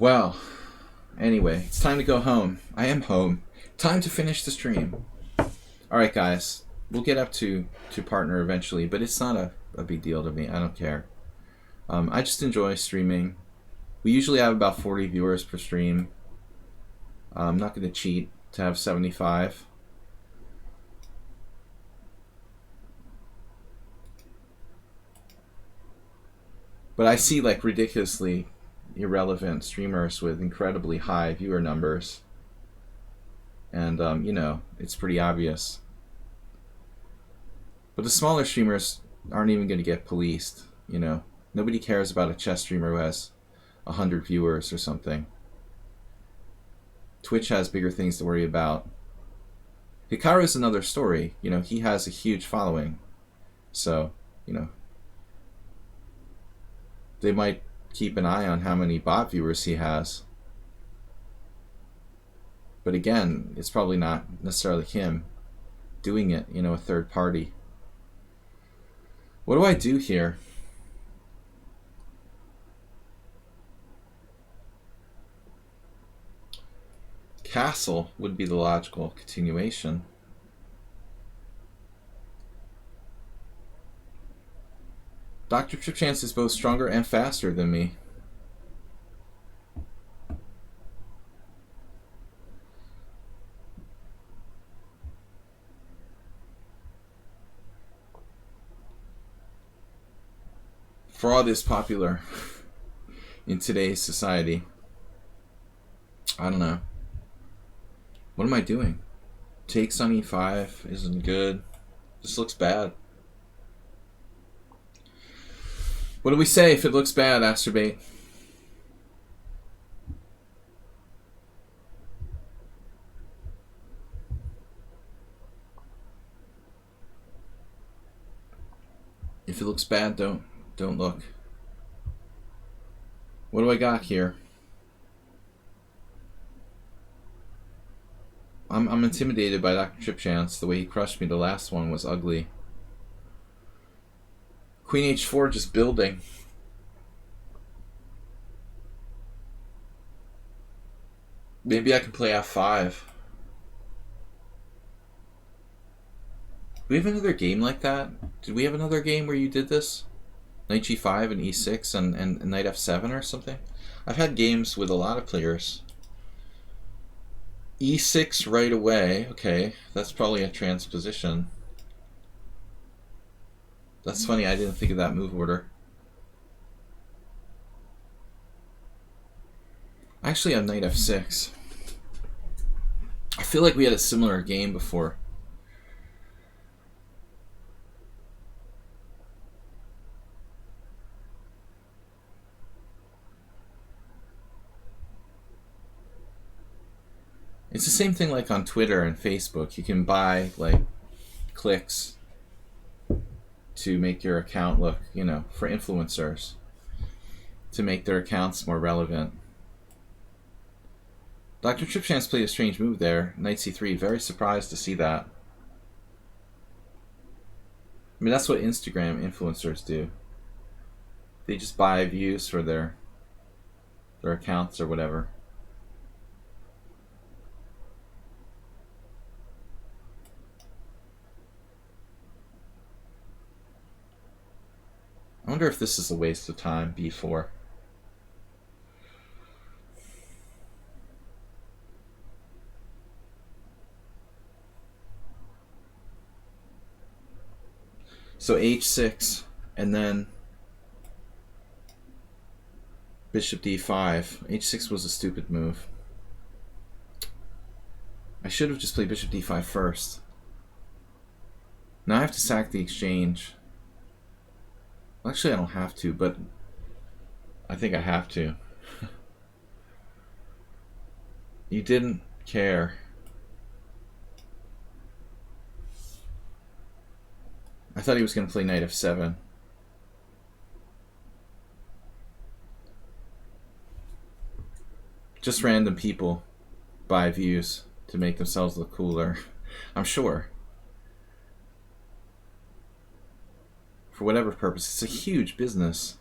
Well, anyway, it's time to go home. I am home. Time to finish the stream. Alright guys, we'll get up to partner eventually, but it's not a big deal to me. I don't care. I just enjoy streaming. We usually have about 40 viewers per stream. I'm not going to cheat to have 75. But I see like ridiculously irrelevant streamers with incredibly high viewer numbers. and you know, it's pretty obvious. But the smaller streamers aren't even going to get policed. You know, nobody cares about a chess streamer who has 100 viewers or something. Twitch has bigger things to worry about. Hikaru is another story. You know, he has a huge following, so you know, they might keep an eye on how many bot viewers he has. But again, it's probably not necessarily him doing it, you know, a third party. What do I do here? Castle would be the logical continuation. Dr. Tripchance is both stronger and faster than me. Fraud is popular in today's society. I don't know. What am I doing? Takes on e5 isn't good. This looks bad. What do we say if it looks bad, Asterbate? If it looks bad, don't look. What do I got here? I'm intimidated by Dr. Tripchance. The way he crushed me the last one was ugly. Queen h4 just building. Maybe I can play f5. Do we have another game like that? Did we have another game where you did this? Knight g5 and e6 and knight f7 or something? I've had games with a lot of players. e6 right away. Okay, that's probably a transposition. That's funny, I didn't think of that move order. I actually have knight f6. I feel like we had a similar game before. It's the same thing like on Twitter and Facebook. You can buy like clicks to make your account look, you know, for influencers, to make their accounts more relevant. Dr. Tripchance played a strange move there. Knight c3, very surprised to see that. I mean, that's what Instagram influencers do. They just buy views for their accounts or whatever. I wonder if this is a waste of time, b4. So h6, and then bishop d5. h6 was a stupid move. I should have just played bishop d5 first. Now I have to sack the exchange. Actually, I don't have to, but I think I have to. You didn't care. I thought he was going to play knight f7. Just random people buy views to make themselves look cooler, I'm sure. For whatever purpose, it's a huge business.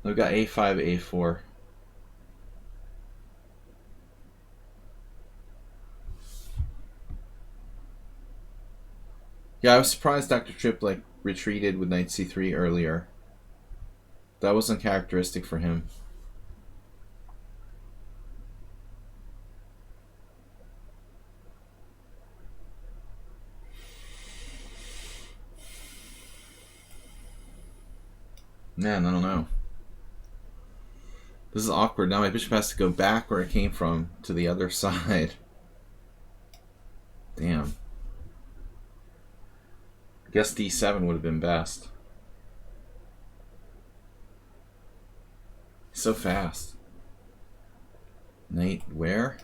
We've got a5, a4. Yeah, I was surprised Dr. Tripp like retreated with knight c3 earlier. That wasn't characteristic for him. Man, I don't know. This is awkward. Now my bishop has to go back where it came from to the other side. Damn. I guess d7 would have been best. So fast. Knight where?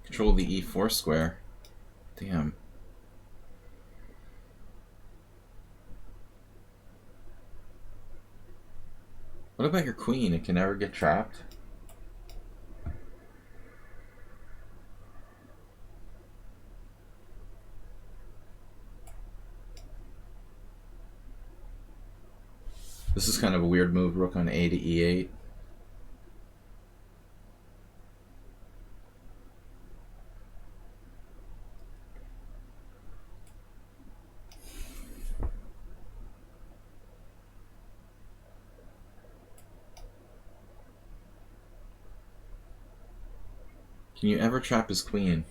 Control the e4 square. Damn. What about your queen? It can never get trapped? This is kind of a weird move. Rook on a to e8. Can you ever trap his queen?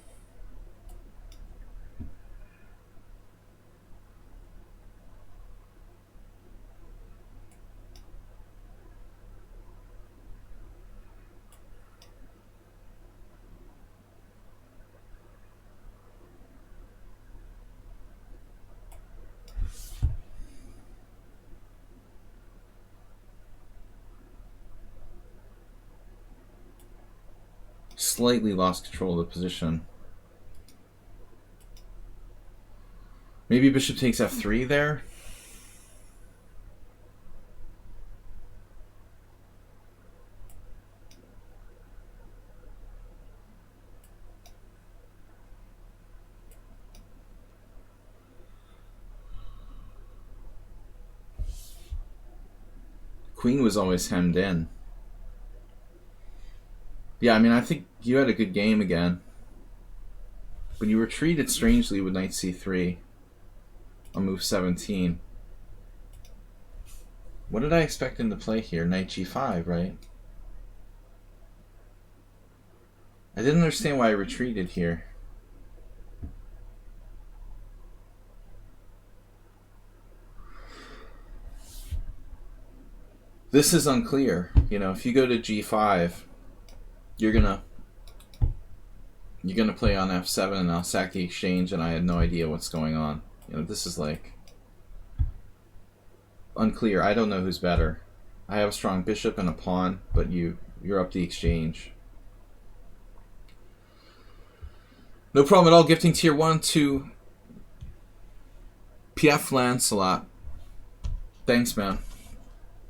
Slightly lost control of the position. Maybe bishop takes f3 there? Queen was always hemmed in. Yeah, I mean, I think you had a good game again. But you retreated strangely with knight c3 on move 17. What did I expect him to play here? Knight g5, right? I didn't understand why I retreated here. This is unclear. You know, if you go to g5, you're gonna play on f7 and I'll sack the exchange, and I had no idea what's going on. You know, this is like unclear. I don't know who's better. I have a strong bishop and a pawn, but you're up the exchange. No problem at all. Gifting tier 1 to PF Lancelot. Thanks, man.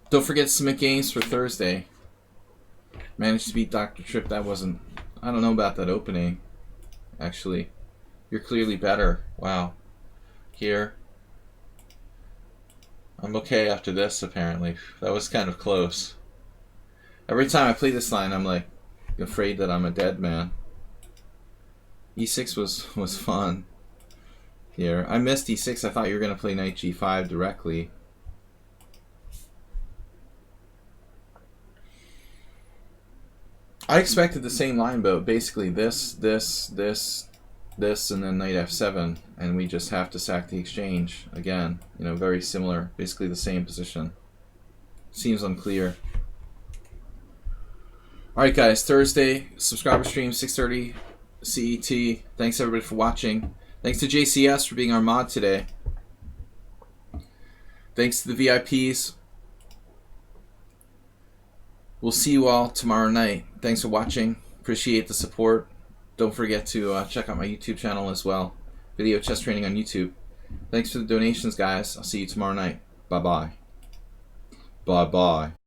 Don't forget to submit games for Thursday. Managed to beat Dr. Tripp. That wasn't... I don't know about that opening, actually. You're clearly better. Wow. Here. I'm okay after this, apparently. That was kind of close. Every time I play this line, I'm like afraid that I'm a dead man. E6 was fun. Here. I missed E6. I thought you were going to play knight G5 directly. I expected the same line, but basically this, and then knight F7, and we just have to sack the exchange again. You know, very similar, basically the same position. Seems unclear. All right, guys. Thursday subscriber stream 6:30 CET. Thanks everybody for watching. Thanks to JCS for being our mod today. Thanks to the VIPs. We'll see you all tomorrow night. Thanks for watching. Appreciate the support. Don't forget to check out my YouTube channel as well. Video chess training on YouTube. Thanks for the donations, guys. I'll see you tomorrow night. Bye-bye. Bye-bye.